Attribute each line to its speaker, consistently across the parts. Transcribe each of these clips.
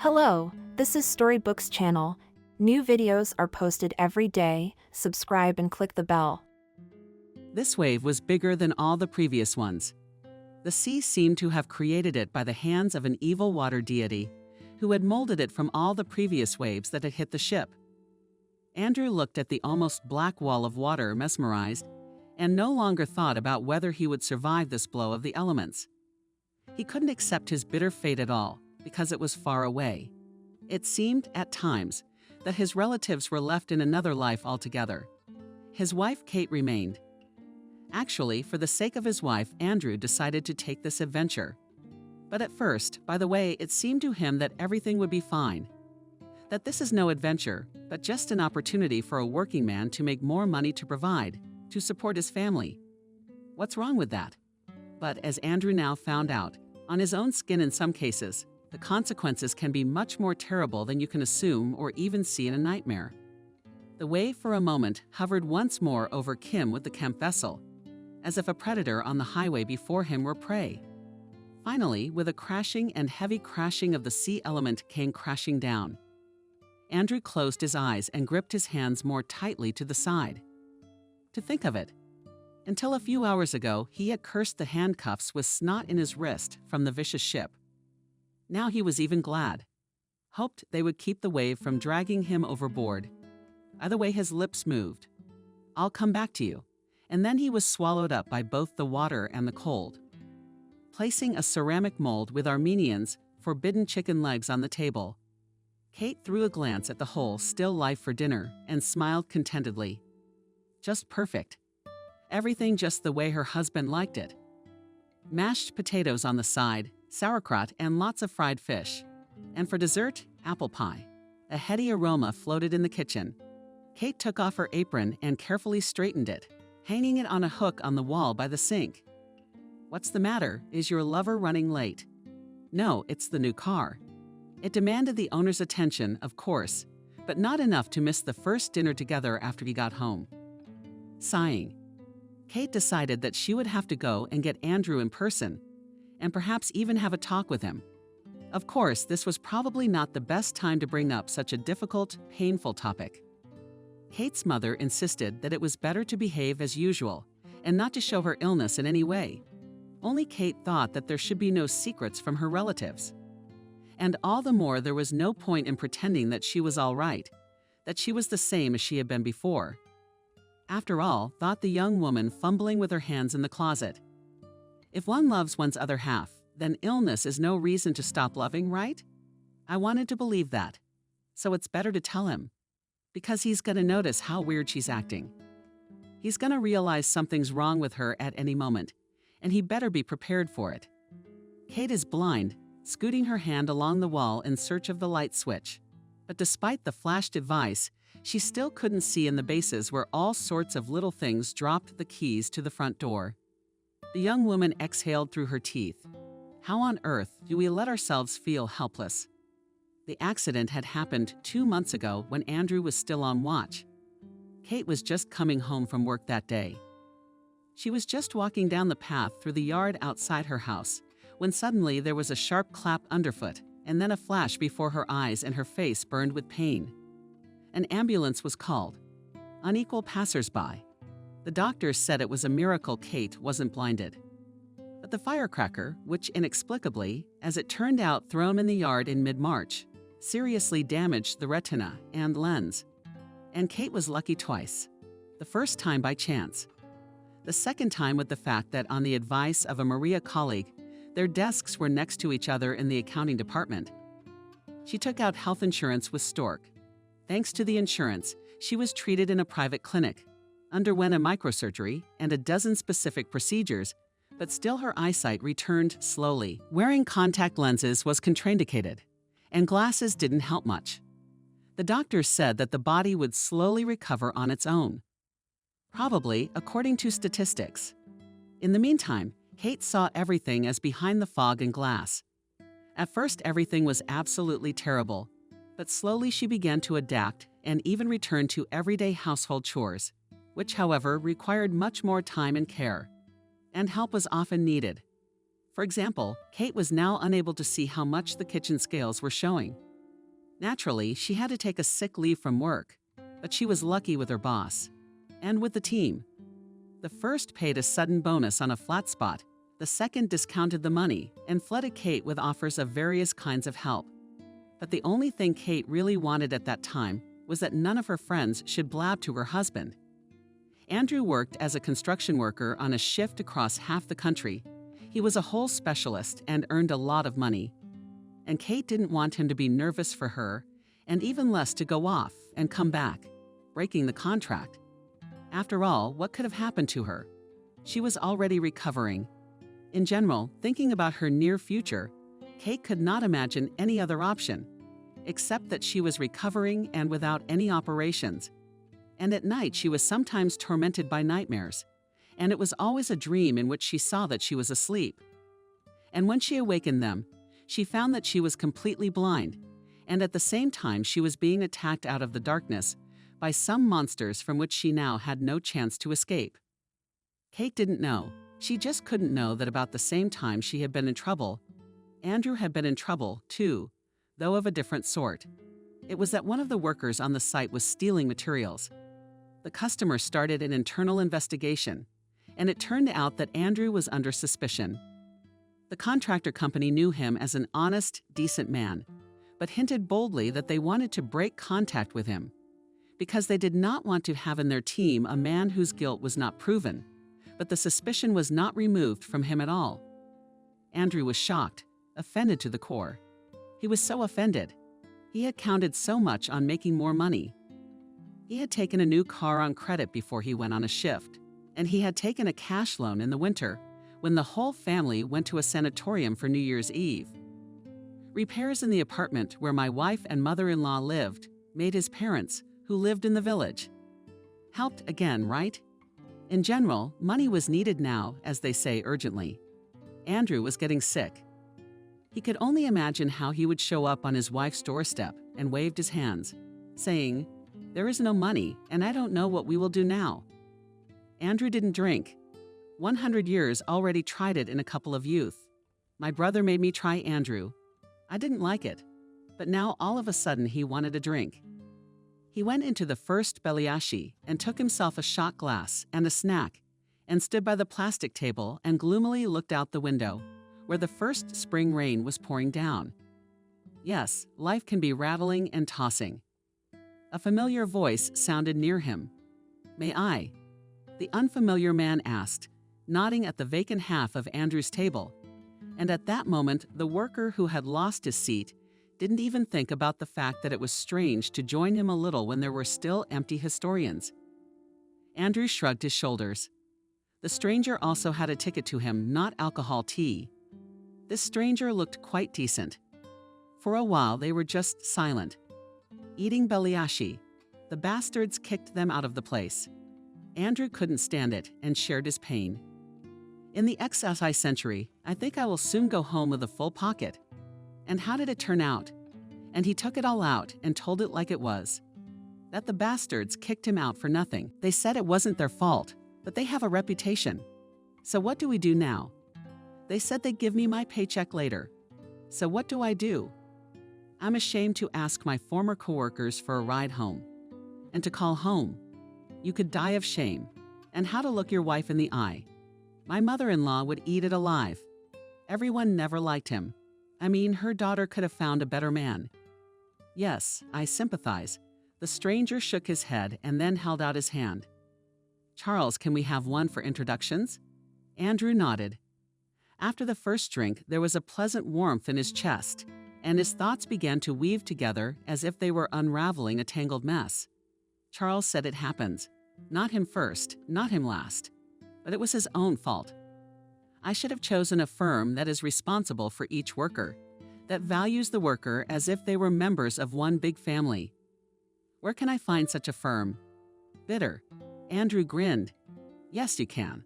Speaker 1: Hello, this is Storybooks channel. New videos are posted every day. Subscribe and click the bell.
Speaker 2: This wave was bigger than all the previous ones. The sea seemed to have created it by the hands of an evil water deity, who had molded it from all the previous waves that had hit the ship. Andrew looked at the almost black wall of water mesmerized, and no longer thought about whether he would survive this blow of the elements. He couldn't accept his bitter fate at all, because it was far away. It seemed, at times, that his relatives were left in another life altogether. His wife Kate remained. Actually, for the sake of his wife, Andrew decided to take this adventure. But at first, by the way, it seemed to him that everything would be fine. That this is no adventure, but just an opportunity for a working man to make more money to provide, to support his family. What's wrong with that? But as Andrew now found out, on his own skin in some cases, the consequences can be much more terrible than you can assume or even see in a nightmare. The wave for a moment hovered once more over Kim with the camp vessel, as if a predator on the highway before him were prey. Finally, with a crashing and heavy crashing of the sea element came crashing down. Andrew closed his eyes and gripped his hands more tightly to the side. To think of it, until a few hours ago, he had cursed the handcuffs with snot in his wrist from the vicious ship. Now he was even glad. Hoped they would keep the wave from dragging him overboard. Either way, his lips moved. "I'll come back to you." And then he was swallowed up by both the water and the cold. Placing a ceramic mold with Armenians' forbidden chicken legs on the table, Kate threw a glance at the whole still life for dinner and smiled contentedly. Just perfect. Everything just the way her husband liked it. Mashed potatoes on the side, sauerkraut, and lots of fried fish. And for dessert, apple pie. A heady aroma floated in the kitchen. Kate took off her apron and carefully straightened it, hanging it on a hook on the wall by the sink. "What's the matter? Is your lover running late?" "No, it's the new car." It demanded the owner's attention, of course, but not enough to miss the first dinner together after he got home. Sighing, Kate decided that she would have to go and get Andrew in person, and perhaps even have a talk with him. Of course, this was probably not the best time to bring up such a difficult, painful topic. Kate's mother insisted that it was better to behave as usual and not to show her illness in any way. Only Kate thought that there should be no secrets from her relatives. And all the more there was no point in pretending that she was all right, that she was the same as she had been before. After all, thought the young woman fumbling with her hands in the closet. If one loves one's other half, then illness is no reason to stop loving, right? I wanted to believe that. So it's better to tell him. Because he's going to notice how weird she's acting. He's going to realize something's wrong with her at any moment, and he better be prepared for it. Kate is blind, scooting her hand along the wall in search of the light switch. But despite the flash device, she still couldn't see in the bases where all sorts of little things dropped the keys to the front door. The young woman exhaled through her teeth. How on earth do we let ourselves feel helpless? The accident had happened 2 months ago when Andrew was still on watch. Kate was just coming home from work that day. She was just walking down the path through the yard outside her house when suddenly there was a sharp clap underfoot and then a flash before her eyes and her face burned with pain. An ambulance was called. Unequal passers-by. The doctors said it was a miracle Kate wasn't blinded. But the firecracker, which inexplicably, as it turned out thrown in the yard in mid-March, seriously damaged the retina and lens. And Kate was lucky twice. The first time by chance. The second time with the fact that on the advice of a Maria colleague, their desks were next to each other in the accounting department. She took out health insurance with Stork. Thanks to the insurance, she was treated in a private clinic, underwent a microsurgery and a dozen specific procedures, but still her eyesight returned slowly. Wearing contact lenses was contraindicated, and glasses didn't help much. The doctors said that the body would slowly recover on its own. Probably, according to statistics. In the meantime, Kate saw everything as behind the fog and glass. At first, everything was absolutely terrible, but slowly she began to adapt and even return to everyday household chores, which, however, required much more time and care. And help was often needed. For example, Kate was now unable to see how much the kitchen scales were showing. Naturally, she had to take a sick leave from work, but she was lucky with her boss and with the team. The first paid a sudden bonus on a flat spot, the second discounted the money and flooded Kate with offers of various kinds of help. But the only thing Kate really wanted at that time was that none of her friends should blab to her husband. Andrew worked as a construction worker on a shift across half the country. He was a whole specialist and earned a lot of money. And Kate didn't want him to be nervous for her, and even less to go off and come back, breaking the contract. After all, what could have happened to her? She was already recovering. In general, thinking about her near future, Kate could not imagine any other option, except that she was recovering and without any operations. And at night she was sometimes tormented by nightmares, and it was always a dream in which she saw that she was asleep. And when she awakened them, she found that she was completely blind, and at the same time she was being attacked out of the darkness by some monsters from which she now had no chance to escape. Kate didn't know. She just couldn't know that about the same time she had been in trouble, Andrew had been in trouble too, though of a different sort. It was that one of the workers on the site was stealing materials. The customer started an internal investigation, and it turned out that Andrew was under suspicion. The contractor company knew him as an honest, decent man, but hinted boldly that they wanted to break contact with him, because they did not want to have in their team a man whose guilt was not proven, but the suspicion was not removed from him at all. Andrew was shocked, offended to the core. He was so offended. He had counted so much on making more money. He had taken a new car on credit before he went on a shift, and he had taken a cash loan in the winter when the whole family went to a sanatorium for New Year's Eve. Repairs in the apartment where my wife and mother-in-law lived made his parents, who lived in the village. Helped again, right? In general, money was needed now, as they say urgently. Andrew was getting sick. He could only imagine how he would show up on his wife's doorstep and waved his hands, saying, "There is no money, and I don't know what we will do now." Andrew didn't drink. 100 years already tried it in a couple of youth. My brother made me try Andrew. I didn't like it, but now all of a sudden he wanted a drink. He went into the first Beliashi and took himself a shot glass and a snack and stood by the plastic table and gloomily looked out the window, where the first spring rain was pouring down. Yes, life can be rattling and tossing. A familiar voice sounded near him. "May I?" The unfamiliar man asked, nodding at the vacant half of Andrew's table. And at that moment, the worker who had lost his seat didn't even think about the fact that it was strange to join him a little when there were still empty historians. Andrew shrugged his shoulders. The stranger also had a ticket to him, not alcohol tea. This stranger looked quite decent. For a while they were just silent, eating Beliashi. The bastards kicked them out of the place. Andrew couldn't stand it and shared his pain. In the XSI century, I think I will soon go home with a full pocket. And how did it turn out? And he took it all out and told it like it was. That the bastards kicked him out for nothing. They said it wasn't their fault, but they have a reputation. So what do we do now? They said they'd give me my paycheck later. So what do I do? I'm ashamed to ask my former coworkers for a ride home. And to call home. You could die of shame. And how to look your wife in the eye. My mother-in-law would eat it alive. Everyone never liked him. I mean, her daughter could have found a better man. Yes, I sympathize. The stranger shook his head and then held out his hand. "Charles, can we have one for introductions?" Andrew nodded. After the first drink, there was a pleasant warmth in his chest, and his thoughts began to weave together as if they were unraveling a tangled mess. Charles said it happens. Not him first, not him last. But it was his own fault. I should have chosen a firm that is responsible for each worker, that values the worker as if they were members of one big family. Where can I find such a firm? Bitter. Andrew grinned. Yes, you can.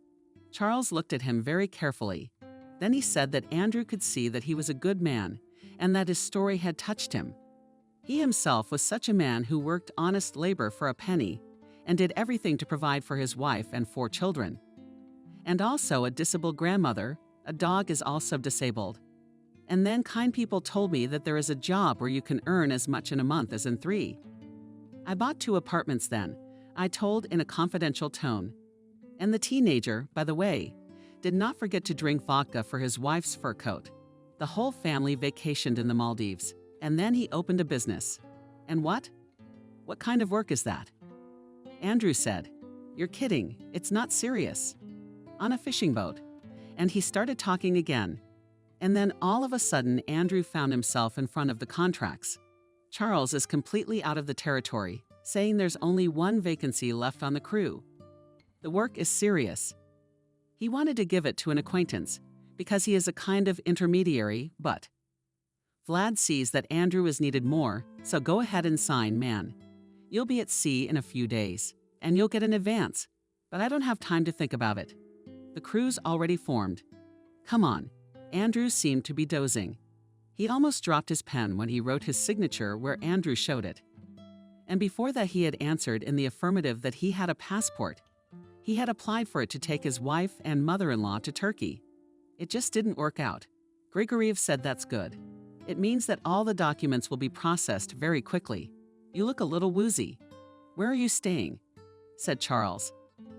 Speaker 2: Charles looked at him very carefully. Then he said that Andrew could see that he was a good man and that his story had touched him. He himself was such a man who worked honest labor for a penny and did everything to provide for his wife and 4 children. And also a disabled grandmother. A dog is also disabled. And then kind people told me that there is a job where you can earn as much in a month as in 3. I bought 2 apartments then, I told in a confidential tone. And the teenager, by the way, did not forget to drink vodka for his wife's fur coat. The whole family vacationed in the Maldives, and then he opened a business. And what? What kind of work is that? Andrew said, "You're kidding, it's not serious." On a fishing boat. And he started talking again. And then all of a sudden, Andrew found himself in front of the contracts. Charles is completely out of the territory, saying there's only 1 vacancy left on the crew. The work is serious. He wanted to give it to an acquaintance, because he is a kind of intermediary, but Vlad sees that Andrew is needed more, so go ahead and sign, man. You'll be at sea in a few days, and you'll get an advance, but I don't have time to think about it. The crew's already formed. Come on. Andrew seemed to be dozing. He almost dropped his pen when he wrote his signature where Andrew showed it. And before that he had answered in the affirmative that he had a passport. He had applied for it to take his wife and mother-in-law to Turkey. It just didn't work out. Grigoriev said that's good. It means that all the documents will be processed very quickly. You look a little woozy. Where are you staying? Said Charles.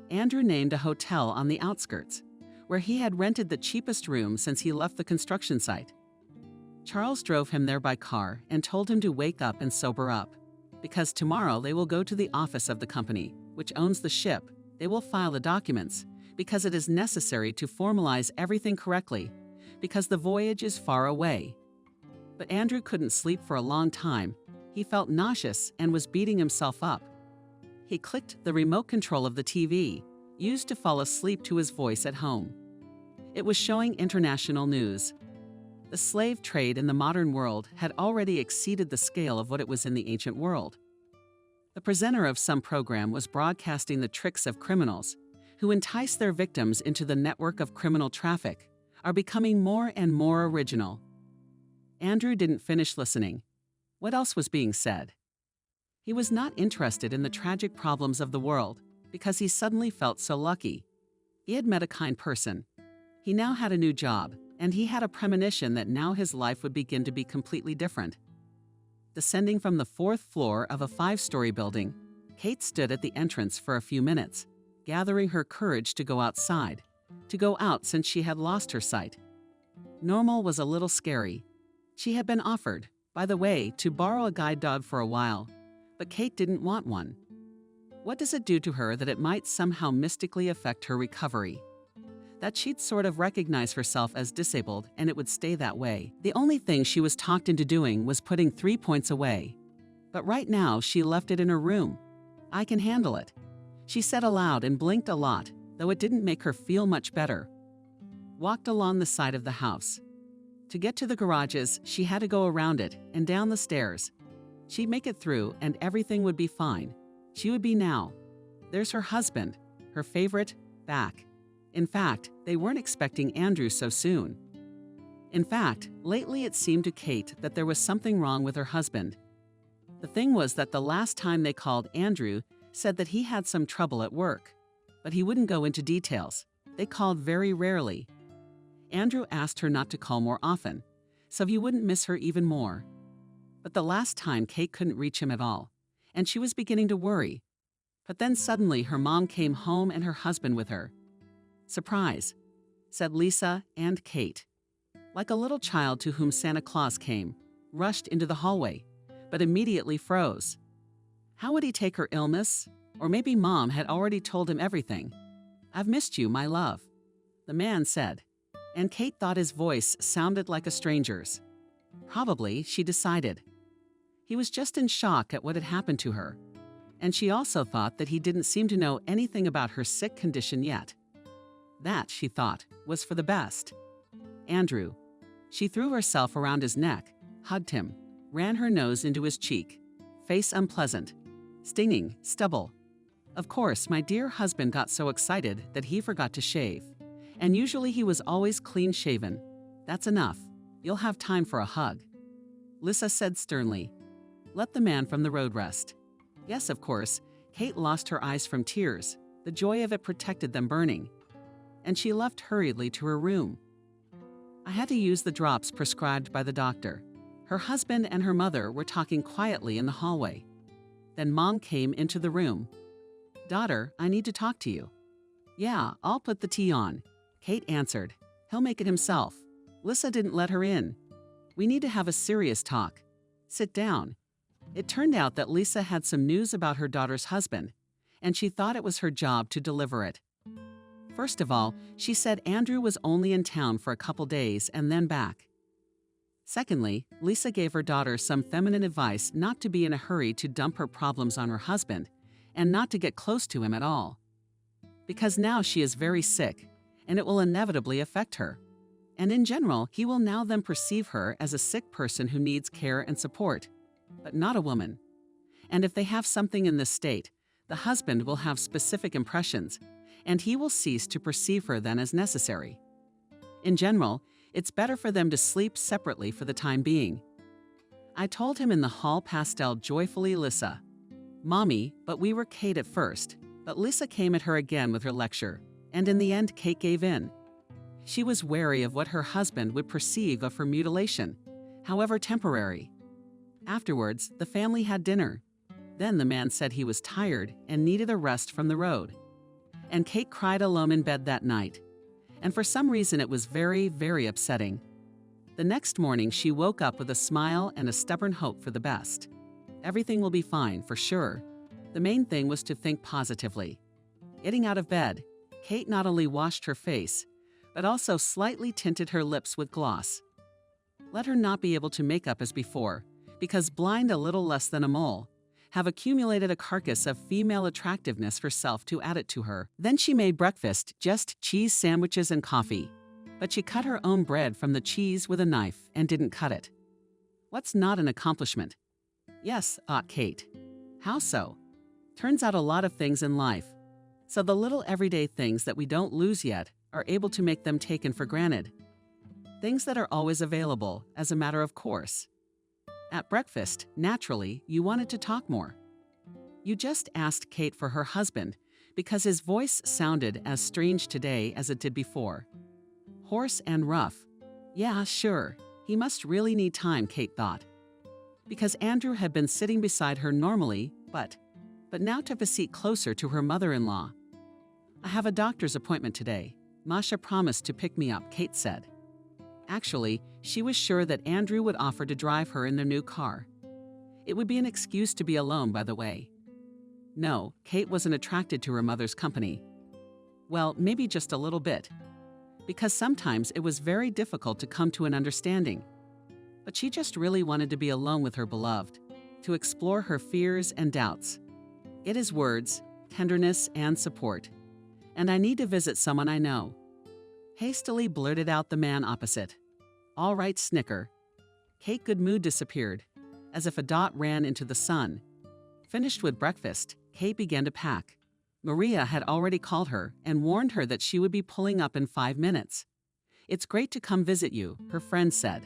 Speaker 2: Andrew named a hotel on the outskirts, where he had rented the cheapest room since he left the construction site. Charles drove him there by car and told him to wake up and sober up, because tomorrow they will go to the office of the company, which owns the ship. They will file the documents, because it is necessary to formalize everything correctly, because the voyage is far away. But Andrew couldn't sleep for a long time. He felt nauseous and was beating himself up. He clicked the remote control of the TV, used to fall asleep to his voice at home. It was showing international news. The slave trade in the modern world had already exceeded the scale of what it was in the ancient world. The presenter of some program was broadcasting the tricks of criminals, who entice their victims into the network of criminal traffic, are becoming more and more original. Andrew didn't finish listening. What else was being said? He was not interested in the tragic problems of the world, because he suddenly felt so lucky. He had met a kind person. He now had a new job, and he had a premonition that now his life would begin to be completely different. Descending from the 4th floor of a 5-story building, Kate stood at the entrance for a few minutes, gathering her courage to go outside, to go out since she had lost her sight. Normal was a little scary. She had been offered, by the way, to borrow a guide dog for a while, but Kate didn't want one. What does it do to her that it might somehow mystically affect her recovery? That she'd sort of recognize herself as disabled and it would stay that way. The only thing she was talked into doing was putting 3 points away. But right now she left it in her room. I can handle it. She said aloud and blinked a lot, though it didn't make her feel much better. Walked along the side of the house. To get to the garages, she had to go around it and down the stairs. She'd make it through and everything would be fine. She would be now. There's her husband, her favorite, back. In fact, they weren't expecting Andrew so soon. In fact, lately it seemed to Kate that there was something wrong with her husband. The thing was that the last time they called, Andrew said that he had some trouble at work, but he wouldn't go into details. They called very rarely. Andrew asked her not to call more often, so he wouldn't miss her even more. But the last time Kate couldn't reach him at all, and she was beginning to worry. But then suddenly her mom came home and her husband with her. Surprise, said Lisa and Kate. Like a little child to whom Santa Claus came, rushed into the hallway, but immediately froze. How would he take her illness? Or maybe Mom had already told him everything. "I've missed you, my love," the man said, and Kate thought his voice sounded like a stranger's. Probably, she decided. He was just in shock at what had happened to her, and she also thought that he didn't seem to know anything about her sick condition yet. That, she thought, was for the best. Andrew. She threw herself around his neck, hugged him, ran her nose into his cheek. Face unpleasant. Stinging, stubble. Of course, my dear husband got so excited that he forgot to shave. And usually he was always clean-shaven. That's enough. You'll have time for a hug. Lisa said sternly. Let the man from the road rest. Yes, of course, Kate lost her eyes from tears. The joy of it protected them burning. And she left hurriedly to her room. I had to use the drops prescribed by the doctor. Her husband and her mother were talking quietly in the hallway. Then Mom came into the room. "Daughter, I need to talk to you." "Yeah, I'll put the tea on," Kate answered. "He'll make it himself. Lisa didn't let her in. We need to have a serious talk. Sit down." It turned out that Lisa had some news about her daughter's husband, and she thought it was her job to deliver it. First of all, she said Andrew was only in town for a couple days and then back. Secondly, Lisa gave her daughter some feminine advice not to be in a hurry to dump her problems on her husband and not to get close to him at all. Because now she is very sick, and it will inevitably affect her. And in general, he will now then perceive her as a sick person who needs care and support, but not a woman. And if they have something in this state, the husband will have specific impressions, and he will cease to perceive her then as necessary. In general, it's better for them to sleep separately for the time being. I told him in the hall pastel joyfully, Lisa. Mommy, but we were Kate at first, but Lisa came at her again with her lecture, and in the end Kate gave in. She was wary of what her husband would perceive of her mutilation, however temporary. Afterwards, the family had dinner. Then the man said he was tired and needed a rest from the road. And Kate cried alone in bed that night. And for some reason it was very, very upsetting. The next morning she woke up with a smile and a stubborn hope for the best. Everything will be fine, for sure. The main thing was to think positively. Getting out of bed, Kate not only washed her face, but also slightly tinted her lips with gloss. Let her not be able to make up as before, because blind a little less than a mole, have accumulated a carcass of female attractiveness herself to add it to her. Then she made breakfast, just cheese sandwiches and coffee. But she cut her own bread from the cheese with a knife and didn't cut it. What's not an accomplishment? Yes, thought Kate. How so? Turns out a lot of things in life. So the little everyday things that we don't lose yet are able to make them taken for granted. Things that are always available as a matter of course. At breakfast, naturally, you wanted to talk more. You just asked Kate for her husband because his voice sounded as strange today as it did before. Hoarse and rough. Yeah, sure, he must really need time, Kate thought. Because Andrew had been sitting beside her normally, but now took a seat closer to her mother-in-law. I have a doctor's appointment today. Masha promised to pick me up, Kate said. Actually, she was sure that Andrew would offer to drive her in their new car. It would be an excuse to be alone, by the way. No, Kate wasn't attracted to her mother's company. Well, maybe just a little bit. Because sometimes it was very difficult to come to an understanding. But she just really wanted to be alone with her beloved, to explore her fears and doubts. It is words, tenderness, and support. And I need to visit someone I know. Hastily blurted out the man opposite. All right, snicker. Kate good mood disappeared, as if a dot ran into the sun. Finished with breakfast, Kate began to pack. Maria had already called her and warned her that she would be pulling up in 5 minutes. It's great to come visit you, her friend said.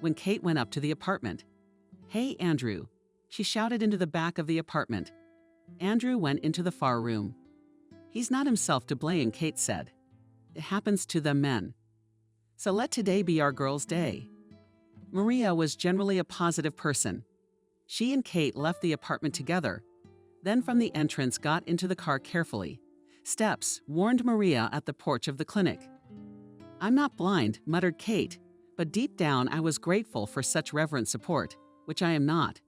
Speaker 2: When Kate went up to the apartment. Hey, Andrew, she shouted into the back of the apartment. Andrew went into the far room. He's not himself to blame, Kate said. It happens to them men. So let today be our girl's day. Maria was generally a positive person. She and Kate left the apartment together, then from the entrance got into the car carefully. Steps warned Maria at the porch of the clinic. I'm not blind, muttered Kate, but deep down I was grateful for such reverent support, which I am not.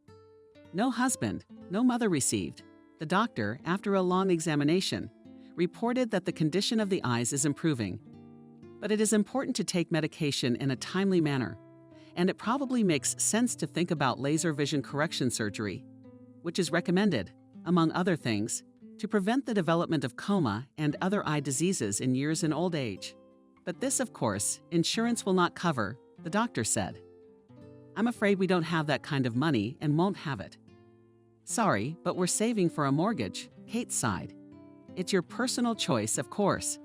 Speaker 2: No husband, no mother received. The doctor, after a long examination, reported that the condition of the eyes is improving. But it is important to take medication in a timely manner, and it probably makes sense to think about laser vision correction surgery, which is recommended, among other things, to prevent the development of coma and other eye diseases in years in old age. But this, of course, insurance will not cover, the doctor said. I'm afraid we don't have that kind of money and won't have it. Sorry, but we're saving for a mortgage, Kate sighed. It's your personal choice, of course.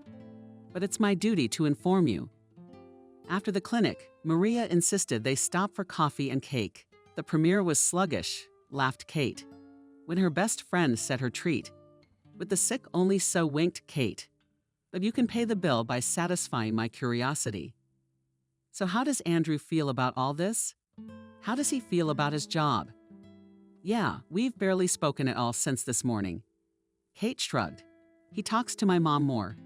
Speaker 2: But it's my duty to inform you. After the clinic, Maria insisted they stop for coffee and cake. The premiere was sluggish, laughed Kate, when her best friend said her treat. With the sick only so winked Kate. But you can pay the bill by satisfying my curiosity. So how does Andrew feel about all this? How does he feel about his job? Yeah, we've barely spoken at all since this morning. Kate shrugged. He talks to my mom more.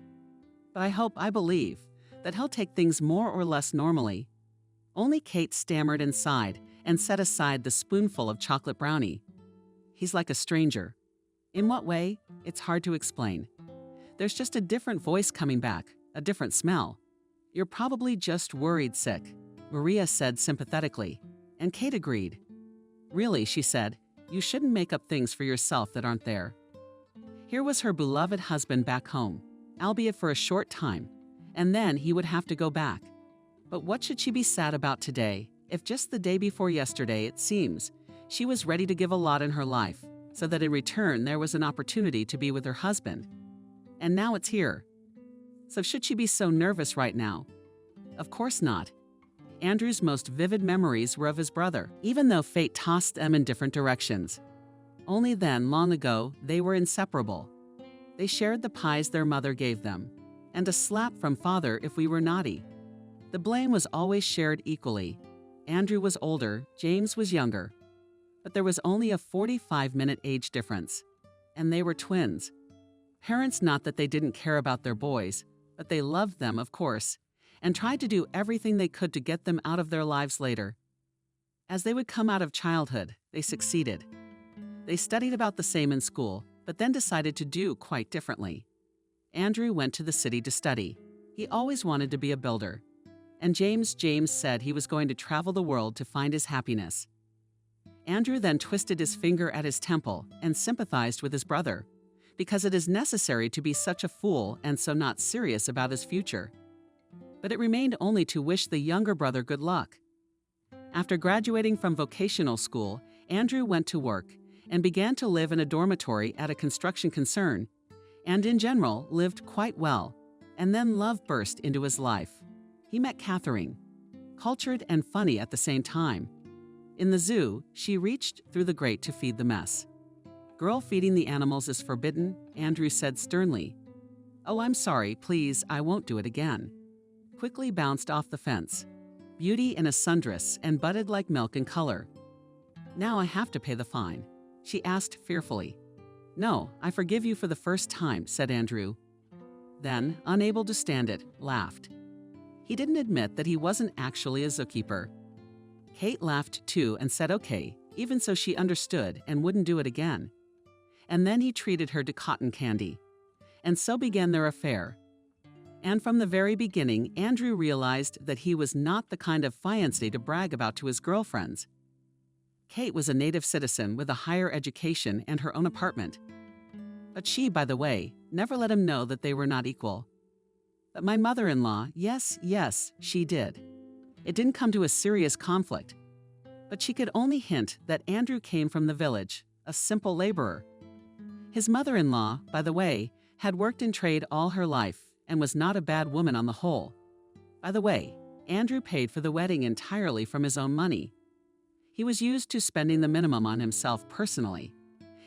Speaker 2: But I believe, that he'll take things more or less normally. Only Kate stammered and sighed and set aside the spoonful of chocolate brownie. He's like a stranger. In what way? It's hard to explain. There's just a different voice coming back, a different smell. You're probably just worried sick, Maria said sympathetically, and Kate agreed. Really, she said, you shouldn't make up things for yourself that aren't there. Here was her beloved husband back home, albeit for a short time, and then he would have to go back. But what should she be sad about today, if just the day before yesterday, it seems, she was ready to give a lot in her life, so that in return there was an opportunity to be with her husband. And now it's here. So should she be so nervous right now? Of course not. Andrew's most vivid memories were of his brother, even though fate tossed them in different directions. Only then, long ago, they were inseparable. They shared the pies their mother gave them, and a slap from father if we were naughty. The blame was always shared equally. Andrew was older, James was younger. But there was only a 45-minute age difference. And they were twins. Parents, not that they didn't care about their boys, but they loved them, of course, and tried to do everything they could to get them out of their lives later. As they would come out of childhood, they succeeded. They studied about the same in school, but then decided to do quite differently. Andrew went to the city to study. He always wanted to be a builder. And James said he was going to travel the world to find his happiness. Andrew then twisted his finger at his temple and sympathized with his brother, because it is necessary to be such a fool and so not serious about his future. But it remained only to wish the younger brother good luck. After graduating from vocational school, Andrew went to work and began to live in a dormitory at a construction concern, and in general lived quite well, and then love burst into his life. He met Catherine, cultured and funny at the same time. In the zoo, she reached through the grate to feed the mess. Girl, feeding the animals is forbidden, Andrew said sternly. Oh, I'm sorry, please, I won't do it again. Quickly bounced off the fence. Beauty in a sundress and budded like milk in color. Now I have to pay the fine, she asked fearfully. No, I forgive you for the first time, said Andrew. Then, unable to stand it, laughed. He didn't admit that he wasn't actually a zookeeper. Kate laughed too and said okay, even so she understood and wouldn't do it again. And then he treated her to cotton candy. And so began their affair. And from the very beginning, Andrew realized that he was not the kind of fiancé to brag about to his girlfriends. Kate was a native citizen with a higher education and her own apartment. But she, by the way, never let him know that they were not equal. But my mother-in-law, yes, she did. It didn't come to a serious conflict. But she could only hint that Andrew came from the village, a simple laborer. His mother-in-law, by the way, had worked in trade all her life and was not a bad woman on the whole. By the way, Andrew paid for the wedding entirely from his own money. He was used to spending the minimum on himself personally,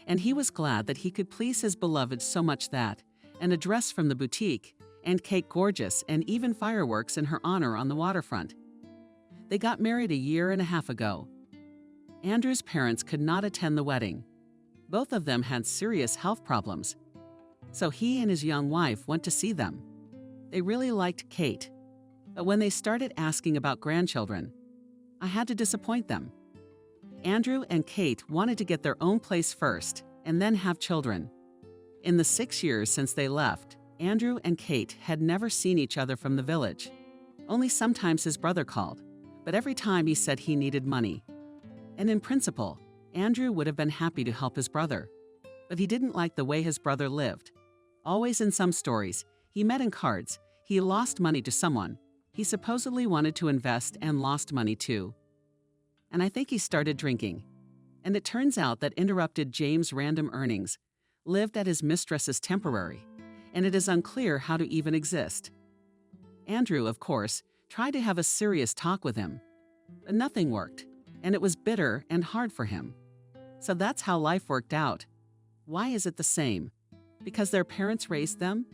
Speaker 2: and he was glad that he could please his beloved so much that, and a dress from the boutique, and cake gorgeous, and even fireworks in her honor on the waterfront. They got married a year and a half ago. Andrew's parents could not attend the wedding. Both of them had serious health problems. So he and his young wife went to see them. They really liked Kate. But when they started asking about grandchildren, I had to disappoint them. Andrew and Kate wanted to get their own place first and then have children. In the 6 years since they left, Andrew and Kate had never seen each other from the village. Only sometimes his brother called, but every time he said he needed money. And in principle, Andrew would have been happy to help his brother. But he didn't like the way his brother lived. Always in some stories, he met in cards, he lost money to someone. He supposedly wanted to invest and lost money too. And I think he started drinking. And it turns out that interrupted James' random earnings, lived at his mistress's temporary, and it is unclear how to even exist. Andrew, of course, tried to have a serious talk with him, but nothing worked, and it was bitter and hard for him. So that's how life worked out. Why is it the same? Because their parents raised them?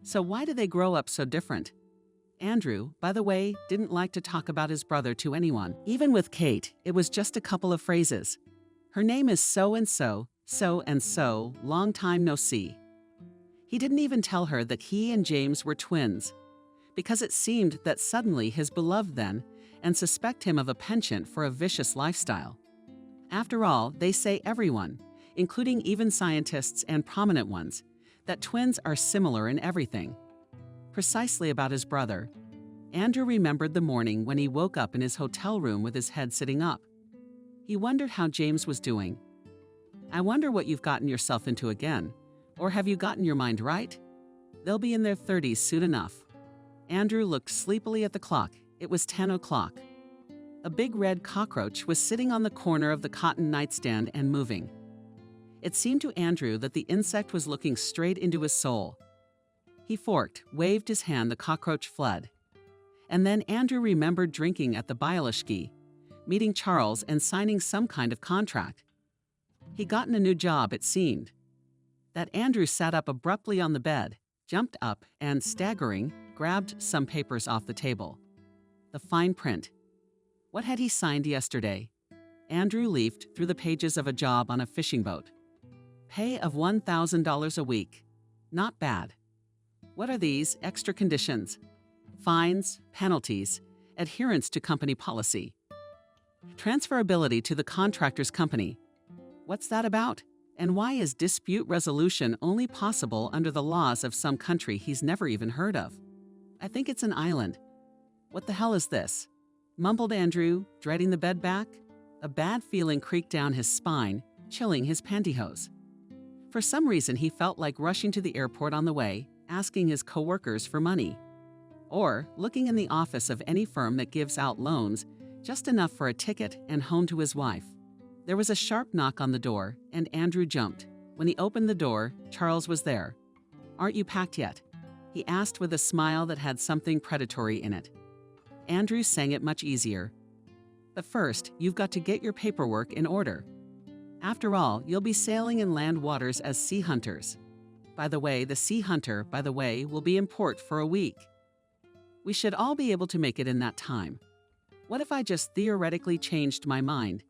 Speaker 2: So why do they grow up so different? Andrew, by the way, didn't like to talk about his brother to anyone. Even with Kate, it was just a couple of phrases. Her name is so-and-so, so-and-so, long time no see. He didn't even tell her that he and James were twins, because it seemed that suddenly his beloved then and suspect him of a penchant for a vicious lifestyle. After all, they say everyone, including even scientists and prominent ones, that twins are similar in everything. Precisely about his brother, Andrew remembered the morning when he woke up in his hotel room with his head sitting up. He wondered how James was doing. I wonder what you've gotten yourself into again, or have you gotten your mind right? They'll be in their 30s soon enough. Andrew looked sleepily at the clock. It was 10 o'clock. A big red cockroach was sitting on the corner of the cotton nightstand and moving. It seemed to Andrew that the insect was looking straight into his soul. He forked, waved his hand, the cockroach fled. And then Andrew remembered drinking at the Bialishki, meeting Charles and signing some kind of contract. He'd gotten a new job, it seemed. That Andrew sat up abruptly on the bed, jumped up, and, staggering, grabbed some papers off the table. The fine print. What had he signed yesterday? Andrew leafed through the pages of a job on a fishing boat. Pay of $1,000 a week. Not bad. What are these extra conditions? Fines, penalties, adherence to company policy. Transferability to the contractor's company. What's that about? And why is dispute resolution only possible under the laws of some country he's never even heard of? I think it's an island. What the hell is this? Mumbled Andrew, dreading the bed back. A bad feeling creaked down his spine, chilling his pantyhose. For some reason, he felt like rushing to the airport on the way, asking his coworkers for money. Or looking in the office of any firm that gives out loans, just enough for a ticket and home to his wife. There was a sharp knock on the door, and Andrew jumped. When he opened the door, Charles was there. "Aren't you packed yet?" he asked with a smile that had something predatory in it. Andrew sang it much easier. "But first, you've got to get your paperwork in order. After all, you'll be sailing in land waters as sea hunters. By the way, the Sea Hunter, will be in port for a week. We should all be able to make it in that time. What if I just theoretically changed my mind?"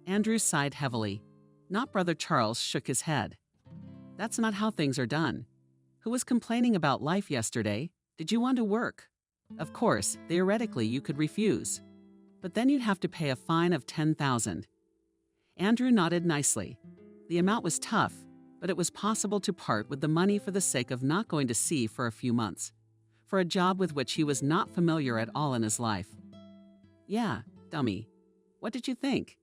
Speaker 2: Andrew sighed heavily. Not Brother Charles shook his head. "That's not how things are done. Who was complaining about life yesterday? Did you want to work? Of course, theoretically you could refuse. But then you'd have to pay a fine of $10,000. Andrew nodded nicely. The amount was tough, but it was possible to part with the money for the sake of not going to sea for a few months, for a job with which he was not familiar at all in his life. "Yeah, dummy. What did you think?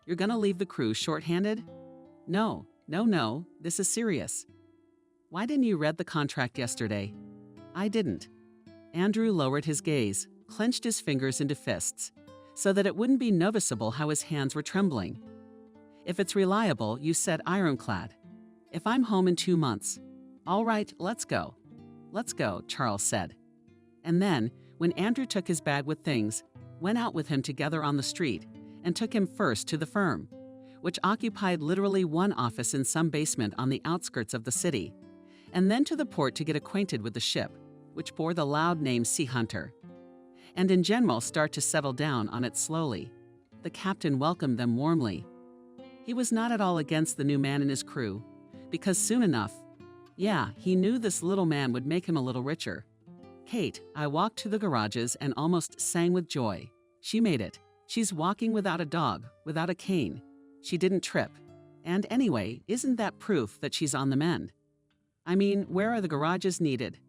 Speaker 2: You're gonna leave the crew short-handed? No, this is serious. Why didn't you read the contract yesterday?" "I didn't." Andrew lowered his gaze, clenched his fingers into fists, so that it wouldn't be noticeable how his hands were trembling. "If it's reliable, you said ironclad. If I'm home in 2 months. All right, let's go." "Let's go," Charles said. And then, when Andrew took his bag with things, went out with him together on the street, and took him first to the firm, which occupied literally one office in some basement on the outskirts of the city, and then to the port to get acquainted with the ship, which bore the loud name Sea Hunter, and in general start to settle down on it slowly. The captain welcomed them warmly. He was not at all against the new man in his crew, because soon enough, he knew this little man would make him a little richer. Kate, I walked to the garages and almost sang with joy. She made it. She's walking without a dog, without a cane. She didn't trip. And anyway, isn't that proof that she's on the mend? I mean, where are the garages needed?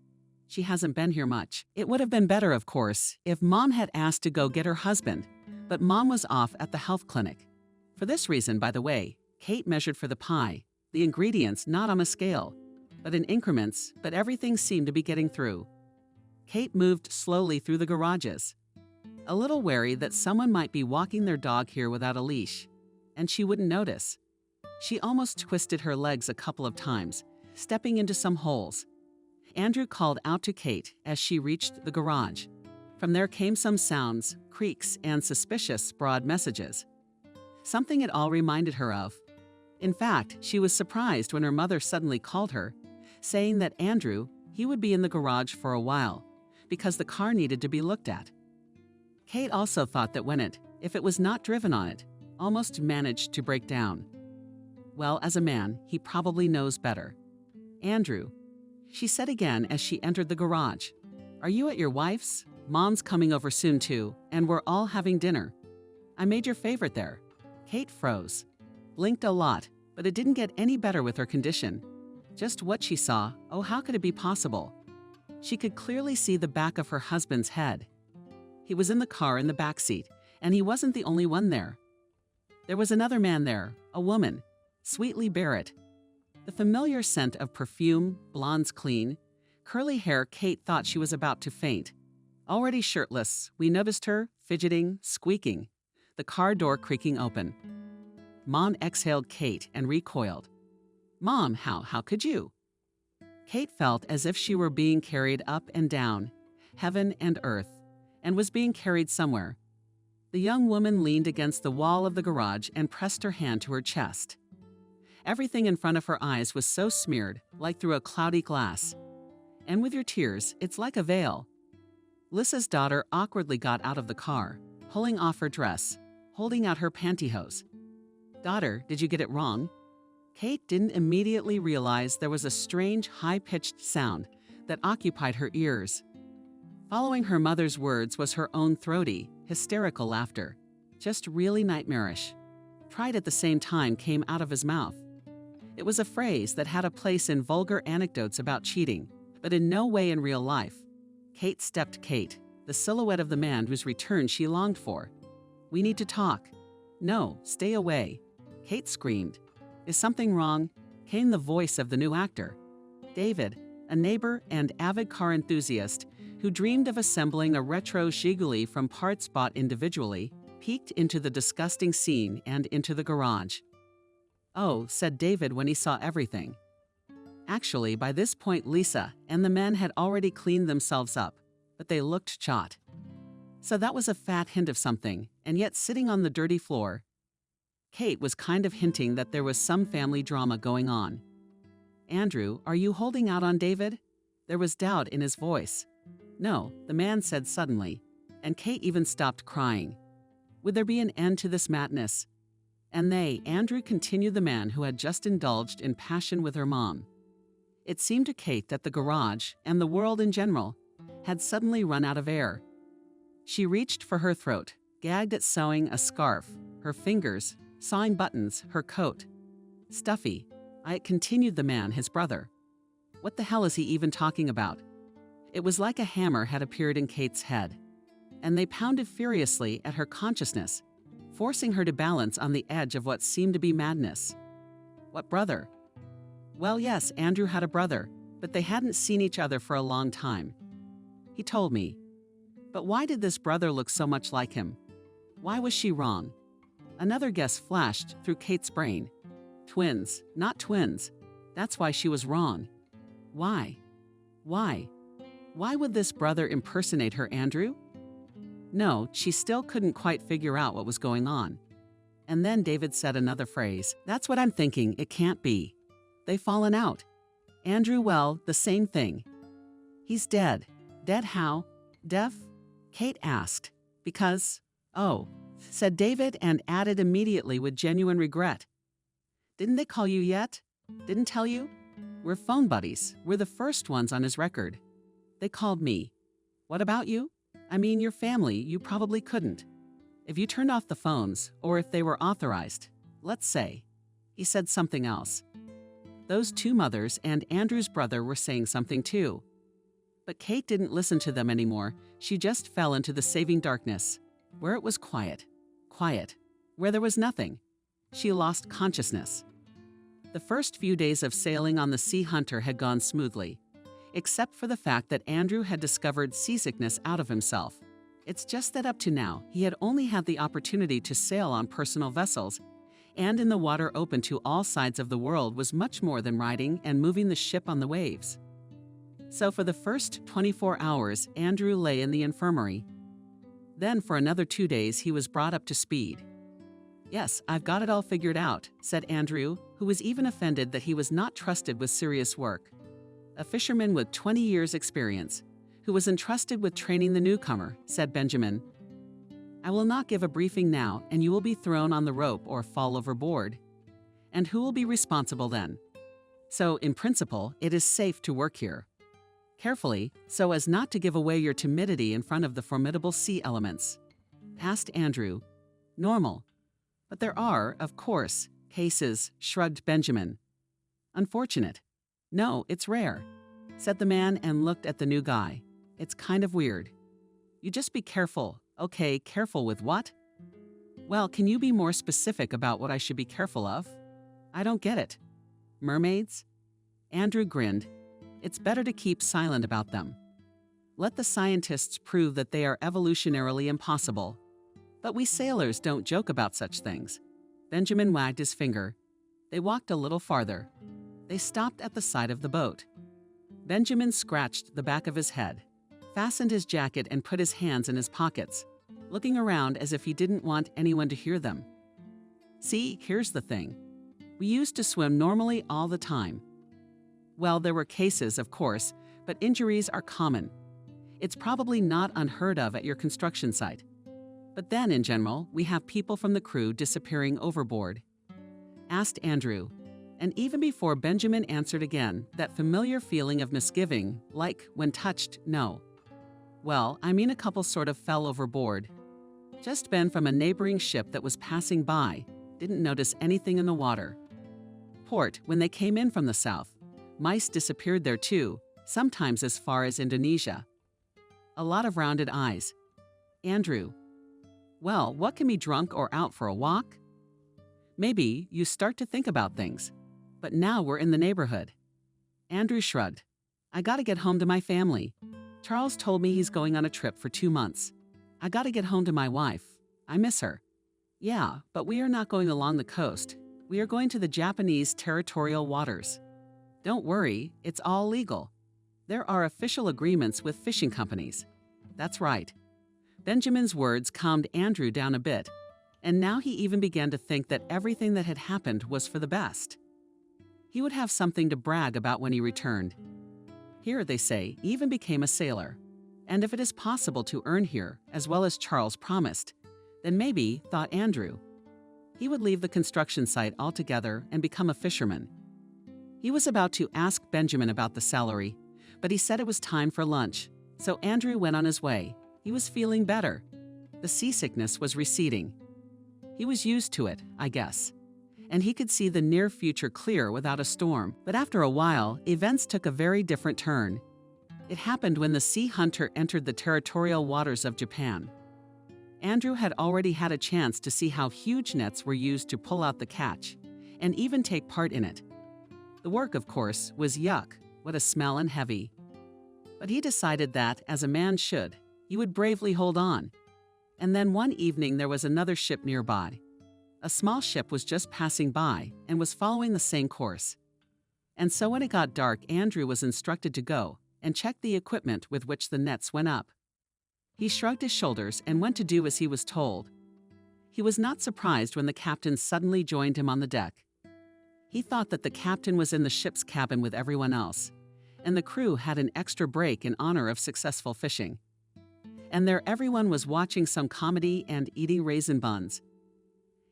Speaker 2: She hasn't been here much. It would have been better, of course, if Mom had asked to go get her husband, but Mom was off at the health clinic. For this reason, by the way, Kate measured for the pie, the ingredients not on a scale, but in increments, but everything seemed to be getting through. Kate moved slowly through the garages, a little wary that someone might be walking their dog here without a leash, and she wouldn't notice. She almost twisted her legs a couple of times, stepping into some holes. Andrew called out to Kate as she reached the garage. From there came some sounds, creaks, and suspicious, broad messages. Something it all reminded her of. In fact, she was surprised when her mother suddenly called her, saying that Andrew, he would be in the garage for a while, because the car needed to be looked at. Kate also thought that if it was not driven on it, almost managed to break down. Well, as a man, he probably knows better. Andrew, she said again as she entered the garage. Are you at your wife's? Mom's coming over soon too, and we're all having dinner. I made your favorite there. Kate froze, blinked a lot, but it didn't get any better with her condition. Just what she saw, oh, how could it be possible? She could clearly see the back of her husband's head. He was in the car in the back seat, and he wasn't the only one there. There was another man there, a woman, Sweetly Barrett. The familiar scent of perfume, blonde's clean, curly hair. Kate thought she was about to faint. Already shirtless, we noticed her, fidgeting, squeaking, the car door creaking open. Mom exhaled Kate and recoiled. Mom, how could you? Kate felt as if she were being carried up and down, heaven and earth, and was being carried somewhere. The young woman leaned against the wall of the garage and pressed her hand to her chest. Everything in front of her eyes was so smeared, like through a cloudy glass. And with your tears, it's like a veil. Lissa's daughter awkwardly got out of the car, pulling off her dress, holding out her pantyhose. Daughter, did you get it wrong? Kate didn't immediately realize there was a strange, high-pitched sound that occupied her ears. Following her mother's words was her own throaty, hysterical laughter, just really nightmarish. Pride at the same time came out of his mouth. It was a phrase that had a place in vulgar anecdotes about cheating, but in no way in real life. Kate stepped Kate, the silhouette of the man whose return she longed for. We need to talk. No, stay away. Kate screamed. Is something wrong? Came the voice of the new actor. David, a neighbor and avid car enthusiast who dreamed of assembling a retro Zhiguli from parts bought individually, peeked into the disgusting scene and into the garage. Oh, said David when he saw everything. Actually, by this point Lisa and the men had already cleaned themselves up, but they looked shot. So that was a fat hint of something, and yet sitting on the dirty floor, Kate was kind of hinting that there was some family drama going on. Andrew, are you holding out on David? There was doubt in his voice. No, the man said suddenly, and Kate even stopped crying. Would there be an end to this madness? And Andrew continued, the man who had just indulged in passion with her mom. It seemed to Kate that the garage, and the world in general, had suddenly run out of air. She reached for her throat, gagged at sewing a scarf, her fingers, sawing buttons, her coat. Stuffy. Continued the man, his brother. What the hell is he even talking about? It was like a hammer had appeared in Kate's head, and they pounded furiously at her consciousness, forcing her to balance on the edge of what seemed to be madness. What brother? Well, yes, Andrew had a brother, but they hadn't seen each other for a long time. He told me. But why did this brother look so much like him? Why was she wrong? Another guess flashed through Kate's brain. Twins, not twins. That's why she was wrong. Why? Why? Why would this brother impersonate her, Andrew? No, she still couldn't quite figure out what was going on. And then David said another phrase. That's what I'm thinking, it can't be. They've fallen out. Andrew, well, the same thing. He's dead. Dead how? Deaf? Kate asked. Because, oh, said David and added immediately with genuine regret. Didn't they call you yet? Didn't tell you? We're phone buddies. We're the first ones on his record. They called me. What about you? I mean, your family, you probably couldn't. If you turned off the phones, or if they were authorized, let's say. He said something else. Those two mothers and Andrew's brother were saying something too. But Kate didn't listen to them anymore. She just fell into the saving darkness, where it was quiet, where there was nothing. She lost consciousness. The first few days of sailing on the Sea Hunter had gone smoothly, except for the fact that Andrew had discovered seasickness out of himself. It's just that up to now, he had only had the opportunity to sail on personal vessels, and in the water open to all sides of the world was much more than riding and moving the ship on the waves. So for the first 24 hours, Andrew lay in the infirmary. Then for another 2 days, he was brought up to speed. Yes, I've got it all figured out, said Andrew, who was even offended that he was not trusted with serious work. A fisherman with 20 years' experience, who was entrusted with training the newcomer, said Benjamin. I will not give a briefing now, and you will be thrown on the rope or fall overboard. And who will be responsible then? So, in principle, it is safe to work here. Carefully, so as not to give away your timidity in front of the formidable sea elements. Asked Andrew. Normal. But there are, of course, cases, shrugged Benjamin. Unfortunate. No, it's rare, said the man and looked at the new guy. It's kind of weird. You just be careful. Okay, careful with what? Well, can you be more specific about what I should be careful of? I don't get it. Mermaids? Andrew grinned. It's better to keep silent about them. Let the scientists prove that they are evolutionarily impossible. But we sailors don't joke about such things. Benjamin wagged his finger. They walked a little farther. They stopped at the side of the boat. Benjamin scratched the back of his head, fastened his jacket and put his hands in his pockets, looking around as if he didn't want anyone to hear them. See, here's the thing. We used to swim normally all the time. Well, there were cases, of course, but injuries are common. It's probably not unheard of at your construction site. But then, in general, we have people from the crew disappearing overboard. Asked Andrew, and even before Benjamin answered again, that familiar feeling of misgiving, like when touched, no. Well, I mean a couple sort of fell overboard. Just Ben from a neighboring ship that was passing by, didn't notice anything in the water. Port, when they came in from the south, mice disappeared there too, sometimes as far as Indonesia. A lot of rounded eyes. Andrew. Well, what can be drunk or out for a walk? Maybe you start to think about things. But now we're in the neighborhood. Andrew shrugged. I gotta get home to my family. Charles told me he's going on a trip for 2 months. I gotta get home to my wife. I miss her. Yeah, but we are not going along the coast. We are going to the Japanese territorial waters. Don't worry, it's all legal. There are official agreements with fishing companies. That's right. Benjamin's words calmed Andrew down a bit, and now he even began to think that everything that had happened was for the best. He would have something to brag about when he returned. Here, they say, even became a sailor. And if it is possible to earn here, as well as Charles promised, then maybe, thought Andrew, he would leave the construction site altogether and become a fisherman. He was about to ask Benjamin about the salary, but he said it was time for lunch, so Andrew went on his way. He was feeling better. The seasickness was receding. He was used to it, I guess. And he could see the near future clear without a storm. But after a while, events took a very different turn. It happened when the Sea Hunter entered the territorial waters of Japan. Andrew had already had a chance to see how huge nets were used to pull out the catch, and even take part in it. The work, of course, was yuck, what a smell and heavy. But he decided that, as a man should, he would bravely hold on. And then one evening there was another ship nearby. A small ship was just passing by and was following the same course. And so when it got dark, Andrew was instructed to go and check the equipment with which the nets went up. He shrugged his shoulders and went to do as he was told. He was not surprised when the captain suddenly joined him on the deck. He thought that the captain was in the ship's cabin with everyone else, and the crew had an extra break in honor of successful fishing. And there everyone was watching some comedy and eating raisin buns.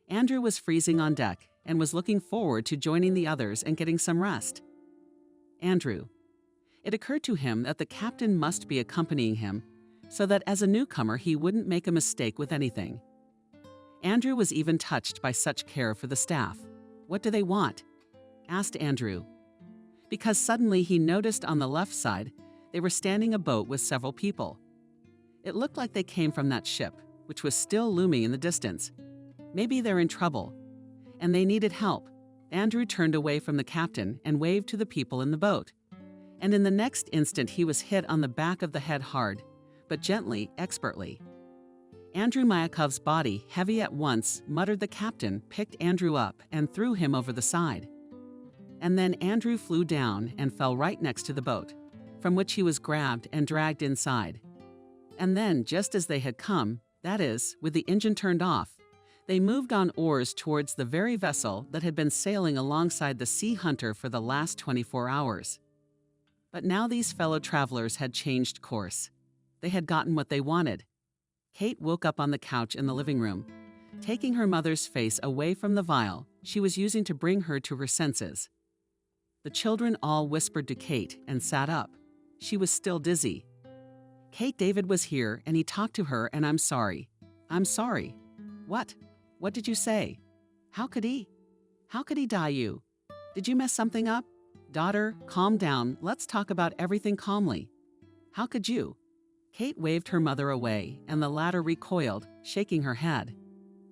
Speaker 2: Andrew was freezing on deck and was looking forward to joining the others and getting some rest. Andrew. It occurred to him that the captain must be accompanying him, so that as a newcomer he wouldn't make a mistake with anything. Andrew was even touched by such care for the staff. What do they want? Asked Andrew. Because suddenly he noticed on the left side they were standing a boat with several people. It looked like they came from that ship, which was still looming in the distance. Maybe they're in trouble, and they needed help. Andrew turned away from the captain and waved to the people in the boat. And in the next instant he was hit on the back of the head hard, but gently, expertly. Andrew Mayakov's body, heavy at once, muttered the captain, picked Andrew up and threw him over the side. And then Andrew flew down and fell right next to the boat, from which he was grabbed and dragged inside. And then, just as they had come, that is, with the engine turned off, they moved on oars towards the very vessel that had been sailing alongside the Sea Hunter for the last 24 hours. But now these fellow travelers had changed course. They had gotten what they wanted. Kate woke up on the couch in the living room, taking her mother's face away from the vial she was using to bring her to her senses. The children all whispered to Kate and sat up. She was still dizzy. Kate, David was here and he talked to her and I'm sorry. I'm sorry. What? What did you say? How could he? How could he die you? Did you mess something up? Daughter, calm down. Let's talk about everything calmly. How could you? Kate waved her mother away and the latter recoiled, shaking her head.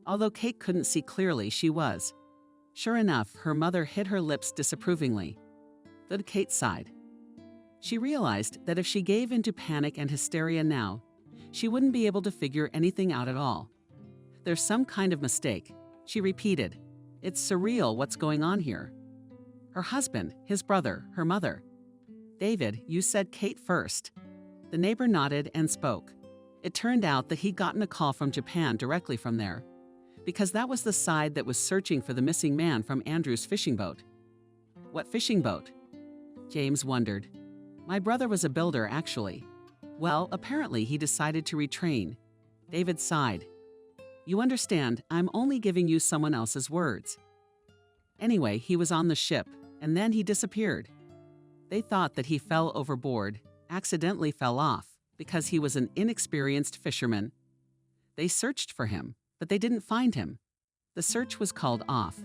Speaker 2: Although Kate couldn't see clearly, she was. Sure enough, her mother hit her lips disapprovingly. Then Kate sighed. She realized that if she gave into panic and hysteria now, she wouldn't be able to figure anything out at all. There's some kind of mistake, she repeated. It's surreal what's going on here. Her husband, his brother, her mother. David, you said Kate first. The neighbor nodded and spoke. It turned out that he'd gotten a call from Japan directly from there, because that was the side that was searching for the missing man from Andrew's fishing boat. What fishing boat? James wondered. My brother was a builder, actually. Well, apparently he decided to retrain. David sighed. You understand, I'm only giving you someone else's words. Anyway, he was on the ship, and then he disappeared. They thought that he fell overboard, accidentally fell off, because he was an inexperienced fisherman. They searched for him, but they didn't find him. The search was called off.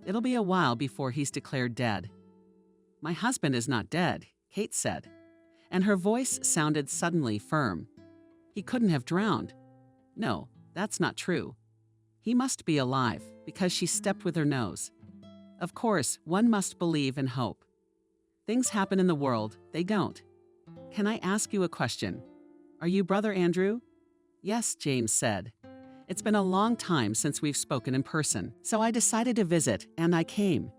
Speaker 2: It'll be a while before he's declared dead. My husband is not dead, Kate said, and her voice sounded suddenly firm. He couldn't have drowned. No, that's not true. He must be alive, because she stepped with her nose. Of course, one must believe and hope. Things happen in the world, they don't. Can I ask you a question? Are you Brother Andrew? Yes, James said. It's been a long time since we've spoken in person, so I decided to visit, and I came.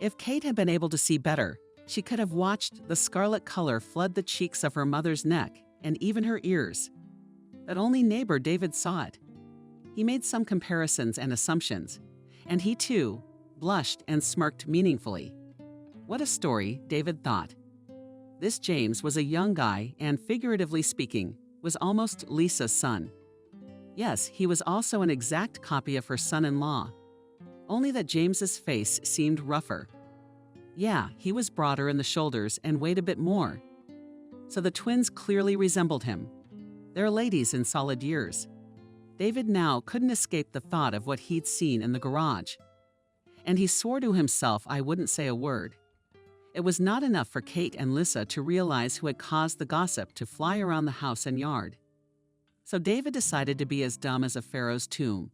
Speaker 2: If Kate had been able to see better, she could have watched the scarlet color flood the cheeks of her mother's neck and even her ears. But only neighbor David saw it. He made some comparisons and assumptions, and he too blushed and smirked meaningfully. What a story, David thought. This James was a young guy and, figuratively speaking, was almost Lisa's son. Yes, he was also an exact copy of her son-in-law, only that James's face seemed rougher. Yeah, he was broader in the shoulders and weighed a bit more. So the twins clearly resembled him. They're ladies in solid years. David now couldn't escape the thought of what he'd seen in the garage. And he swore to himself I wouldn't say a word. It was not enough for Kate and Lisa to realize who had caused the gossip to fly around the house and yard. So David decided to be as dumb as a pharaoh's tomb.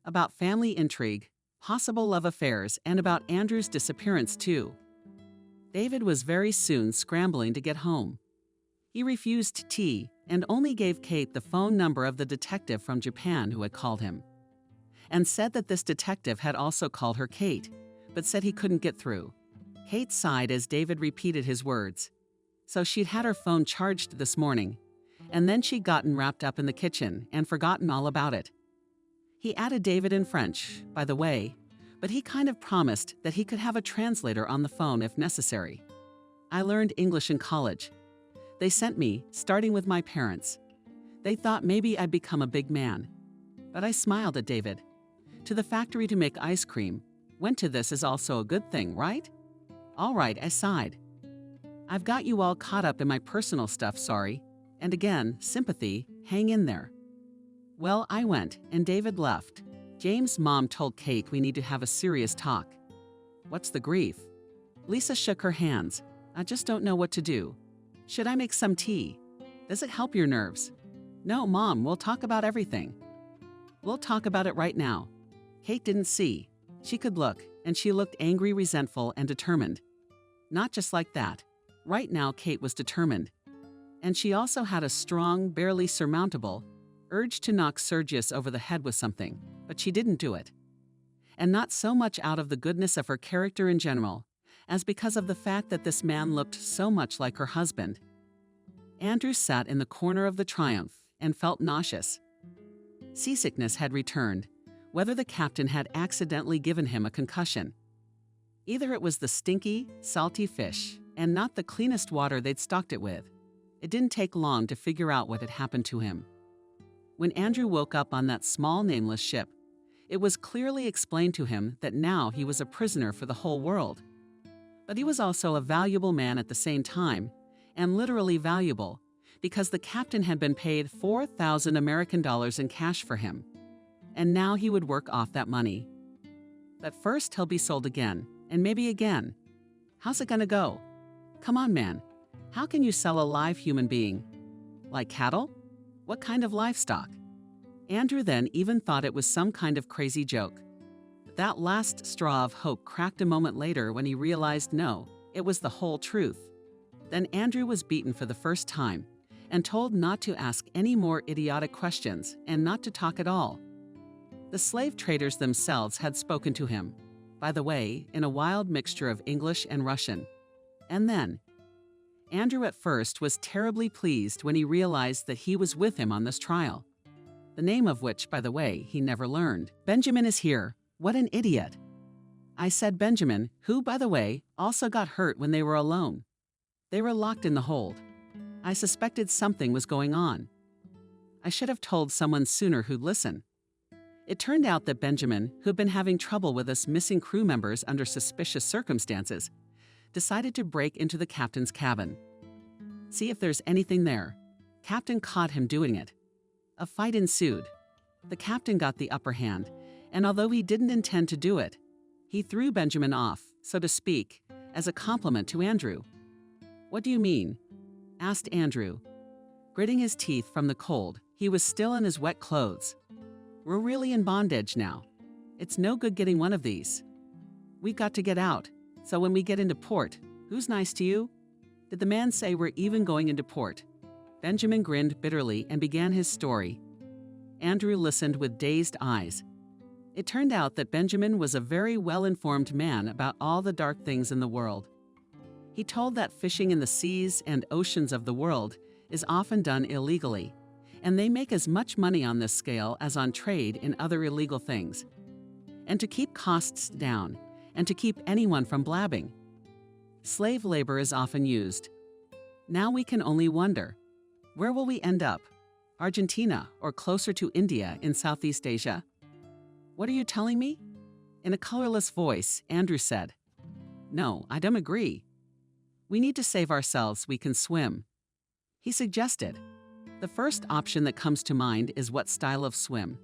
Speaker 2: About family intrigue, possible love affairs, and about Andrew's disappearance too. David was very soon scrambling to get home. He refused tea and only gave Kate the phone number of the detective from Japan who had called him, and said that this detective had also called her Kate, but said he couldn't get through. Kate sighed as David repeated his words. So she'd had her phone charged this morning, and then she'd gotten wrapped up in the kitchen and forgotten all about it. He added David in French, by the way, but he kind of promised that he could have a translator on the phone if necessary. I learned English in college. They sent me, starting with my parents. They thought maybe I'd become a big man. But I smiled at David. To the factory to make ice cream. Went to this is also a good thing, right? All right, I sighed. I've got you all caught up in my personal stuff, sorry. And again, sympathy, hang in there. Well, I went, and David left. James' mom told Kate we need to have a serious talk. What's the grief? Lisa shook her hands. I just don't know what to do. Should I make some tea? Does it help your nerves? No, Mom, we'll talk about everything. We'll talk about it right now. Kate didn't see. She could look, and she looked angry, resentful, and determined. Not just like that. Right now, Kate was determined. And she also had a strong, barely surmountable urge to knock Sergius over the head with something, but she didn't do it. And not so much out of the goodness of her character in general, as because of the fact that this man looked so much like her husband. Andrew sat in the corner of the Triumph and felt nauseous. Seasickness had returned, whether the captain had accidentally given him a concussion. Either it was the stinky, salty fish, and not the cleanest water they'd stocked it with. It didn't take long to figure out what had happened to him. When Andrew woke up on that small nameless ship, it was clearly explained to him that now he was a prisoner for the whole world. But he was also a valuable man at the same time, and literally valuable, because the captain had been paid 4,000 American dollars in cash for him. And now he would work off that money. But first he'll be sold again, and maybe again. How's it gonna go? Come on, man. How can you sell a live human being? Like cattle? What kind of livestock? Andrew then even thought it was some kind of crazy joke. But that last straw of hope cracked a moment later when he realized no, it was the whole truth. Then Andrew was beaten for the first time and told not to ask any more idiotic questions and not to talk at all. The slave traders themselves had spoken to him, by the way, in a wild mixture of English and Russian. And then, Andrew at first was terribly pleased when he realized that he was with him on this trial. The name of which, by the way, he never learned. Benjamin is here. What an idiot. I said Benjamin, who, by the way, also got hurt when they were alone. They were locked in the hold. I suspected something was going on. I should have told someone sooner who'd listen. It turned out that Benjamin, who'd been having trouble with us missing crew members under suspicious circumstances, decided to break into the captain's cabin. See if there's anything there. Captain caught him doing it. A fight ensued. The captain got the upper hand, and although he didn't intend to do it, he threw Benjamin off, so to speak, as a compliment to Andrew. What do you mean? Asked Andrew. Gritting his teeth from the cold, he was still in his wet clothes. We're really in bondage now. It's no good getting one of these. We've got to get out, so when we get into port, who's nice to you? Did the man say we're even going into port? Benjamin grinned bitterly and began his story. Andrew listened with dazed eyes. It turned out that Benjamin was a very well-informed man about all the dark things in the world. He told that fishing in the seas and oceans of the world is often done illegally, and they make as much money on this scale as on trade in other illegal things. And to keep costs down, and to keep anyone from blabbing, slave labor is often used. Now we can only wonder, where will we end up? Argentina or closer to India in Southeast Asia? What are you telling me? In a colorless voice, Andrew said, No, I don't agree. We need to save ourselves, we can swim. He suggested, the first option that comes to mind is what style of swim?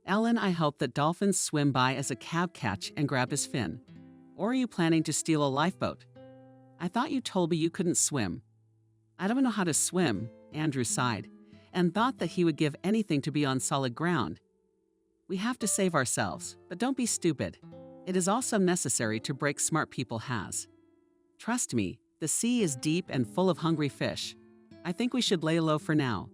Speaker 2: Ellen, I hope that dolphins swim by as a cab catch and grab his fin. Or are you planning to steal a lifeboat? I thought you told me you couldn't swim. I don't know how to swim, Andrew sighed, and thought that he would give anything to be on solid ground. We have to save ourselves, but don't be stupid. It is also necessary to break smart people has. Trust me, the sea is deep and full of hungry fish. I think we should lay low for now.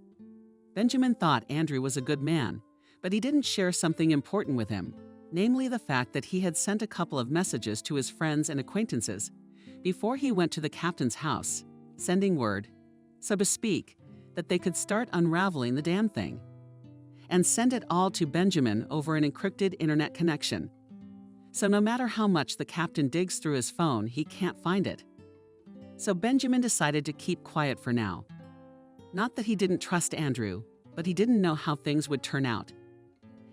Speaker 2: Benjamin thought Andrew was a good man, but he didn't share something important with him, namely the fact that he had sent a couple of messages to his friends and acquaintances before he went to the captain's house, sending word, so to speak, that they could start unraveling the damn thing. And send it all to Benjamin over an encrypted internet connection. So no matter how much the captain digs through his phone, he can't find it. So Benjamin decided to keep quiet for now. Not that he didn't trust Andrew, but he didn't know how things would turn out.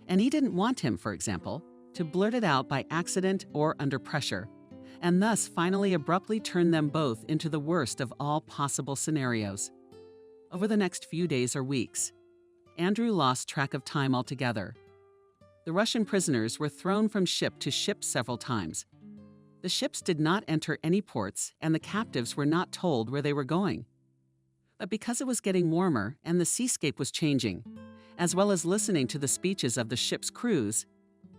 Speaker 2: And he didn't want him, for example, to blurt it out by accident or under pressure, and thus finally abruptly turn them both into the worst of all possible scenarios. Over the next few days or weeks, Andrew lost track of time altogether. The Russian prisoners were thrown from ship to ship several times. The ships did not enter any ports, and the captives were not told where they were going. But because it was getting warmer and the seascape was changing, as well as listening to the speeches of the ship's crews,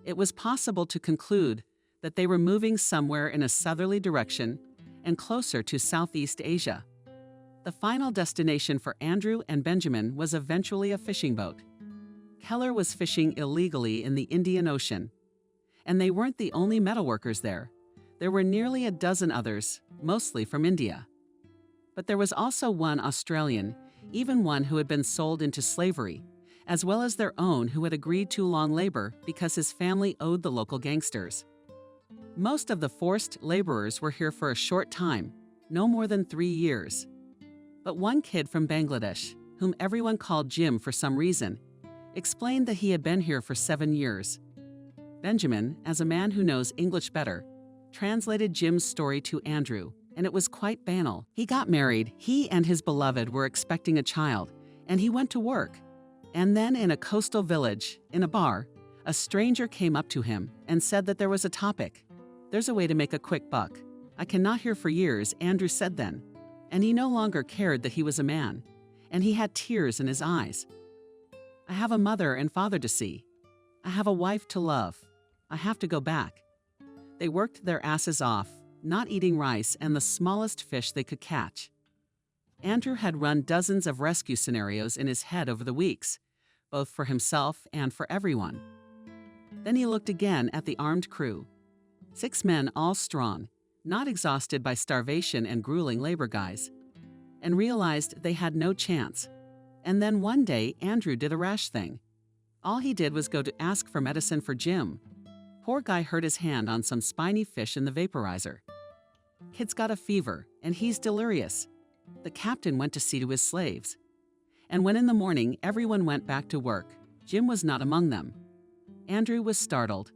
Speaker 2: it was possible to conclude that they were moving somewhere in a southerly direction and closer to Southeast Asia. The final destination for Andrew and Benjamin was eventually a fishing boat. Keller was fishing illegally in the Indian Ocean. And they weren't the only metalworkers there. There were nearly a dozen others, mostly from India. But there was also one Australian, even one who had been sold into slavery, as well as their own who had agreed to long labor because his family owed the local gangsters. Most of the forced laborers were here for a short time, no more than 3 years. But one kid from Bangladesh, whom everyone called Jim for some reason, explained that he had been here for 7 years. Benjamin, as a man who knows English better, translated Jim's story to Andrew, and it was quite banal. He got married, he and his beloved were expecting a child, and he went to work. And then in a coastal village, in a bar, a stranger came up to him and said that there was a topic. "There's a way to make a quick buck. I cannot hear for years," Andrew said then. And he no longer cared that he was a man, and he had tears in his eyes. "I have a mother and father to see. I have a wife to love. I have to go back." They worked their asses off, not eating rice and the smallest fish they could catch. Andrew had run dozens of rescue scenarios in his head over the weeks, both for himself and for everyone. Then he looked again at the armed crew. 6 men, all strong, not exhausted by starvation and grueling labor guys, and realized they had no chance. And then one day, Andrew did a rash thing. All he did was go to ask for medicine for Jim. Poor guy hurt his hand on some spiny fish in the vaporizer. Kid's got a fever, and he's delirious. The captain went to see to his slaves. And when in the morning everyone went back to work, Jim was not among them. Andrew was startled.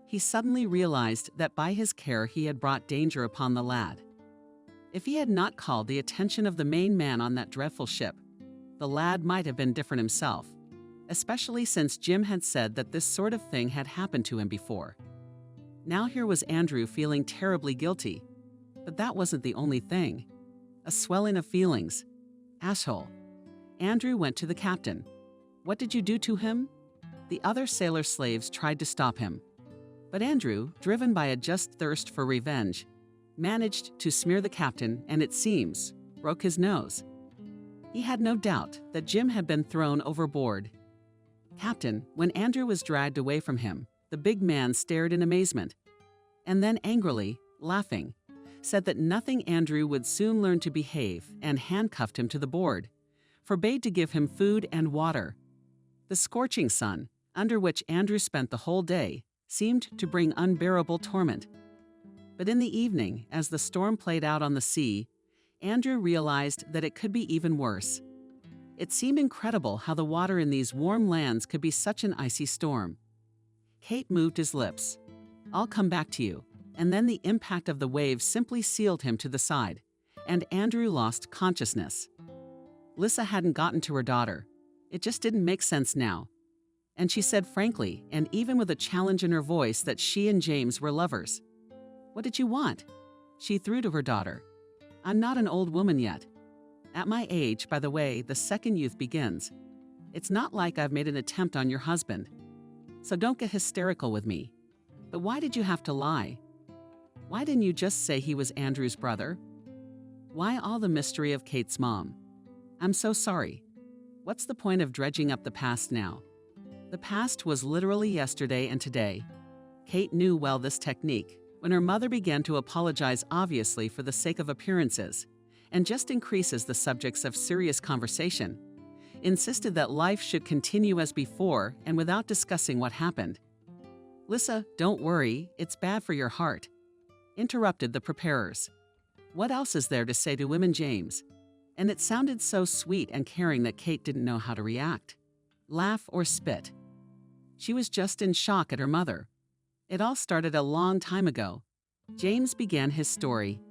Speaker 2: He suddenly realized that by his care he had brought danger upon the lad. If he had not called the attention of the main man on that dreadful ship, the lad might have been different himself, especially since Jim had said that this sort of thing had happened to him before. Now here was Andrew feeling terribly guilty, but that wasn't the only thing. A swelling of feelings. Asshole. Andrew went to the captain. What did you do to him? The other sailor slaves tried to stop him. But Andrew, driven by a just thirst for revenge, managed to smear the captain and, it seems, broke his nose. He had no doubt that Jim had been thrown overboard. "Captain," when Andrew was dragged away from him, the big man stared in amazement, and then angrily, laughing, said that nothing Andrew would soon learn to behave and handcuffed him to the board, forbade to give him food and water. The scorching sun, under which Andrew spent the whole day, seemed to bring unbearable torment. But in the evening, as the storm played out on the sea, Andrew realized that it could be even worse. It seemed incredible how the water in these warm lands could be such an icy storm. Kate moved his lips. "I'll come back to you." And then the impact of the waves simply sealed him to the side, and Andrew lost consciousness. Lissa hadn't gotten to her daughter. It just didn't make sense now. And she said frankly, and even with a challenge in her voice, that she and James were lovers. "What did you want?" She threw to her daughter. "I'm not an old woman yet. At my age, by the way, the second youth begins. It's not like I've made an attempt on your husband. So don't get hysterical with me. But why did you have to lie? Why didn't you just say he was Andrew's brother? Why all the mystery of Kate's mom? I'm so sorry. What's the point of dredging up the past now? The past was literally yesterday and today." Kate knew well this technique. When her mother began to apologize obviously for the sake of appearances, and just increases the subjects of serious conversation, insisted that life should continue as before and without discussing what happened. "Lissa, don't worry, it's bad for your heart," interrupted the preparers. What else is there to say to women, James? And it sounded so sweet and caring that Kate didn't know how to react. Laugh or spit. She was just in shock at her mother. It all started a long time ago. James began his story.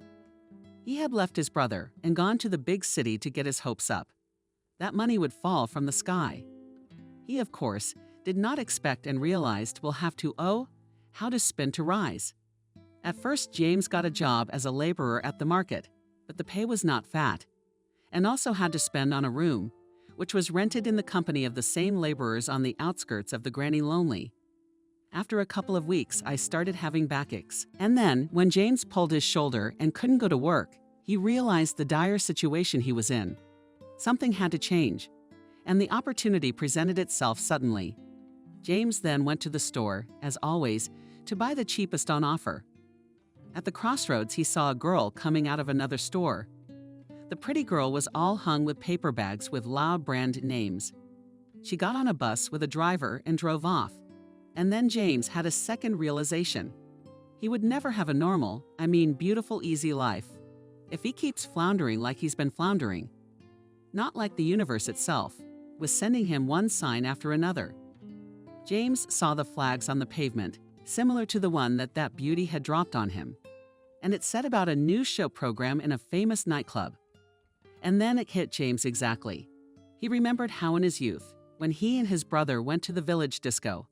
Speaker 2: He had left his brother and gone to the big city to get his hopes up. That money would fall from the sky. He, of course, did not expect and realized will have to how to spin to rise. At first, James got a job as a laborer at the market, but the pay was not fat, and also had to spend on a room, which was rented in the company of the same laborers on the outskirts of the Granny Lonely. After a couple of weeks, I started having backaches. And then, when James pulled his shoulder and couldn't go to work, he realized the dire situation he was in. Something had to change, and the opportunity presented itself suddenly. James then went to the store, as always, to buy the cheapest on offer. At the crossroads, he saw a girl coming out of another store. The pretty girl was all hung with paper bags with loud brand names. She got on a bus with a driver and drove off. And then James had a second realization. He would never have a normal, beautiful, easy life. if he keeps floundering like he's been floundering, not like the universe itself was sending him one sign after another. James saw the flags on the pavement, similar to the one that beauty had dropped on him, and it said about a news show program in a famous nightclub. And then it hit James exactly. He remembered how in his youth, when he and his brother went to the village disco,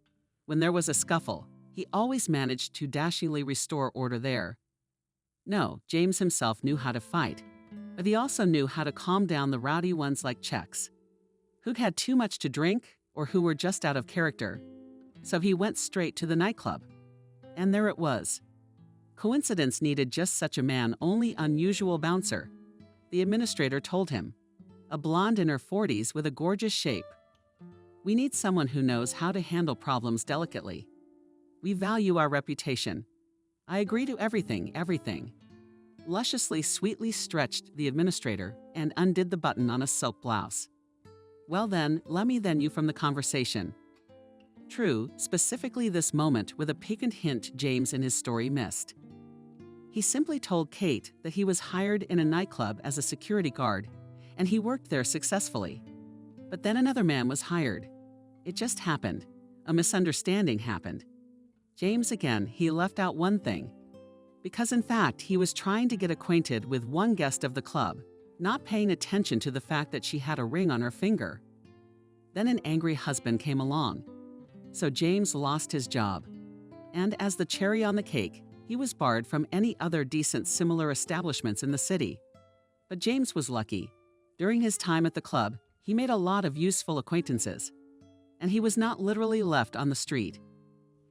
Speaker 2: when there was a scuffle, he always managed to dashingly restore order there. No, James himself knew how to fight, but he also knew how to calm down the rowdy ones like Czechs, who'd had too much to drink or who were just out of character. So he went straight to the nightclub. And there it was. Coincidence needed just such a man, only unusual bouncer. The administrator told him. A blonde in her 40s with a gorgeous shape. We need someone who knows how to handle problems delicately. We value our reputation. I agree to everything. Lusciously, sweetly stretched the administrator and undid the button on a silk blouse. Well then, let me then you from the conversation. True, specifically this moment with a piquant hint James in his story missed. He simply told Kate that he was hired in a nightclub as a security guard, and he worked there successfully. But then another man was hired. It just happened. A misunderstanding happened. James again, he left out one thing. Because in fact, he was trying to get acquainted with one guest of the club, not paying attention to the fact that she had a ring on her finger. Then an angry husband came along. So James lost his job. And as the cherry on the cake, he was barred from any other decent similar establishments in the city. But James was lucky. During his time at the club, he made a lot of useful acquaintances. And he was not literally left on the street.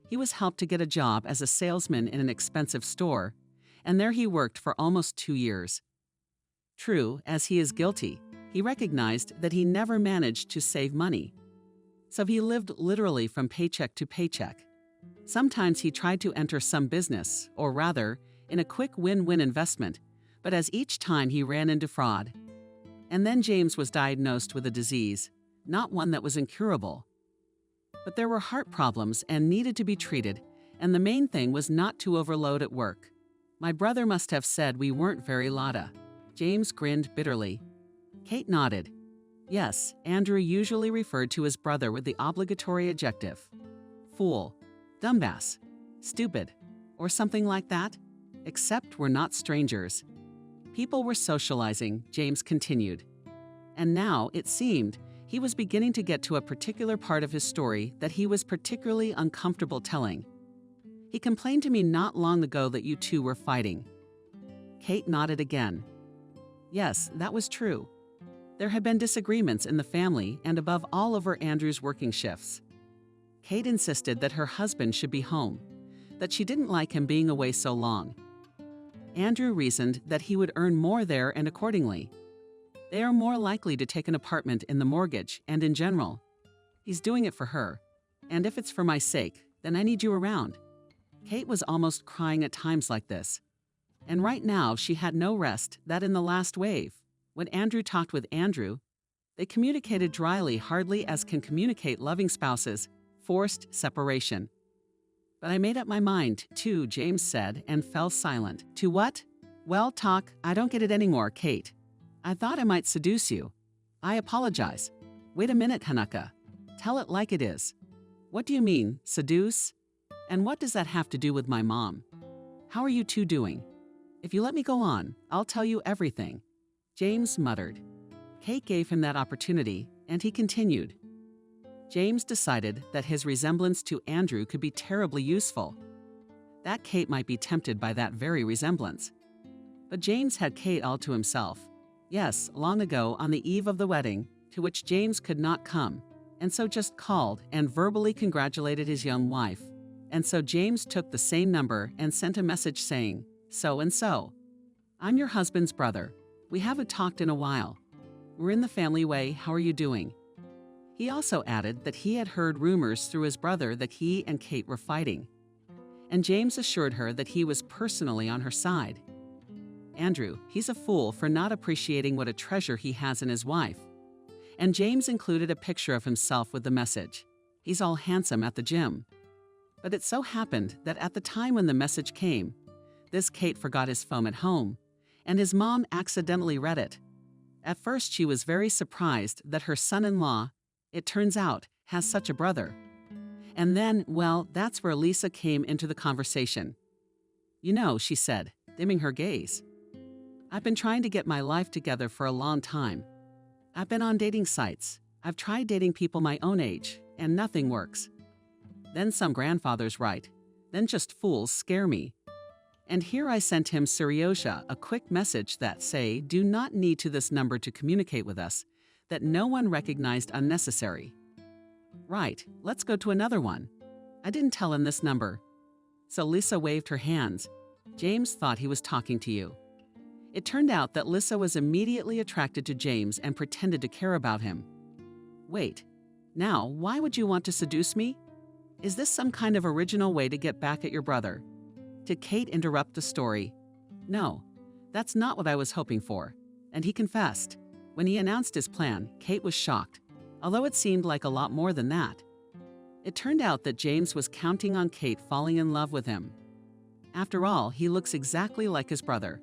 Speaker 2: He was helped to get a job as a salesman in an expensive store, and there he worked for almost 2 years. True, as he is guilty, he recognized that he never managed to save money. So he lived literally from paycheck to paycheck. Sometimes he tried to enter some business, or rather, in a quick win-win investment, but as each time he ran into fraud. And then James was diagnosed with a disease, not one that was incurable. But there were heart problems and needed to be treated, and the main thing was not to overload at work. My brother must have said we weren't very lotta. James grinned bitterly. Kate nodded. Yes, Andrew usually referred to his brother with the obligatory adjective. Fool, dumbass, stupid, or something like that. Except we're not strangers. People were socializing, James continued. And now, it seemed, he was beginning to get to a particular part of his story that he was particularly uncomfortable telling. He complained to me not long ago that you two were fighting. Kate nodded again. Yes, that was true. There had been disagreements in the family and above all over Andrew's working shifts. Kate insisted that her husband should be home, that she didn't like him being away so long. Andrew reasoned that he would earn more there and accordingly. They are more likely to take an apartment in the mortgage and in general. He's doing it for her. And if it's for my sake, then I need you around. Kate was almost crying at times like this. And right now she had no rest that in the last wave, when Andrew talked with Andrew, they communicated dryly, hardly as can communicate loving spouses, forced separation. But I made up my mind, too, James said, and fell silent. To what? Well, talk, I don't get it anymore, Kate. I thought I might seduce you. I apologize. Wait a minute, Hanaka. Tell it like it is. What do you mean, seduce? And what does that have to do with my mom? How are you two doing? If you let me go on, I'll tell you everything. James muttered. Kate gave him that opportunity, and he continued. James decided that his resemblance to Andrew could be terribly useful. That Kate might be tempted by that very resemblance. But James had Kate all to himself. Yes, long ago on the eve of the wedding, to which James could not come, and so just called and verbally congratulated his young wife. And so James took the same number and sent a message saying, so and so. I'm your husband's brother. We haven't talked in a while. We're in the family way, how are you doing? He also added that he had heard rumors through his brother that he and Kate were fighting. And James assured her that he was personally on her side. Andrew, he's a fool for not appreciating what a treasure he has in his wife. And James included a picture of himself with the message. He's all handsome at the gym. But it so happened that at the time when the message came, this Kate forgot his phone at home, and his mom accidentally read it. At first, she was very surprised that her son-in-law, it turns out, has such a brother. And then, well, that's where Lisa came into the conversation. You know, she said, dimming her gaze, I've been trying to get my life together for a long time. I've been on dating sites. I've tried dating people my own age, and nothing works. Then some grandfathers write, then just fools scare me. And here I sent him Seriosha a quick message that say, do not need to this number to communicate with us, that no one recognized unnecessary. Right, let's go to another one. I didn't tell him this number. So Lisa waved her hands. James thought he was talking to you. It turned out that Lisa was immediately attracted to James and pretended to care about him. Wait, now why would you want to seduce me? Is this some kind of original way to get back at your brother? Did Kate interrupt the story? No, that's not what I was hoping for. And he confessed. When he announced his plan, Kate was shocked, although it seemed like a lot more than that. It turned out that James was counting on Kate falling in love with him. After all, he looks exactly like his brother.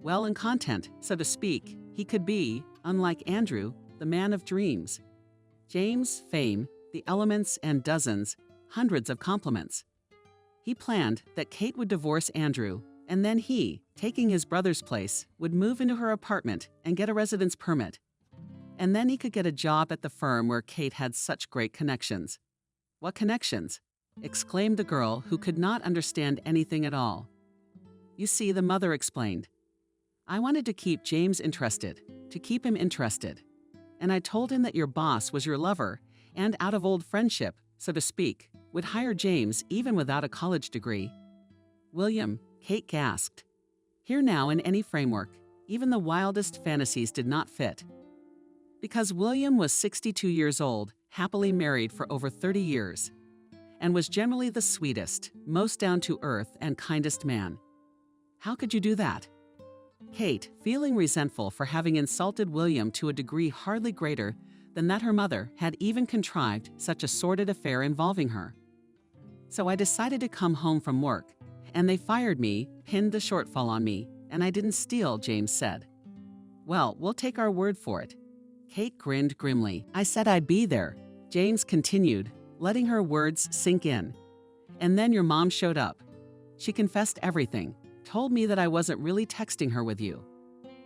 Speaker 2: Well, in content, so to speak, he could be, unlike Andrew, the man of dreams. James, fame, the elements, and dozens, hundreds of compliments. He planned that Kate would divorce Andrew, and then he, taking his brother's place, would move into her apartment and get a residence permit. And then he could get a job at the firm where Kate had such great connections. What connections? Exclaimed the girl who could not understand anything at all. You see, the mother explained. I wanted to keep James interested, to keep him interested. And I told him that your boss was your lover, and out of old friendship, so to speak, would hire James even without a college degree. William, Kate gasped. Here now in any framework, even the wildest fantasies did not fit. Because William was 62 years old, happily married for over 30 years, and was generally the sweetest, most down-to-earth, and kindest man. How could you do that? Kate, feeling resentful for having insulted William to a degree hardly greater than that her mother had even contrived such a sordid affair involving her. So I decided to come home from work, and they fired me, pinned the shortfall on me, and I didn't steal, James said. Well, we'll take our word for it. Kate grinned grimly. I said I'd be there, James continued, letting her words sink in. And then your mom showed up. She confessed everything, told me that I wasn't really texting her with you.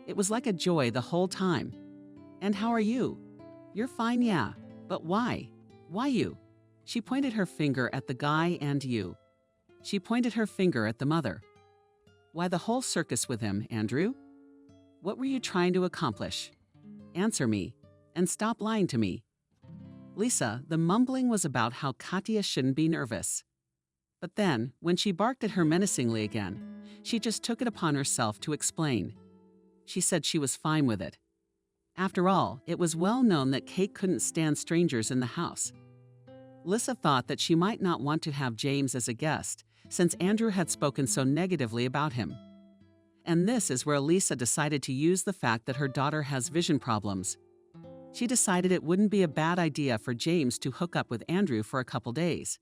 Speaker 2: It was like a joy the whole time. And how are you? You're fine, yeah. But why? Why you? She pointed her finger at the guy and you. She pointed her finger at the mother. Why the whole circus with him, Andrew? What were you trying to accomplish? Answer me, and stop lying to me. Lisa, the mumbling was about how Katya shouldn't be nervous. But then, when she barked at her menacingly again, she just took it upon herself to explain. She said she was fine with it. After all, it was well known that Kate couldn't stand strangers in the house. Lisa thought that she might not want to have James as a guest, since Andrew had spoken so negatively about him. And this is where Lisa decided to use the fact that her daughter has vision problems. She decided it wouldn't be a bad idea for James to hook up with Andrew for a couple days.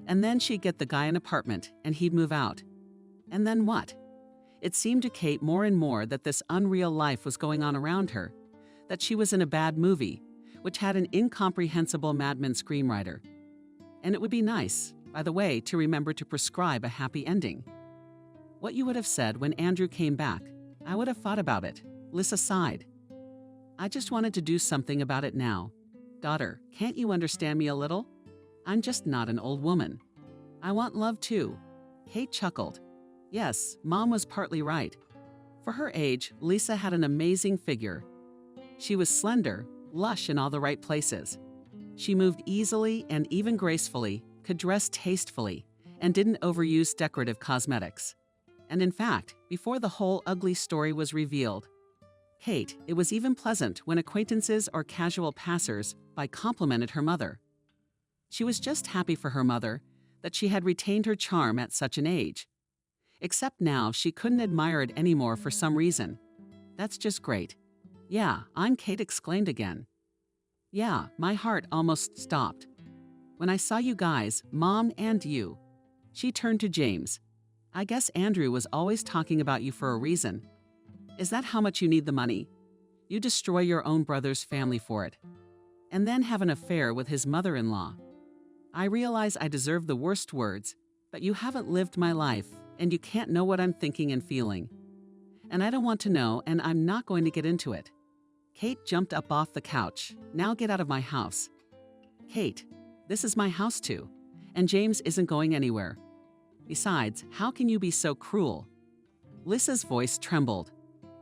Speaker 2: And then she'd get the guy an apartment, and he'd move out. And then what? It seemed to Kate more and more that this unreal life was going on around her, that she was in a bad movie, which had an incomprehensible madman screenwriter. And it would be nice, by the way, to remember to prescribe a happy ending. What you would have said when Andrew came back, I would have thought about it. Lisa sighed. I just wanted to do something about it now. Daughter, can't you understand me a little? I'm just not an old woman. I want love too. Kate chuckled. Yes, Mom was partly right. For her age, Lisa had an amazing figure. She was slender, lush in all the right places. She moved easily and even gracefully, could dress tastefully, and didn't overuse decorative cosmetics. And in fact, before the whole ugly story was revealed, Kate, it was even pleasant when acquaintances or casual passers-by complimented her mother. She was just happy for her mother that she had retained her charm at such an age. Except now she couldn't admire it anymore for some reason. That's just great. Yeah, I'm Kate exclaimed again. Yeah, my heart almost stopped. When I saw you guys, Mom and you. She turned to James. I guess Andrew was always talking about you for a reason. Is that how much you need the money? You destroy your own brother's family for it. And then have an affair with his mother-in-law. I realize I deserve the worst words, but you haven't lived my life, and you can't know what I'm thinking and feeling. And I don't want to know, and I'm not going to get into it. Kate jumped up off the couch. Now get out of my house. Kate, this is my house too, and James isn't going anywhere. Besides, how can you be so cruel? Lissa's voice trembled.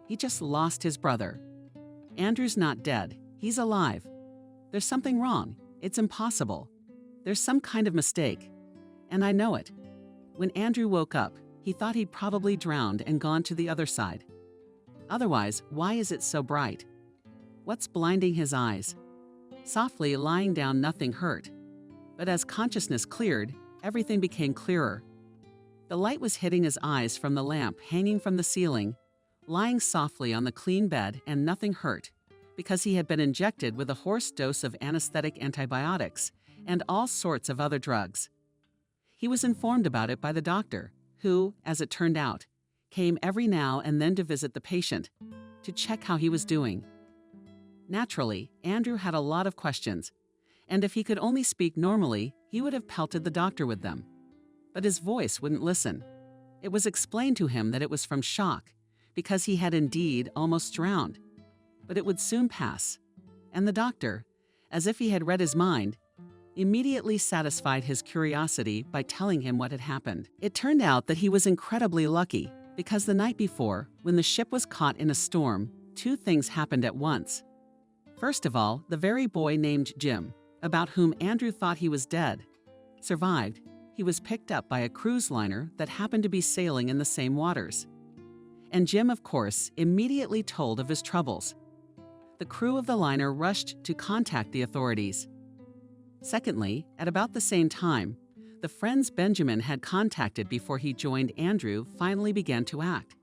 Speaker 2: He just lost his brother. Andrew's not dead. He's alive. There's something wrong. It's impossible. There's some kind of mistake. And I know it. When Andrew woke up, he thought he'd probably drowned and gone to the other side. Otherwise, why is it so bright? What's blinding his eyes? Softly lying down, nothing hurt. But as consciousness cleared, everything became clearer. The light was hitting his eyes from the lamp hanging from the ceiling, lying softly on the clean bed, and nothing hurt, because he had been injected with a horse dose of anesthetic antibiotics and all sorts of other drugs. He was informed about it by the doctor, who, as it turned out, came every now and then to visit the patient, to check how he was doing. Naturally, Andrew had a lot of questions, and if he could only speak normally, he would have pelted the doctor with them. But his voice wouldn't listen. It was explained to him that it was from shock, because he had indeed almost drowned. But it would soon pass, and the doctor, as if he had read his mind, immediately satisfied his curiosity by telling him what had happened. It turned out that he was incredibly lucky, because the night before, when the ship was caught in a storm, two things happened at once. First of all, the very boy named Jim, about whom Andrew thought he was dead, survived. He was picked up by a cruise liner that happened to be sailing in the same waters. And Jim, of course, immediately told of his troubles. The crew of the liner rushed to contact the authorities. Secondly, at about the same time, the friends Benjamin had contacted before he joined Andrew finally began to act.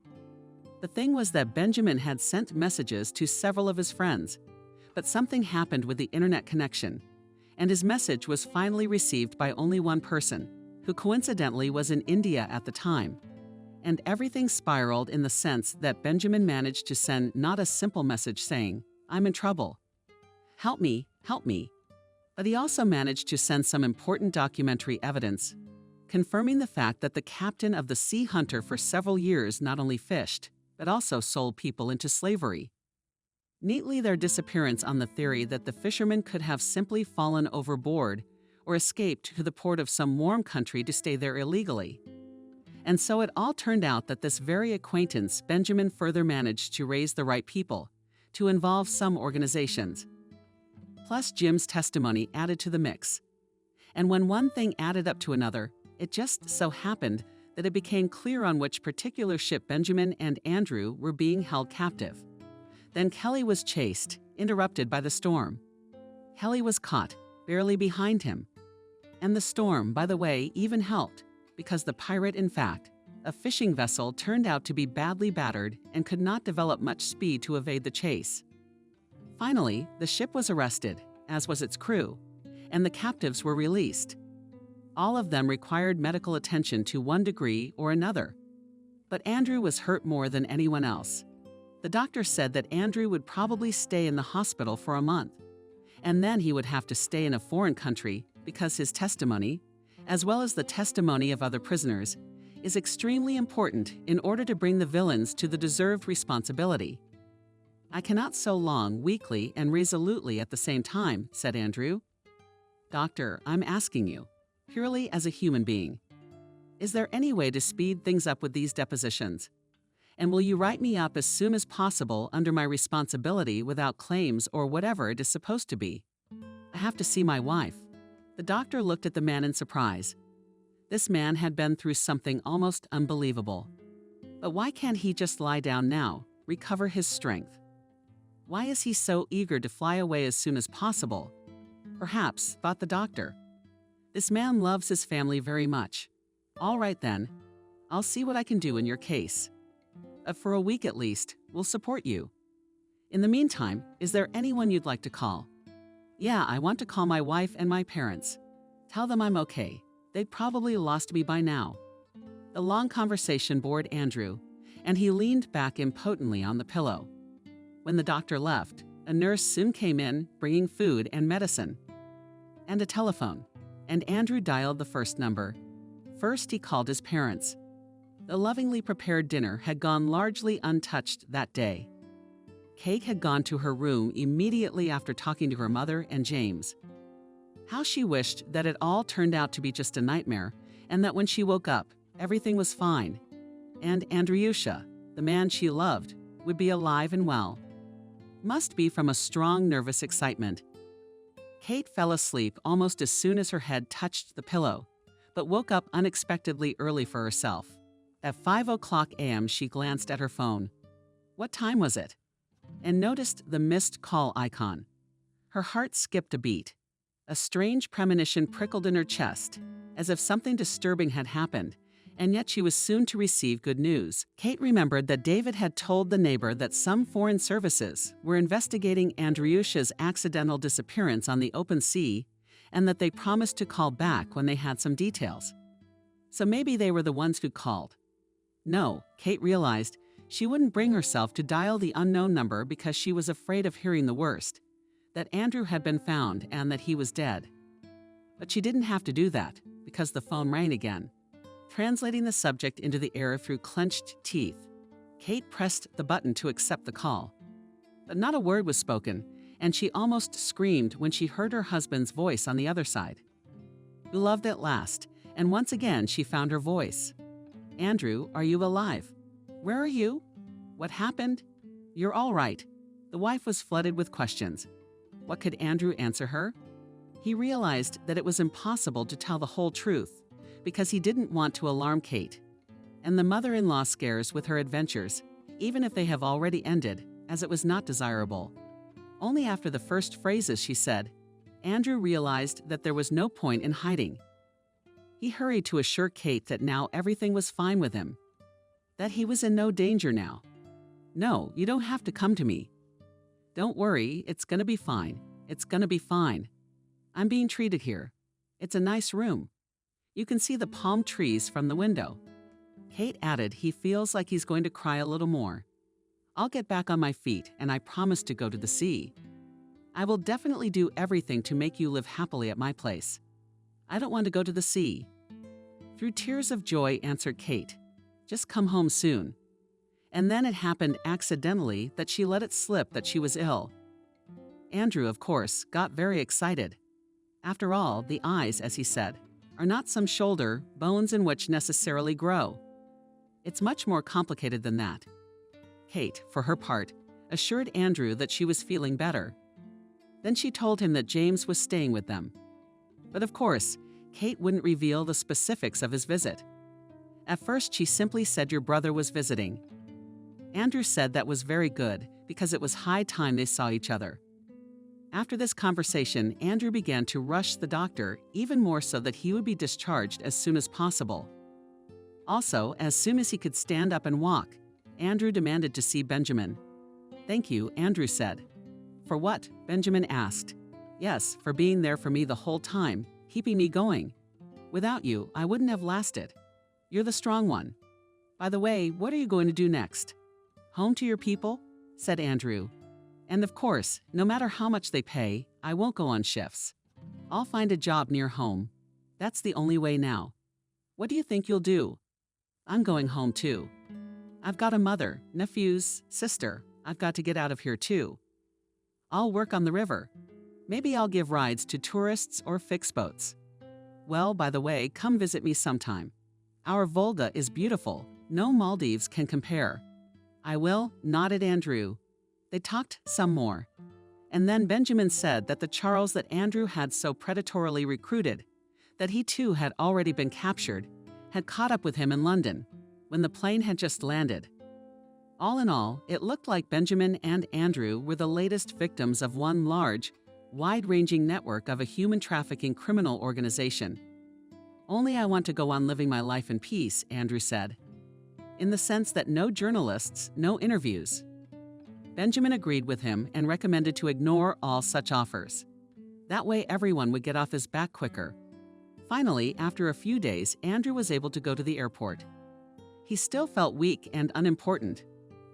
Speaker 2: The thing was that Benjamin had sent messages to several of his friends, but something happened with the internet connection, and his message was finally received by only one person, who coincidentally was in India at the time. And everything spiraled in the sense that Benjamin managed to send not a simple message saying, "I'm in trouble. Help me, help me." But he also managed to send some important documentary evidence, confirming the fact that the captain of the Sea Hunter for several years not only fished, but also sold people into slavery. Neatly their disappearance on the theory that the fishermen could have simply fallen overboard or escaped to the port of some warm country to stay there illegally. And so it all turned out that this very acquaintance Benjamin further managed to raise the right people, to involve some organizations. Plus Jim's testimony added to the mix. And when one thing added up to another, it just so happened that it became clear on which particular ship Benjamin and Andrew were being held captive. Then Kelly was chased, interrupted by the storm. Kelly was caught, barely behind him. And the storm, by the way, even helped, because the pirate, in fact, a fishing vessel, turned out to be badly battered and could not develop much speed to evade the chase. Finally, the ship was arrested, as was its crew, and the captives were released. All of them required medical attention to one degree or another. But Andrew was hurt more than anyone else. The doctor said that Andrew would probably stay in the hospital for a month, and then he would have to stay in a foreign country because his testimony, as well as the testimony of other prisoners, is extremely important in order to bring the villains to the deserved responsibility. "I cannot so long, weakly and resolutely at the same time," said Andrew. "Doctor, I'm asking you, purely as a human being, is there any way to speed things up with these depositions? And will you write me up as soon as possible under my responsibility without claims or whatever it is supposed to be? I have to see my wife." The doctor looked at the man in surprise. This man had been through something almost unbelievable. But why can't he just lie down now, recover his strength? Why is he so eager to fly away as soon as possible? Perhaps, thought the doctor, this man loves his family very much. All right then, I'll see what I can do in your case. For a week at least, we'll support you. In the meantime, is there anyone you'd like to call? Yeah, I want to call my wife and my parents. Tell them I'm okay. They'd probably lost me by now. The long conversation bored Andrew, and he leaned back impotently on the pillow. When the doctor left, a nurse soon came in, bringing food and medicine. And a telephone, and Andrew dialed the first number. First, he called his parents. The lovingly prepared dinner had gone largely untouched that day. Kate had gone to her room immediately after talking to her mother and James. How she wished that it all turned out to be just a nightmare, and that when she woke up, everything was fine. And Andriusha, the man she loved, would be alive and well. Must be from a strong nervous excitement. Kate fell asleep almost as soon as her head touched the pillow, but woke up unexpectedly early for herself. At 5:00 a.m., she glanced at her phone. What time was it? And noticed the missed call icon. Her heart skipped a beat. A strange premonition prickled in her chest, as if something disturbing had happened, and yet she was soon to receive good news. Kate remembered that David had told the neighbor that some foreign services were investigating Andriusha's accidental disappearance on the open sea, and that they promised to call back when they had some details. So maybe they were the ones who called. No, Kate realized she wouldn't bring herself to dial the unknown number because she was afraid of hearing the worst, that Andrew had been found and that he was dead. But she didn't have to do that, because the phone rang again. Translating the subject into the air through clenched teeth, Kate pressed the button to accept the call. But not a word was spoken, and she almost screamed when she heard her husband's voice on the other side. Beloved at last, and once again she found her voice. Andrew, are you alive? Where are you? What happened? You're all right. The wife was flooded with questions. What could Andrew answer her? He realized that it was impossible to tell the whole truth, because he didn't want to alarm Kate. And the mother-in-law scares with her adventures, even if they have already ended, as it was not desirable. Only after the first phrases she said, Andrew realized that there was no point in hiding. He hurried to assure Kate that now everything was fine with him, that he was in no danger now. No, you don't have to come to me. Don't worry, it's gonna be fine. It's gonna be fine. I'm being treated here. It's a nice room. You can see the palm trees from the window. Kate added he feels like he's going to cry a little more. I'll get back on my feet, and I promise to go to the sea. I will definitely do everything to make you live happily at my place. I don't want to go to the sea. Through tears of joy, answered Kate. Just come home soon. And then it happened accidentally that she let it slip that she was ill. Andrew, of course, got very excited. After all, the eyes, as he said, are not some shoulder bones in which necessarily grow. It's much more complicated than that. Kate, for her part, assured Andrew that she was feeling better. Then she told him that James was staying with them. But of course, Kate wouldn't reveal the specifics of his visit. At first, she simply said your brother was visiting. Andrew said that was very good, because it was high time they saw each other. After this conversation, Andrew began to rush the doctor, even more so that he would be discharged as soon as possible. Also, as soon as he could stand up and walk, Andrew demanded to see Benjamin. Thank you, Andrew said. For what? Benjamin asked. Yes, for being there for me the whole time, keeping me going. Without you, I wouldn't have lasted. You're the strong one. By the way, what are you going to do next? Home to your people? Said Andrew. And of course, no matter how much they pay, I won't go on shifts. I'll find a job near home. That's the only way now. What do you think you'll do? I'm going home too. I've got a mother, nephews, sister. I've got to get out of here too. I'll work on the river. Maybe I'll give rides to tourists or fix boats. Well, by the way, come visit me sometime. Our Volga is beautiful. No Maldives can compare. I will, nodded Andrew. They talked some more. And then Benjamin said that the Charles that Andrew had so predatorily recruited, that he too had already been captured, had caught up with him in London, when the plane had just landed. All in all, it looked like Benjamin and Andrew were the latest victims of one large, wide-ranging network of a human trafficking criminal organization. Only I want to go on living my life in peace, Andrew said. In the sense that no journalists, no interviews. Benjamin agreed with him and recommended to ignore all such offers. That way everyone would get off his back quicker. Finally, after a few days, Andrew was able to go to the airport. He still felt weak and unimportant.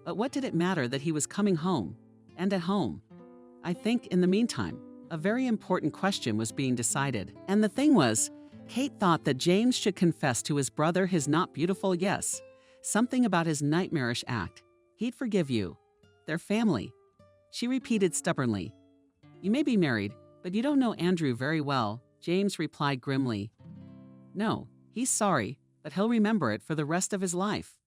Speaker 2: But what did it matter that he was coming home and at home? I think, in the meantime, a very important question was being decided. And the thing was, Kate thought that James should confess to his brother his not beautiful yes, something about his nightmarish act. He'd forgive you. They're family. She repeated stubbornly. You may be married, but you don't know Andrew very well, James replied grimly. No, he's sorry, but he'll remember it for the rest of his life.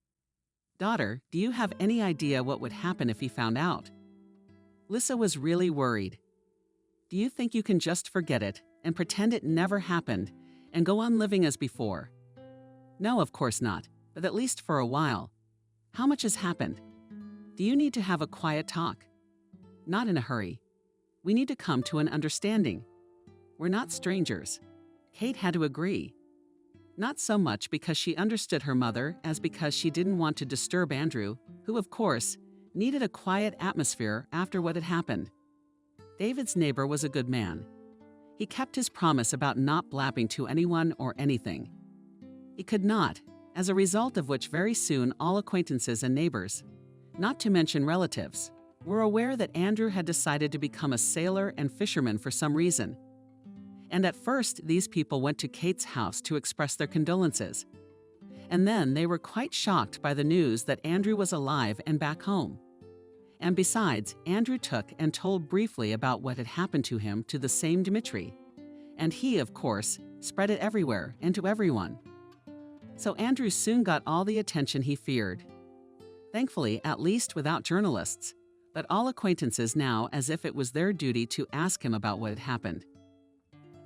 Speaker 2: Daughter, do you have any idea what would happen if he found out? Lissa was really worried. Do you think you can just forget it and pretend it never happened and go on living as before? No, of course not, but at least for a while. How much has happened? Do you need to have a quiet talk? Not in a hurry. We need to come to an understanding. We're not strangers. Kate had to agree. Not so much because she understood her mother as because she didn't want to disturb Andrew, who, of course, needed a quiet atmosphere after what had happened. David's neighbor was a good man. He kept his promise about not blabbing to anyone or anything. He could not, as a result of which very soon all acquaintances and neighbors, not to mention relatives, were aware that Andrew had decided to become a sailor and fisherman for some reason. And at first, these people went to Kate's house to express their condolences. And then they were quite shocked by the news that Andrew was alive and back home. And besides, Andrew took and told briefly about what had happened to him to the same Dmitri. And he, of course, spread it everywhere and to everyone. So Andrew soon got all the attention he feared. Thankfully, at least without journalists, but all acquaintances now as if it was their duty to ask him about what had happened.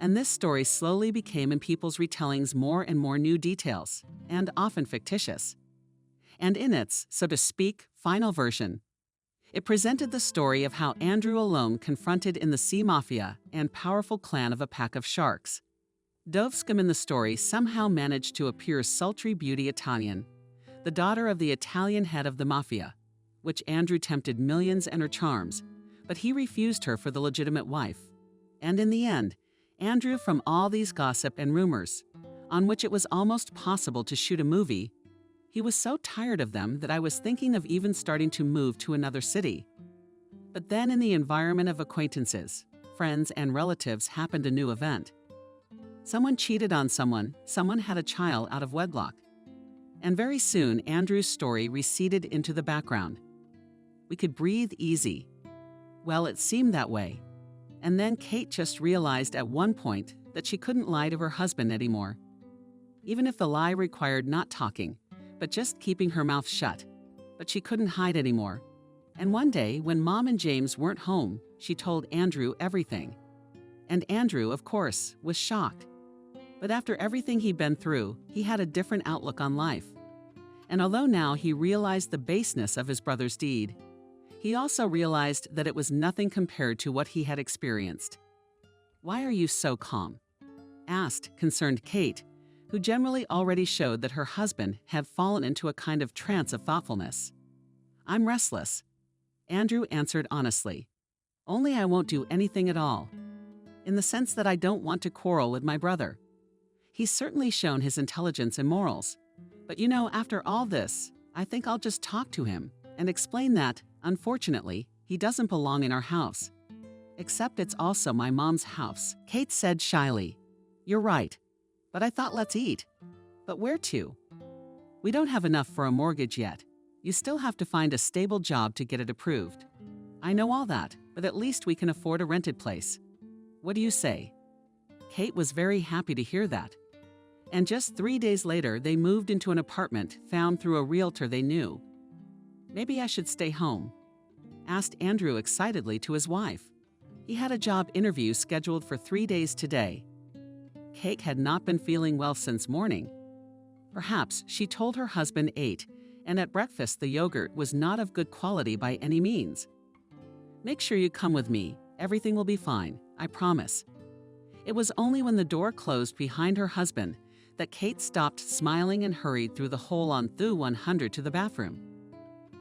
Speaker 2: And this story slowly became in people's retellings more and more new details, and often fictitious. And in its, so to speak, final version, it presented the story of how Andrew alone confronted in the sea mafia and powerful clan of a pack of sharks. Dovskum in the story somehow managed to appear sultry beauty Italian, the daughter of the Italian head of the mafia, which Andrew tempted millions and her charms, but he refused her for the legitimate wife. And in the end, Andrew, from all these gossip and rumors, on which it was almost possible to shoot a movie, he was so tired of them that I was thinking of even starting to move to another city. But then in the environment of acquaintances, friends, and relatives happened a new event. Someone cheated on someone had a child out of wedlock. And very soon, Andrew's story receded into the background. We could breathe easy. Well, it seemed that way. And then Kate just realized at one point that she couldn't lie to her husband anymore. Even if the lie required not talking, but just keeping her mouth shut. But she couldn't hide anymore. And one day, when Mom and James weren't home, she told Andrew everything. And Andrew, of course, was shocked. But after everything he'd been through, he had a different outlook on life. And although now he realized the baseness of his brother's deed, he also realized that it was nothing compared to what he had experienced. Why are you so calm? Asked concerned Kate, who generally already showed that her husband had fallen into a kind of trance of thoughtfulness. I'm restless, Andrew answered honestly. Only I won't do anything at all. In the sense that I don't want to quarrel with my brother. He's certainly shown his intelligence and morals. But you know, after all this, I think I'll just talk to him and explain that, unfortunately, he doesn't belong in our house. Except it's also my mom's house, Kate said shyly. You're right. But I thought let's eat. But where to? We don't have enough for a mortgage yet. You still have to find a stable job to get it approved. I know all that, but at least we can afford a rented place. What do you say? Kate was very happy to hear that. And just 3 days later, they moved into an apartment found through a realtor they knew. Maybe I should stay home, asked Andrew excitedly to his wife. He had a job interview scheduled for 3 days today. Kate had not been feeling well since morning. Perhaps she told her husband ate, and at breakfast the yogurt was not of good quality by any means. Make sure you come with me. Everything will be fine, I promise. It was only when the door closed behind her husband that Kate stopped smiling and hurried through the hole on Thu 100 to the bathroom.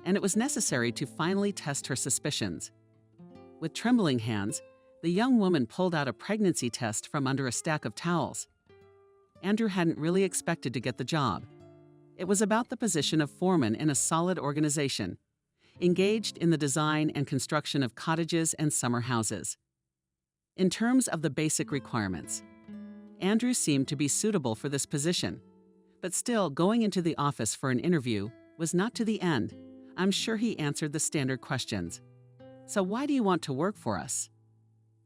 Speaker 2: And it was necessary to finally test her suspicions. With trembling hands, the young woman pulled out a pregnancy test from under a stack of towels. Andrew hadn't really expected to get the job. It was about the position of foreman in a solid organization, engaged in the design and construction of cottages and summer houses. In terms of the basic requirements, Andrew seemed to be suitable for this position, but still going into the office for an interview was not to the end. I'm sure he answered the standard questions. "So why do you want to work for us?"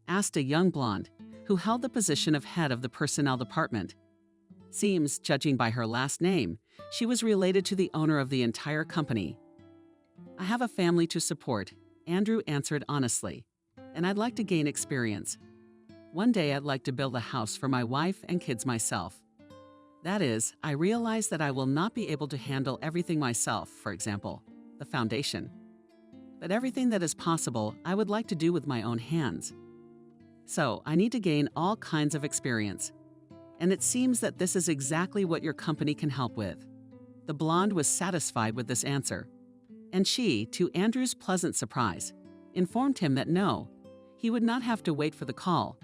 Speaker 2: asked a young blonde who held the position of head of the personnel department. Seems, judging by her last name, she was related to the owner of the entire company. "I have a family to support," Andrew answered honestly, "and I'd like to gain experience. One day I'd like to build a house for my wife and kids myself. That is, I realize that I will not be able to handle everything myself, for example, the foundation. But everything that is possible, I would like to do with my own hands. So I need to gain all kinds of experience. And it seems that this is exactly what your company can help with." The blonde was satisfied with this answer. And she, to Andrew's pleasant surprise, informed him that no, he would not have to wait for the call.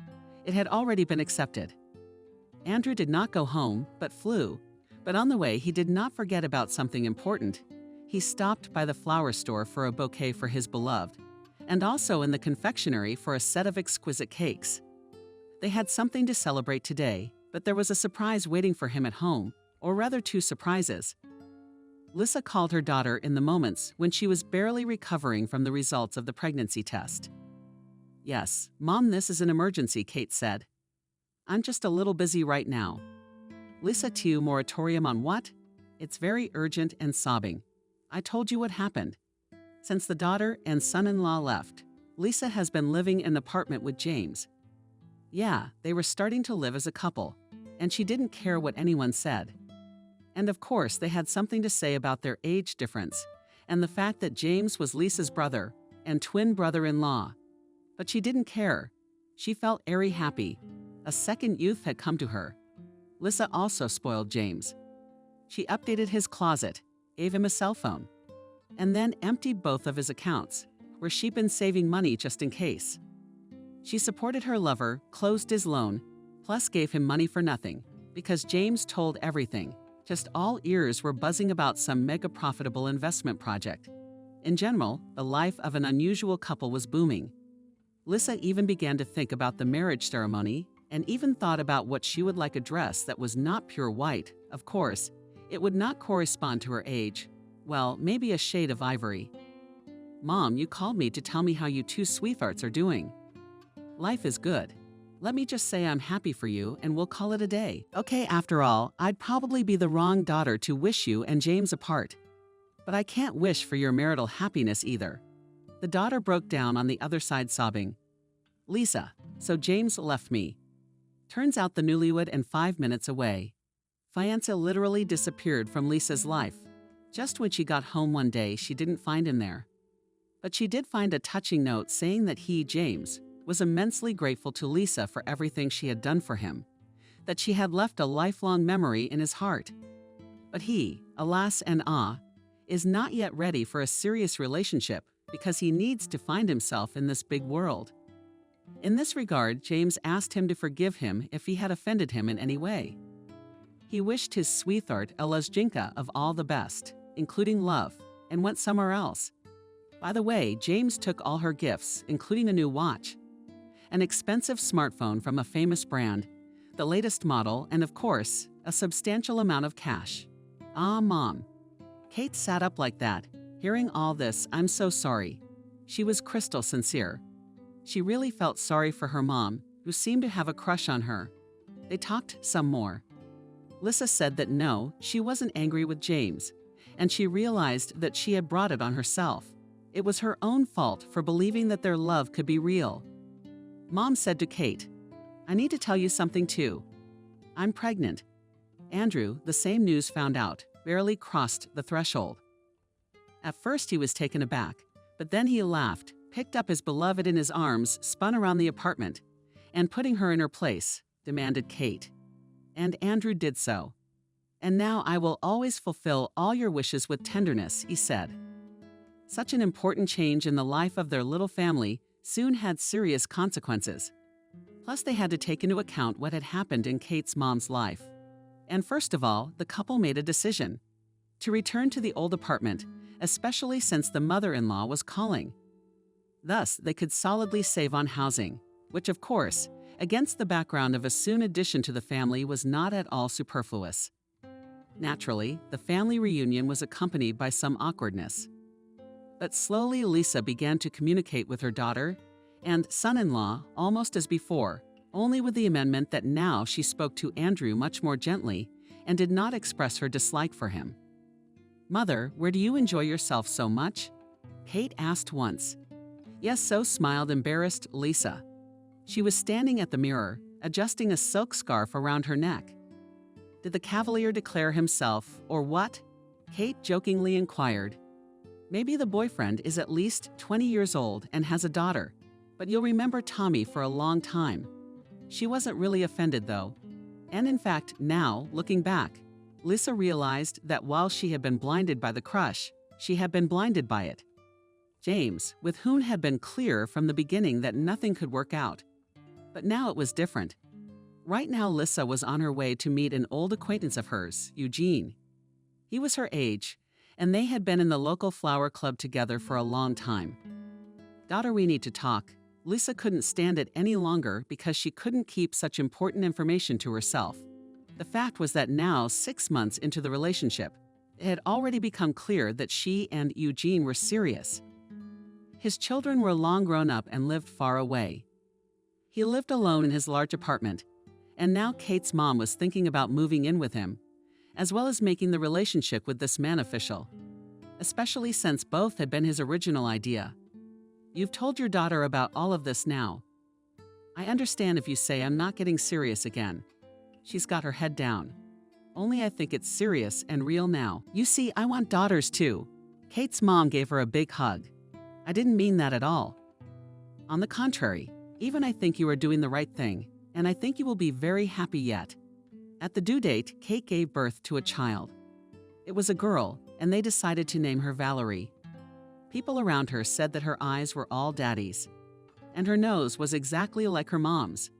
Speaker 2: It had already been accepted. Andrew did not go home, but flew. But on the way, he did not forget about something important. He stopped by the flower store for a bouquet for his beloved, and also in the confectionery for a set of exquisite cakes. They had something to celebrate today, but there was a surprise waiting for him at home, or rather 2 surprises. Lisa called her daughter in the moments when she was barely recovering from the results of the pregnancy test. "Yes, Mom, this is an emergency," Kate said. "I'm just a little busy right now." "Lisa, to moratorium on what?" "It's very urgent," and sobbing. "I told you what happened. Since the daughter and son-in-law left, Lisa has been living in an apartment with James. Yeah, they were starting to live as a couple, and she didn't care what anyone said. And of course, they had something to say about their age difference, and the fact that James was Lisa's brother and twin brother-in-law. But she didn't care. She felt airy happy. A second youth had come to her. Lisa also spoiled James. She updated his closet, gave him a cell phone, and then emptied both of his accounts, where she'd been saving money just in case. She supported her lover, closed his loan, plus gave him money for nothing, because James told everything. Just all ears were buzzing about some mega-profitable investment project. In general, the life of an unusual couple was booming. Lisa even began to think about the marriage ceremony and even thought about what she would like a dress that was not pure white. Of course, it would not correspond to her age. Well, maybe a shade of ivory. "Mom, you called me to tell me how you 2 sweethearts are doing." "Life is good. Let me just say I'm happy for you and we'll call it a day." "Okay, after all, I'd probably be the wrong daughter to wish you and James apart. But I can't wish for your marital happiness either." The daughter broke down on the other side sobbing. "Lisa, so James left me. Turns out the newlywed and 5 minutes away. Fiancé literally disappeared from Lisa's life. Just when she got home one day, she didn't find him there. But she did find a touching note saying that he, James, was immensely grateful to Lisa for everything she had done for him, that she had left a lifelong memory in his heart. But he, alas and is not yet ready for a serious relationship because he needs to find himself in this big world. In this regard, James asked him to forgive him if he had offended him in any way. He wished his sweetheart a lesbinka of all the best, including love, and went somewhere else. By the way, James took all her gifts, including a new watch, an expensive smartphone from a famous brand, the latest model, and of course, a substantial amount of cash. "Ah, Mom." Kate sat up like that. Hearing all this, "I'm so sorry." She was crystal sincere. She really felt sorry for her mom, who seemed to have a crush on her. They talked some more. Lisa said that no, she wasn't angry with James, and she realized that she had brought it on herself. It was her own fault for believing that their love could be real. Mom said to Kate, "I need to tell you something too. I'm pregnant." Andrew, the same news found out, barely crossed the threshold. At first he was taken aback, but then he laughed, picked up his beloved in his arms, spun around the apartment, and putting her in her place, demanded Kate. And Andrew did so. "And now I will always fulfill all your wishes with tenderness," he said. Such an important change in the life of their little family soon had serious consequences. Plus, they had to take into account what had happened in Kate's mom's life. And first of all, the couple made a decision. to return to the old apartment, especially since the mother-in-law was calling. Thus, they could solidly save on housing, which of course, against the background of a soon addition to the family, was not at all superfluous. Naturally, the family reunion was accompanied by some awkwardness. But slowly Lisa began to communicate with her daughter and son-in-law almost as before, only with the amendment that now she spoke to Andrew much more gently and did not express her dislike for him. "Mother, where do you enjoy yourself so much?" Kate asked once. "Yes," so smiled embarrassed Lisa. She was standing at the mirror, adjusting a silk scarf around her neck. "Did the Cavalier declare himself, or what?" Kate jokingly inquired. "Maybe the boyfriend is at least 20 years old and has a daughter, but you'll remember Tommy for a long time." She wasn't really offended, though. And in fact, now, looking back, Lisa realized that while she had been blinded by the crush, she had been blinded by it. James, with whom had been clear from the beginning that nothing could work out. But now it was different. Right now, Lisa was on her way to meet an old acquaintance of hers, Eugene. He was her age, and they had been in the local flower club together for a long time. "Daughter, we need to talk." Lisa couldn't stand it any longer because she couldn't keep such important information to herself. The fact was that now, 6 months into the relationship, it had already become clear that she and Eugene were serious. His children were long grown up and lived far away. He lived alone in his large apartment, and now Kate's mom was thinking about moving in with him, as well as making the relationship with this man official, especially since both had been his original idea. "You've told your daughter about all of this now. I understand if you say I'm not getting serious again." She's got her head down. "Only I think it's serious and real now. You see, I want daughters too." Kate's mom gave her a big hug. "I didn't mean that at all. On the contrary, even I think you are doing the right thing, and I think you will be very happy yet." At the due date, Kate gave birth to a child. It was a girl, and they decided to name her Valerie. People around her said that her eyes were all daddy's, and her nose was exactly like her mom's.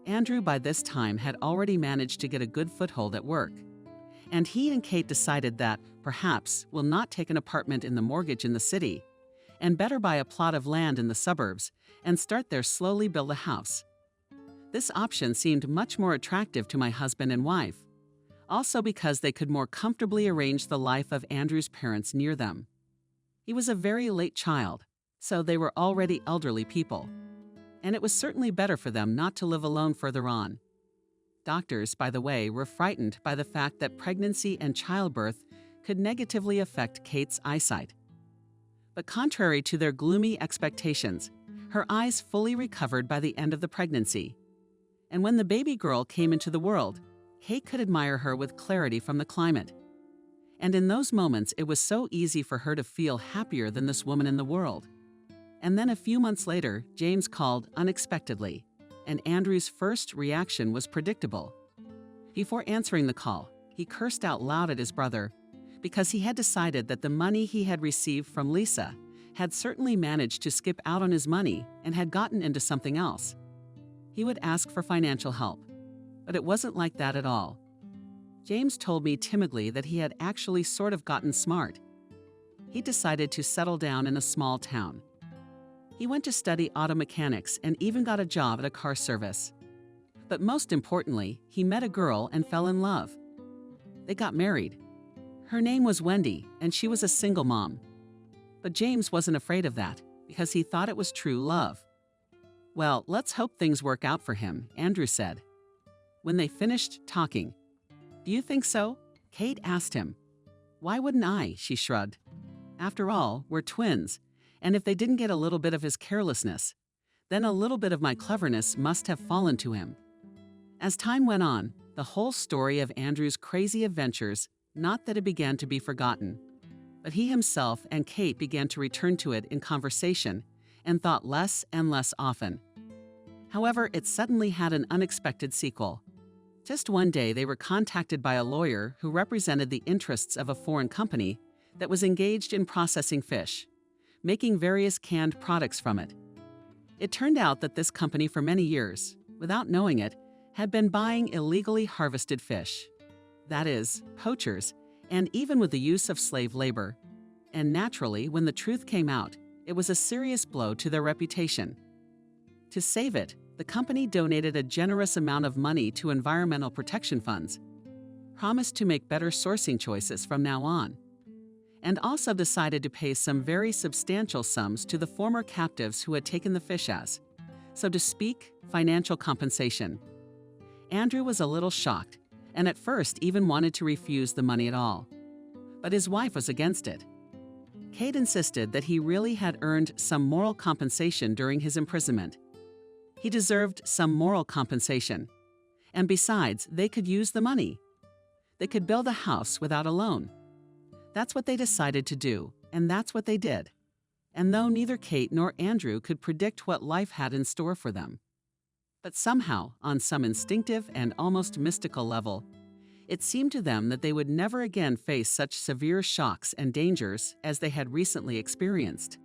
Speaker 2: Andrew by this time had already managed to get a good foothold at work, and he and Kate decided that, perhaps, will not take an apartment in the mortgage in the city, and better buy a plot of land in the suburbs and start there slowly build a house. This option seemed much more attractive to my husband and wife, also because they could more comfortably arrange the life of Andrew's parents near them. He was a very late child, so they were already elderly people, and it was certainly better for them not to live alone further on. Doctors, by the way, were frightened by the fact that pregnancy and childbirth could negatively affect Kate's eyesight. But contrary to their gloomy expectations, her eyes fully recovered by the end of the pregnancy. And when the baby girl came into the world, Kate could admire her with clarity from the climate. And in those moments, it was so easy for her to feel happier than this woman in the world. And then a few months later, James called unexpectedly, and Andrew's first reaction was predictable. Before answering the call, he cursed out loud at his brother because he had decided that the money he had received from Lisa had certainly managed to skip out on his money and had gotten into something else. He would ask for financial help, but it wasn't like that at all. James told me timidly that he had actually sort of gotten smart. He decided to settle down in a small town. He went to study auto mechanics and even got a job at a car service. But most importantly, he met a girl and fell in love. They got married. Her name was Wendy, and she was a single mom. But James wasn't afraid of that because he thought it was true love. "Well, let's hope things work out for him," Andrew said. When they finished talking, "Do you think so?" Kate asked him. "Why wouldn't I?" she shrugged. "After all, we're twins, and if they didn't get a little bit of his carelessness, then a little bit of my cleverness must have fallen to him." As time went on, the whole story of Andrew's crazy adventures, not that it began to be forgotten, but he himself and Kate began to return to it in conversation and thought less and less often. However, it suddenly had an unexpected sequel. Just one day, they were contacted by a lawyer who represented the interests of a foreign company that was engaged in processing fish, making various canned products from it. It turned out that this company for many years, without knowing it, had been buying illegally harvested fish. That is, poachers, and even with the use of slave labor. And naturally, when the truth came out, it was a serious blow to their reputation. To save it, the company donated a generous amount of money to environmental protection funds, promised to make better sourcing choices from now on, and also decided to pay some very substantial sums to the former captives who had taken the fish as, so to speak, financial compensation. Andrew was a little shocked, and at first even wanted to refuse the money at all. But his wife was against it. Kate insisted that he really had earned some moral compensation during his imprisonment. He deserved some moral compensation. And besides, they could use the money. They could build a house without a loan. That's what they decided to do, and that's what they did. And though neither Kate nor Andrew could predict what life had in store for them, but somehow, on some instinctive and almost mystical level, it seemed to them that they would never again face such severe shocks and dangers as they had recently experienced.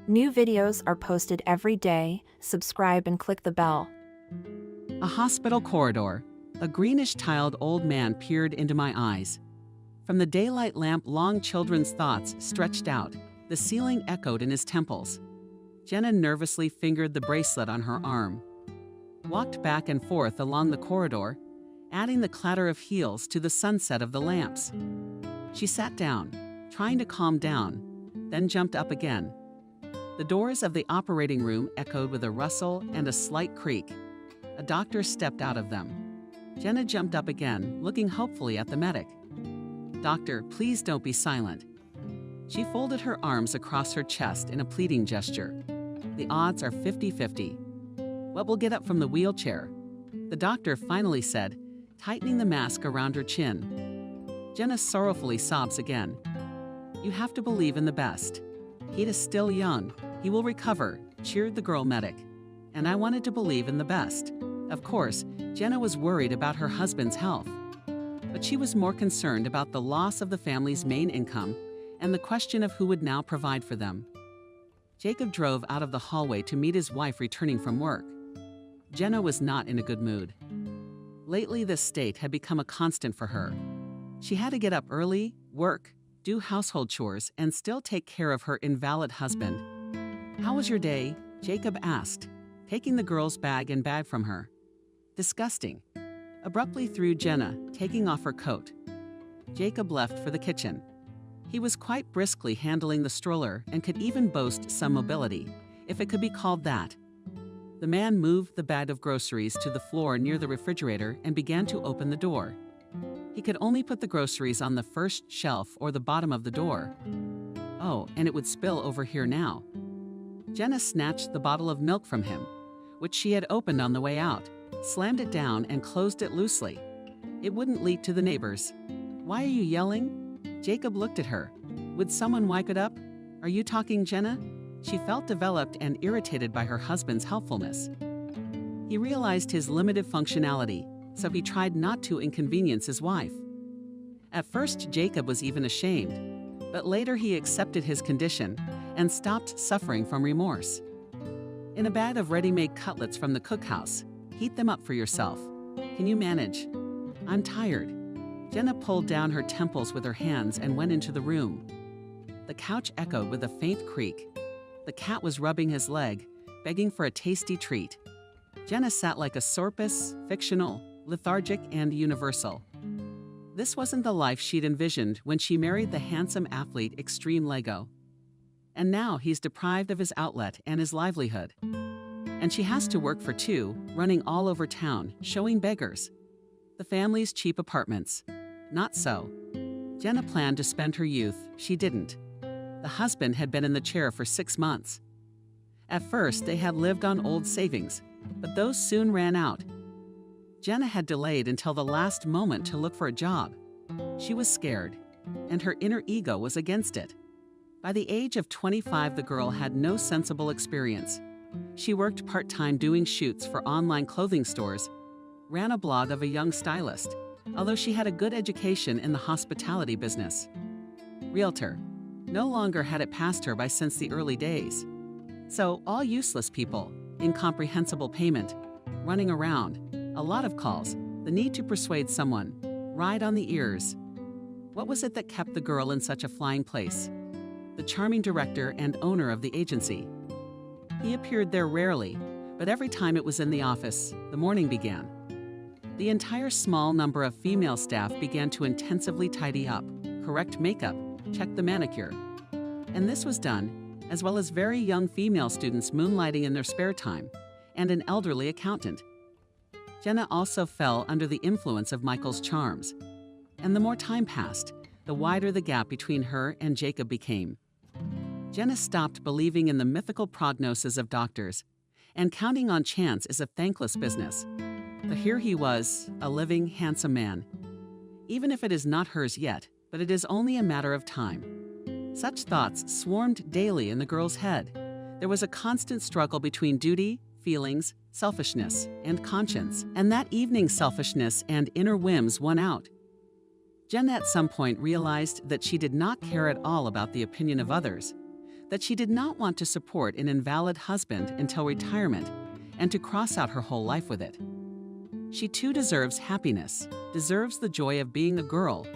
Speaker 1: New videos are posted every day. Subscribe and click the bell.
Speaker 2: A hospital corridor. A greenish-tiled old man peered into my eyes. From the daylight lamp, long children's thoughts stretched out. The ceiling echoed in his temples. Jenna nervously fingered the bracelet on her arm, walked back and forth along the corridor, adding the clatter of heels to the sunset of the lamps. She sat down, trying to calm down, then jumped up again. The doors of the operating room echoed with a rustle and a slight creak. A doctor stepped out of them. Jenna jumped up again, looking hopefully at the medic. "Doctor, please don't be silent." She folded her arms across her chest in a pleading gesture. "The odds are 50-50. What will get up from the wheelchair?" The doctor finally said, tightening the mask around her chin. Jenna sorrowfully sobs again. "You have to believe in the best. He is still young. He will recover," cheered the girl medic. And I wanted to believe in the best. Of course, Jenna was worried about her husband's health. But she was more concerned about the loss of the family's main income and the question of who would now provide for them. Jacob drove out of the hallway to meet his wife returning from work. Jenna was not in a good mood. Lately, this state had become a constant for her. She had to get up early, work, do household chores, and still take care of her invalid husband. "How was your day?" Jacob asked, taking the girl's bag and bag from her. "Disgusting," abruptly threw Jenna, taking off her coat. Jacob left for the kitchen. He was quite briskly handling the stroller and could even boast some mobility, if it could be called that. The man moved the bag of groceries to the floor near the refrigerator and began to open the door. He could only put the groceries on the first shelf or the bottom of the door. Oh, and it would spill over here now. Jenna snatched the bottle of milk from him, which she had opened on the way out, slammed it down and closed it loosely. It wouldn't leak to the neighbors. "Why are you yelling?" Jacob looked at her. "Would someone wipe it up? Are you talking, Jenna?" She felt developed and irritated by her husband's helpfulness. He realized his limited functionality, so he tried not to inconvenience his wife. At first, Jacob was even ashamed, but later he accepted his condition and stopped suffering from remorse. "In a bag of ready-made cutlets from the cookhouse. Heat them up for yourself. Can you manage?" "I'm tired." Jenna pulled down her temples with her hands and went into the room. The couch echoed with a faint creak. The cat was rubbing his leg, begging for a tasty treat. Jenna sat like a porpoise, fictional, lethargic, and universal. This wasn't the life she'd envisioned when she married the handsome athlete Extreme Lego. And now he's deprived of his outlet and his livelihood. And she has to work for two, running all over town, showing beggars the family's cheap apartments. Not so. Jenna planned to spend her youth. She didn't. The husband had been in the chair for 6 months. At first, they had lived on old savings, but those soon ran out. Jenna had delayed until the last moment to look for a job. She was scared, and her inner ego was against it. By the age of 25, the girl had no sensible experience. She worked part-time doing shoots for online clothing stores, ran a blog of a young stylist, although she had a good education in the hospitality business. Realtor. No longer had it passed her by since the early days. So all useless people, incomprehensible payment, running around, A lot of calls, the need to persuade someone, ride on the ears. What was it that kept the girl in such a flying place? The charming director and owner of the agency. He appeared there rarely, but every time it was in the office, the morning began. The entire small number of female staff began to intensively tidy up, correct makeup, check the manicure. And this was done, as well as very young female students moonlighting in their spare time, and an elderly accountant. Jenna also fell under the influence of Michael's charms. And the more time passed, the wider the gap between her and Jacob became. Jenna stopped believing in the mythical prognosis of doctors, and counting on chance is a thankless business. But here he was, a living, handsome man. Even if it is not hers yet, but it is only a matter of time. Such thoughts swarmed daily in the girl's head. There was a constant struggle between duty, feelings, selfishness, and conscience, and that evening's selfishness and inner whims won out. Jenna at some point realized that she did not care at all about the opinion of others, that she did not want to support an invalid husband until retirement, and to cross out her whole life with it. She too deserves happiness, deserves the joy of being a girl,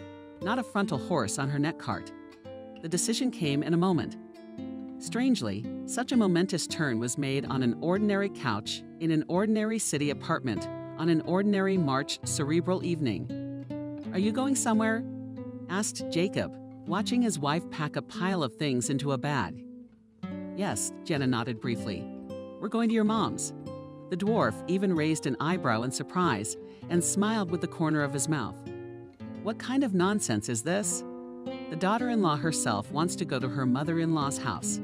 Speaker 2: not a frontal horse on her neck cart. The decision came in a moment. Strangely, such a momentous turn was made on an ordinary couch in an ordinary city apartment on an ordinary March cerebral evening. "Are you going somewhere?" asked Jacob, watching his wife pack a pile of things into a bag. "Yes," Jenna nodded briefly. "We're going to your mom's." The dwarf even raised an eyebrow in surprise and smiled with the corner of his mouth. "What kind of nonsense is this? The daughter-in-law herself wants to go to her mother-in-law's house."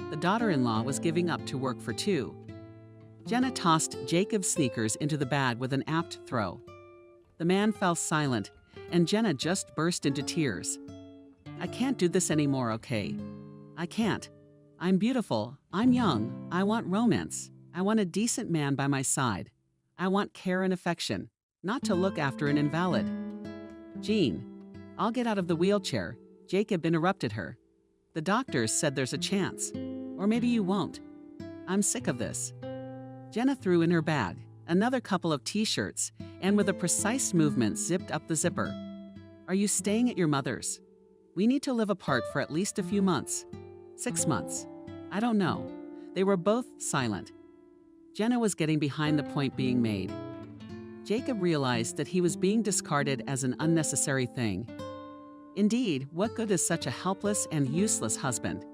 Speaker 2: The daughter-in-law was giving up to work for two. Jenna tossed Jacob's sneakers into the bag with an apt throw. The man fell silent, and Jenna just burst into tears. "I can't do this anymore, okay? I can't. I'm beautiful, I'm young, I want romance. I want a decent man by my side. I want care and affection, not to look after an invalid." "Jean, I'll get out of the wheelchair," Jacob interrupted her. "The doctors said there's a chance. Or maybe you won't. I'm sick of this." Jenna threw in her bag another couple of t-shirts and with a precise movement zipped up the zipper. "Are you staying at your mother's? We need to live apart for at least a few months. 6 months. I don't know." They were both silent. Jenna was getting behind the point being made. Jacob realized that he was being discarded as an unnecessary thing. Indeed, what good is such a helpless and useless husband?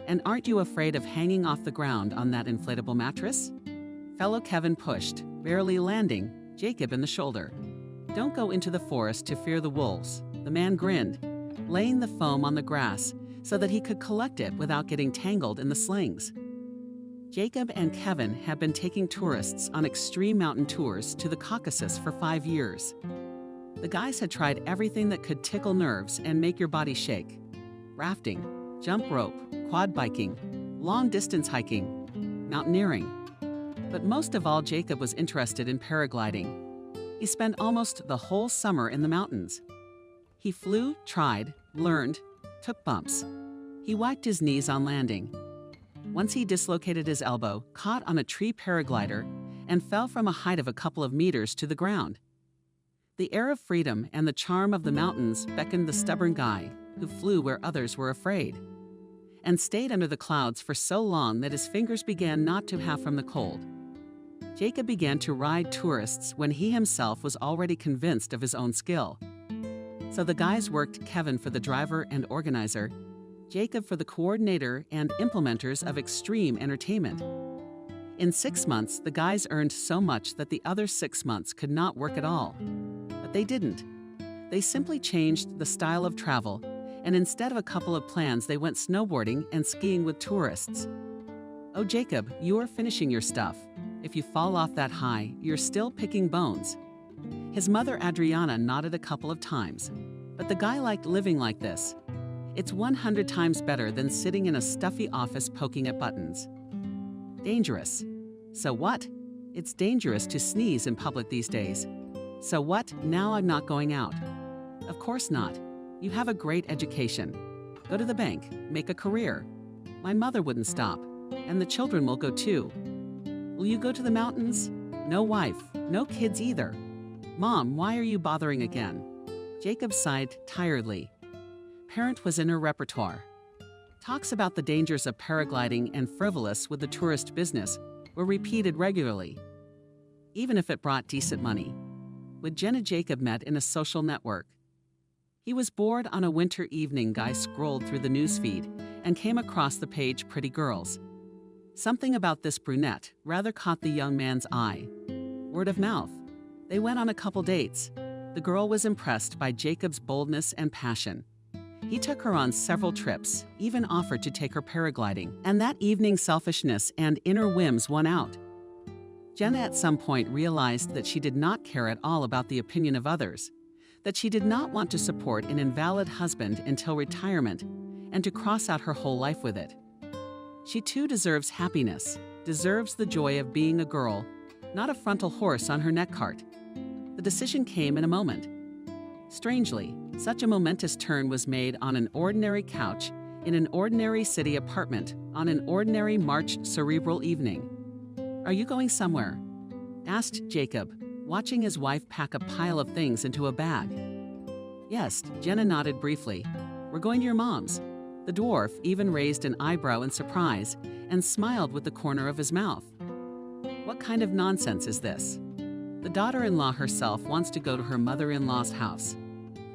Speaker 2: And aren't you afraid of hanging off the ground on that inflatable mattress? Fellow Kevin pushed, barely landing, Jacob in the shoulder. "Don't go into the forest to fear the wolves," the man grinned, laying the foam on the grass so that he could collect it without getting tangled in the slings. Jacob and Kevin had been taking tourists on extreme mountain tours to the Caucasus for 5 years. The guys had tried everything that could tickle nerves and make your body shake. Rafting, jump rope, quad biking, long-distance hiking, mountaineering. But most of all, Jacob was interested in paragliding. He spent almost the whole summer in the mountains. He flew, tried, learned, took bumps. He whacked his knees on landing. Once he dislocated his elbow, caught on a tree paraglider, and fell from a height of a couple of meters to the ground. The air of freedom and the charm of the mountains beckoned the stubborn guy, who flew where others were afraid, and stayed under the clouds for so long that his fingers began not to have from the cold. Jacob began to ride tourists when he himself was already convinced of his own skill. So the guys worked Kevin for the driver and organizer, Jacob for the coordinator and implementers of extreme entertainment. In 6 months, the guys earned so much that the other 6 months could not work at all. But they didn't. They simply changed the style of travel, and instead of a couple of plans, they went snowboarding and skiing with tourists. "Oh, Jacob, you are finishing your stuff. If you fall off that high, you're still picking bones." His mother, Adriana, nodded a couple of times. But the guy liked living like this. It's 100 times better than sitting in a stuffy office poking at buttons. Dangerous. So what? It's dangerous to sneeze in public these days. So what? Now I'm not going out. Of course not. You have a great education. Go to the bank, make a career. My mother wouldn't stop, and the children will go too. Will you go to the mountains? No, wife. no kids either. Mom, why are you bothering again? Jacob sighed tiredly. Parent was in her repertoire. Talks about the dangers of paragliding and frivolous with the tourist business were repeated regularly, even if it brought decent money. With Jen and Jacob met in a social network. He was bored on a winter evening. Guy scrolled through the newsfeed and came across the page Pretty Girls. Something about this brunette rather caught the young man's eye. Word of mouth. They went on a couple dates. The girl was impressed by Jacob's boldness and passion. He took her on several trips, even offered to take her paragliding, and that evening selfishness and inner whims won out. Jenna at some point realized that she did not care at all about the opinion of others, that she did not want to support an invalid husband until retirement, and to cross out her whole life with it. She too deserves happiness, deserves the joy of being a girl, not a frontal horse on her neck cart. The decision came in a moment. Strangely, such a momentous turn was made on an ordinary couch in an ordinary city apartment on an ordinary March cerebral evening. "Are you going somewhere?" asked Jacob, watching his wife pack a pile of things into a bag. "Yes," Jenna nodded briefly. "We're going to your mom's." The dwarf even raised an eyebrow in surprise and smiled with the corner of his mouth. "What kind of nonsense is this? The daughter-in-law herself wants to go to her mother-in-law's house."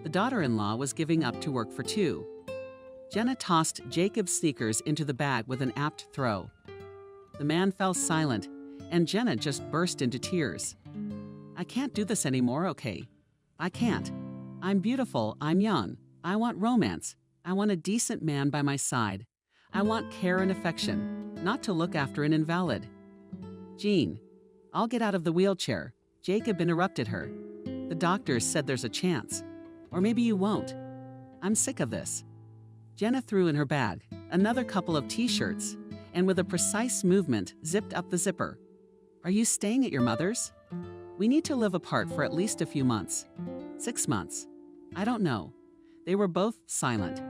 Speaker 2: The daughter-in-law was giving up to work for two. Jenna tossed Jacob's sneakers into the bag with an apt throw. The man fell silent, and Jenna just burst into tears. "I can't do this anymore, okay? I can't. I'm beautiful, I'm young. I want romance. I want a decent man by my side. I want care and affection, not to look after an invalid." "Jean, I'll get out of the wheelchair," Jacob interrupted her. "The doctors said there's a chance. Or maybe you won't. I'm sick of this." Jenna threw in her bag another couple of t-shirts and with a precise movement zipped up the zipper. "Are you staying at your mother's? We need to live apart for at least a few months. 6 months. I don't know." They were both silent.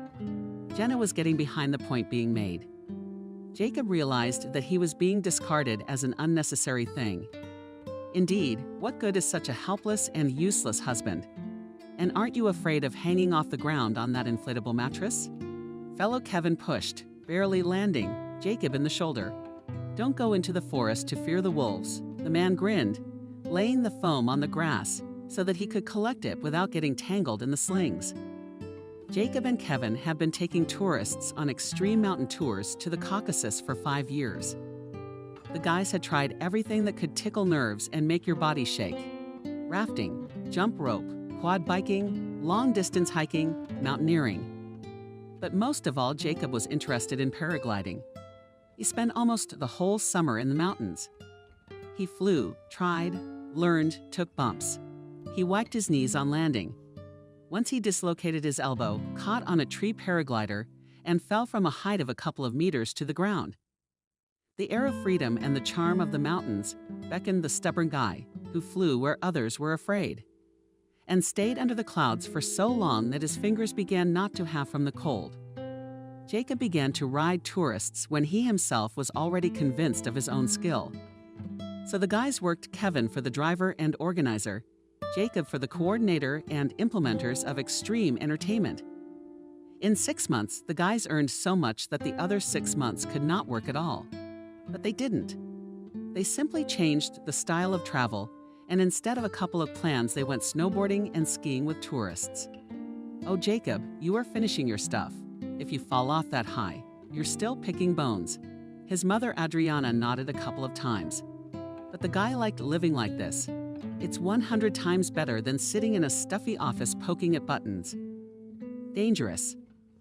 Speaker 2: Jenna was getting behind the point being made. Jacob realized that he was being discarded as an unnecessary thing. Indeed, what good is such a helpless and useless husband? And aren't you afraid of hanging off the ground on that inflatable mattress? Fellow Kevin pushed, barely landing, Jacob in the shoulder. "Don't go into the forest to fear the wolves," the man grinned, laying the foam on the grass so that he could collect it without getting tangled in the slings. Jacob and Kevin have been taking tourists on extreme mountain tours to the Caucasus for 5 years. The guys had tried everything that could tickle nerves and make your body shake. Rafting, jump rope, quad biking, long-distance hiking, mountaineering. But most of all, Jacob was interested in paragliding. He spent almost the whole summer in the mountains. He flew, tried, learned, took bumps. He wiped his knees on landing. Once he dislocated his elbow, caught on a tree paraglider, and fell from a height of a couple of meters to the ground. The air of freedom and the charm of the mountains beckoned the stubborn guy, who flew where others were afraid, and stayed under the clouds for so long that his fingers began not to have from the cold. Jacob began to ride tourists when he himself was already convinced of his own skill. So the guys worked Kevin for the driver and organizer, Jacob for the coordinator and implementers of extreme entertainment. In 6 months, the guys earned so much that the other 6 months could not work at all. But they didn't. They simply changed the style of travel, and instead of a couple of plans, they went snowboarding and skiing with tourists. "Oh, Jacob, you are finishing your stuff. If you fall off that high, you're still picking bones." His mother Adriana nodded a couple of times. But the guy liked living like this. It's 100 times better than sitting in a stuffy office poking at buttons. Dangerous.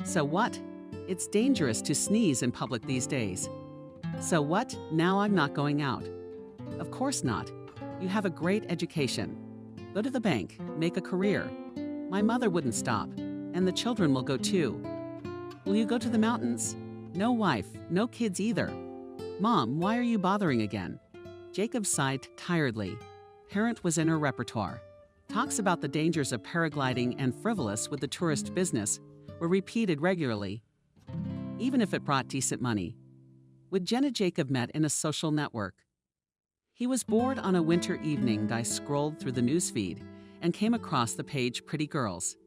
Speaker 2: So what? It's dangerous to sneeze in public these days. So what? Now I'm not going out. Of course not. You have a great education. Go to the bank, make a career. My mother wouldn't stop, and the children will go too. Will you go to the mountains? No wife, no kids either. Mom, why are you bothering again? Jacob sighed tiredly. Parent was in her repertoire. Talks about the dangers of paragliding and frivolous with the tourist business were repeated regularly, even if it brought decent money. With Jenna, Jacob met in a social network. He was bored on a winter evening. I scrolled through the newsfeed and came across the page Pretty Girls.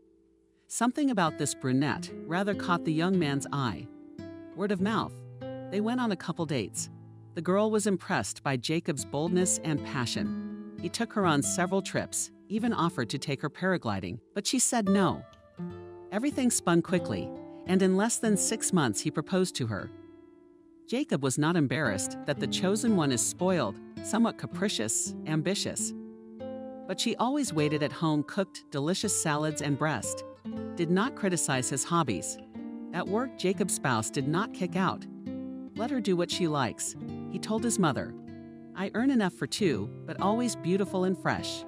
Speaker 2: Something about this brunette rather caught the young man's eye. Word of mouth. They went on a couple dates. The girl was impressed by Jacob's boldness and passion. He took her on several trips, even offered to take her paragliding, but she said no. Everything spun quickly, and in less than 6 months he proposed to her. Jacob was not embarrassed that the chosen one is spoiled, somewhat capricious, ambitious. But she always waited at home, cooked delicious salads and breast, did not criticize his hobbies. At work, Jacob's spouse did not kick out. Let her do what she likes, he told his mother. I earn enough for two, but always beautiful and fresh.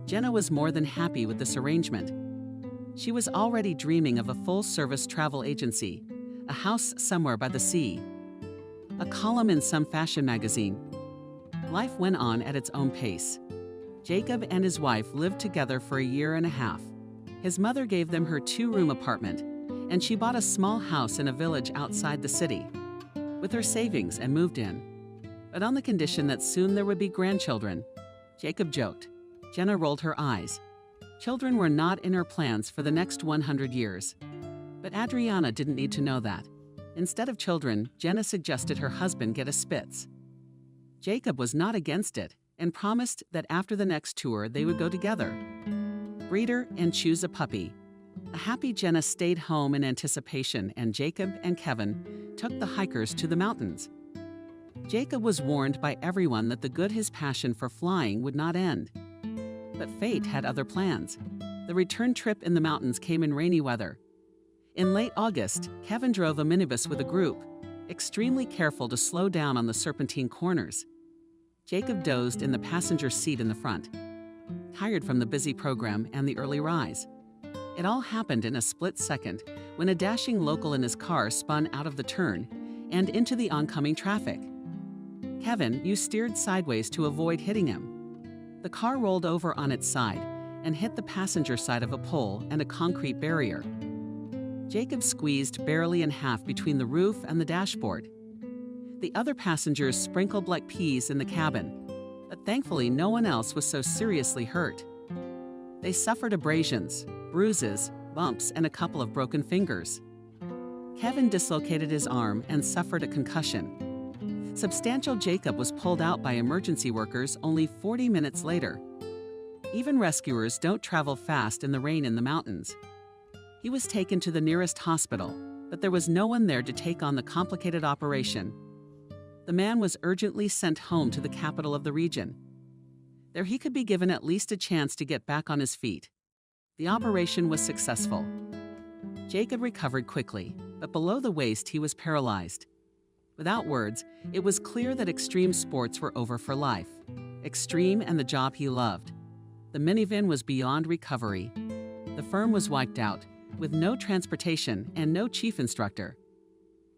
Speaker 2: Jenna was more than happy with this arrangement. She was already dreaming of a full-service travel agency, a house somewhere by the sea, a column in some fashion magazine. Life went on at its own pace. Jacob and his wife lived together for a year and a half. His mother gave them her 2-room apartment, and she bought a small house in a village outside the city with her savings and moved in, but on the condition that soon there would be grandchildren. Jacob joked. Jenna rolled her eyes. Children were not in her plans for the next 100 years. But Adriana didn't need to know that. Instead of children, Jenna suggested her husband get a Spitz. Jacob was not against it and promised that after the next tour they would go together. Breed her and choose a puppy. A happy Jenna stayed home in anticipation, and Jacob and Kevin took the hikers to the mountains. Jacob was warned by everyone that the good his passion for flying would not end. But fate had other plans. The return trip in the mountains came in rainy weather. In late August, Kevin drove a minibus with a group, extremely careful to slow down on the serpentine corners. Jacob dozed in the passenger seat in the front, tired from the busy program and the early rise. It all happened in a split second when a dashing local in his car spun out of the turn and into the oncoming traffic. Kevin, you steered sideways to avoid hitting him. The car rolled over on its side and hit the passenger side of a pole and a concrete barrier. Jacob squeezed barely in half between the roof and the dashboard. The other passengers sprinkled like peas in the cabin, but thankfully no one else was so seriously hurt. They suffered abrasions, bruises, bumps, and a couple of broken fingers. Kevin dislocated his arm and suffered a concussion. Substantial Jacob was pulled out by emergency workers only 40 minutes later. Even rescuers don't travel fast in the rain in the mountains. He was taken to the nearest hospital, but there was no one there to take on the complicated operation. The man was urgently sent home to the capital of the region. There he could be given at least a chance to get back on his feet. The operation was successful. Jacob recovered quickly, but below the waist he was paralyzed. Without words, it was clear that extreme sports were over for life. Extreme and the job he loved. The minivan was beyond recovery. The firm was wiped out, with no transportation and no chief instructor.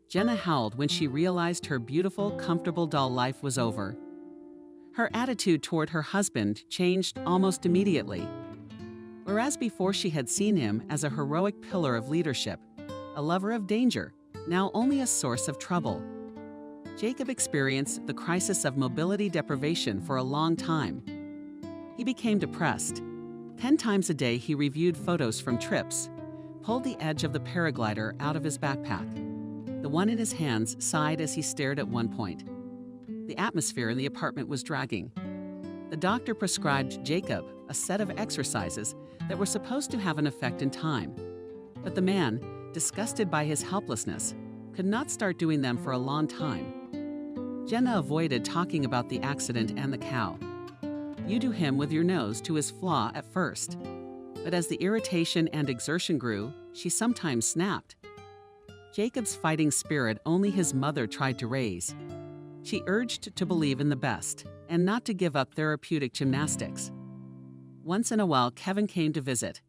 Speaker 2: Jenna howled when she realized her beautiful, comfortable doll life was over. Her attitude toward her husband changed almost immediately. Whereas before she had seen him as a heroic pillar of leadership, a lover of danger, now only a source of trouble. Jacob experienced the crisis of mobility deprivation for a long time. He became depressed. 10 times a day he reviewed photos from trips, pulled the edge of the paraglider out of his backpack. The one in his hands sighed as he stared at one point. The atmosphere in the apartment was dragging. The doctor prescribed Jacob a set of exercises that were supposed to have an effect in time. But the man, disgusted by his helplessness, could not start doing them for a long time. Jenna avoided talking about the accident and the cow. You do him with your nose to his flaw at first. But as the irritation and exertion grew, she sometimes snapped. Jacob's fighting spirit only his mother tried to raise. She urged to believe in the best and not to give up therapeutic gymnastics. Once in a while, Kevin came to visit,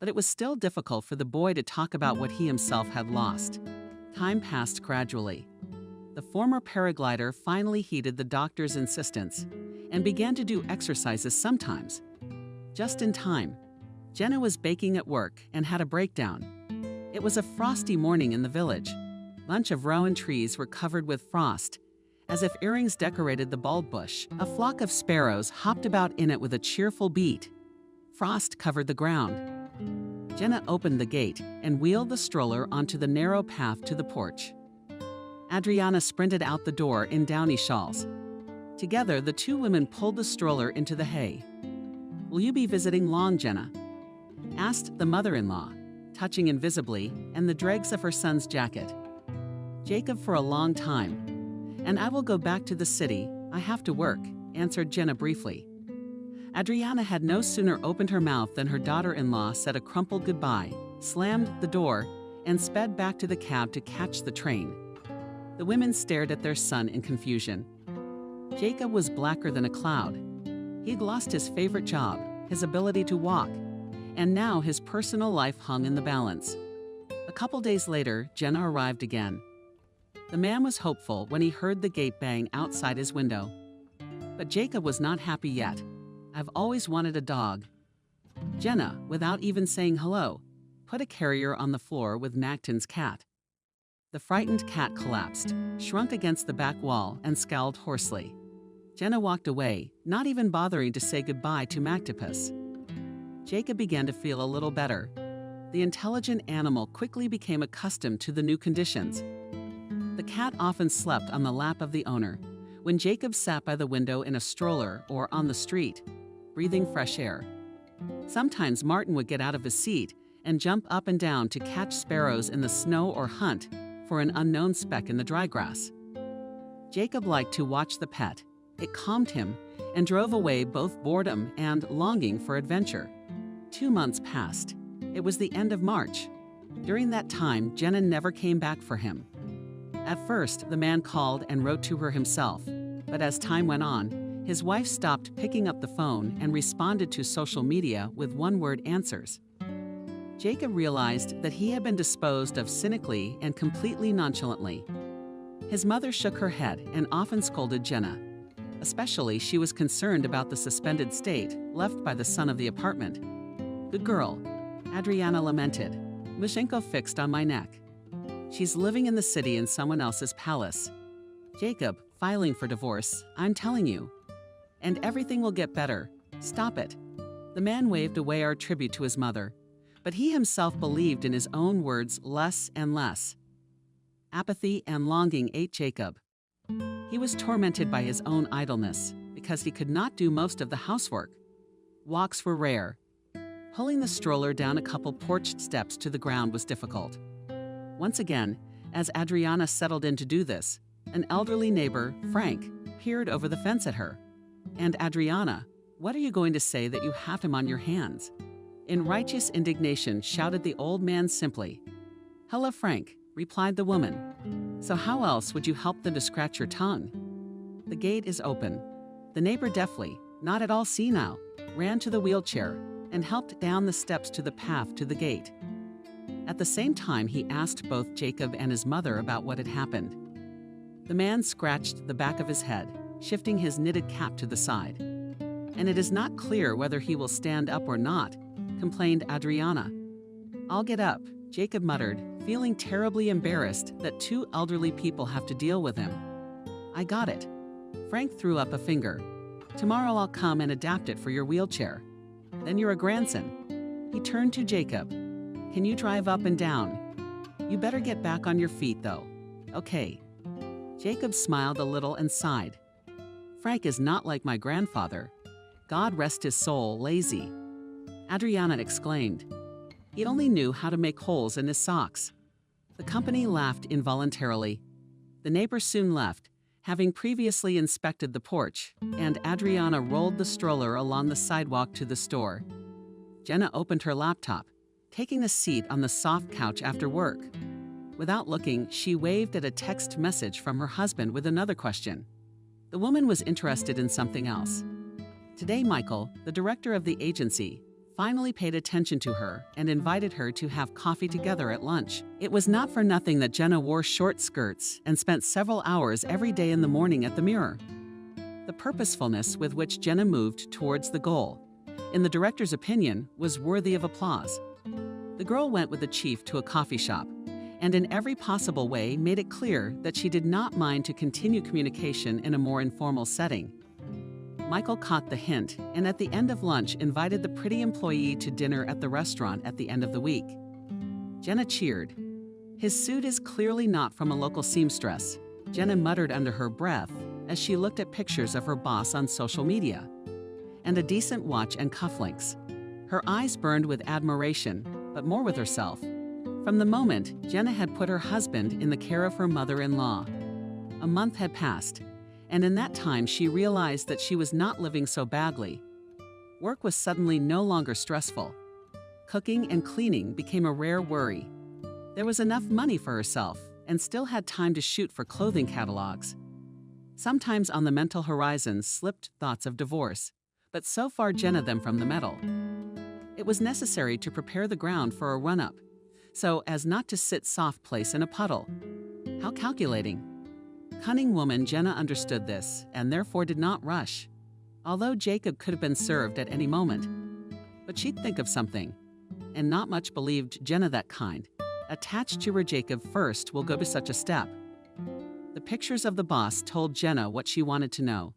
Speaker 2: but it was still difficult for the boy to talk about what he himself had lost. Time passed gradually. The former paraglider finally heeded the doctor's insistence and began to do exercises sometimes. Just in time, Jenna was baking at work and had a breakdown. It was a frosty morning in the village. A bunch of rowan trees were covered with frost, As if earrings decorated the bulb bush, a flock of sparrows hopped about in it with a cheerful beat. Frost covered the ground. Jenna opened the gate and wheeled the stroller onto the narrow path to the porch. Adriana sprinted out the door in downy shawls. Together, the two women pulled the stroller into the hay. "Will you be visiting long, Jenna?" asked the mother-in-law, touching invisibly and the dregs of her son's jacket. "Jacob, for a long time. And I will go back to the city. I have to work," answered Jenna briefly. Adriana had no sooner opened her mouth than her daughter-in-law said a crumpled goodbye, slammed the door, and sped back to the cab to catch the train. The women stared at their son in confusion. Jacob was blacker than a cloud. He'd lost his favorite job, his ability to walk, and now his personal life hung in the balance. A couple days later, Jenna arrived again. The man was hopeful when he heard the gate bang outside his window. But Jacob was not happy yet. "I've always wanted a dog." Jenna, without even saying hello, put a carrier on the floor with Macton's cat. The frightened cat collapsed, shrunk against the back wall, and scowled hoarsely. Jenna walked away, not even bothering to say goodbye to Mactopus. Jacob began to feel a little better. The intelligent animal quickly became accustomed to the new conditions. The cat often slept on the lap of the owner, when Jacob sat by the window in a stroller or on the street, breathing fresh air. Sometimes Martin would get out of his seat and jump up and down to catch sparrows in the snow or hunt for an unknown speck in the dry grass. Jacob liked to watch the pet. It calmed him and drove away both boredom and longing for adventure. 2 months passed. It was the end of March. During that time, Jenna never came back for him. At first, the man called and wrote to her himself, but as time went on, his wife stopped picking up the phone and responded to social media with one-word answers. Jacob realized that he had been disposed of cynically and completely nonchalantly. His mother shook her head and often scolded Jenna. Especially, she was concerned about the suspended state left by the son of the apartment. "Good girl," Adriana lamented. "Mishenko fixed on my neck. She's living in the city in someone else's palace. Jacob, filing for divorce, I'm telling you. And everything will get better. Stop it." The man waved away our tribute to his mother, but he himself believed in his own words less and less. Apathy and longing ate Jacob. He was tormented by his own idleness because he could not do most of the housework. Walks were rare. Pulling the stroller down a couple porch steps to the ground was difficult. Once again, as Adriana settled in to do this, an elderly neighbor, Frank, peered over the fence at her. "And Adriana, what are you going to say that you have him on your hands?" In righteous indignation shouted the old man simply. "Hello, Frank," replied the woman. "So how else would you help them to scratch your tongue?" The gate is open. The neighbor deftly, not at all senile, ran to the wheelchair and helped down the steps to the path to the gate. At the same time, he asked both Jacob and his mother about what had happened. The man scratched the back of his head, shifting his knitted cap to the side. "And it is not clear whether he will stand up or not," complained Adriana. "I'll get up," Jacob muttered, feeling terribly embarrassed that 2 elderly people have to deal with him. "I got it." Frank threw up a finger. "Tomorrow I'll come and adapt it for your wheelchair. Then you're a grandson." He turned to Jacob. "Can you drive up and down? You better get back on your feet, though." "Okay." Jacob smiled a little and sighed. "Frank is not like my grandfather. God rest his soul, lazy." Adriana exclaimed. He only knew how to make holes in his socks. The company laughed involuntarily. The neighbor soon left, having previously inspected the porch, and Adriana rolled the stroller along the sidewalk to the store. Jenna opened her laptop, taking a seat on the soft couch after work. Without looking, she waved at a text message from her husband with another question. The woman was interested in something else. Today, Michael, the director of the agency, finally paid attention to her and invited her to have coffee together at lunch. It was not for nothing that Jenna wore short skirts and spent several hours every day in the morning at the mirror. The purposefulness with which Jenna moved towards the goal, in the director's opinion, was worthy of applause. The girl went with the chief to a coffee shop, and in every possible way made it clear that she did not mind to continue communication in a more informal setting. Michael caught the hint and at the end of lunch invited the pretty employee to dinner at the restaurant at the end of the week. Jenna cheered. "His suit is clearly not from a local seamstress," Jenna muttered under her breath as she looked at pictures of her boss on social media. "And a decent watch and cufflinks." Her eyes burned with admiration, but more with herself. From the moment Jenna had put her husband in the care of her mother-in-law. A month had passed, and in that time she realized that she was not living so badly. Work was suddenly no longer stressful. Cooking and cleaning became a rare worry. There was enough money for herself and still had time to shoot for clothing catalogs. Sometimes on the mental horizon slipped thoughts of divorce, but so far Jenna them from the metal. It was necessary to prepare the ground for a run-up, so as not to sit soft place in a puddle. How calculating. Cunning woman Jenna understood this and therefore did not rush, although Jacob could have been served at any moment. But she'd think of something, and not much believed Jenna that kind, attached to her Jacob first will go to such a step. The pictures of the boss told Jenna what she wanted to know.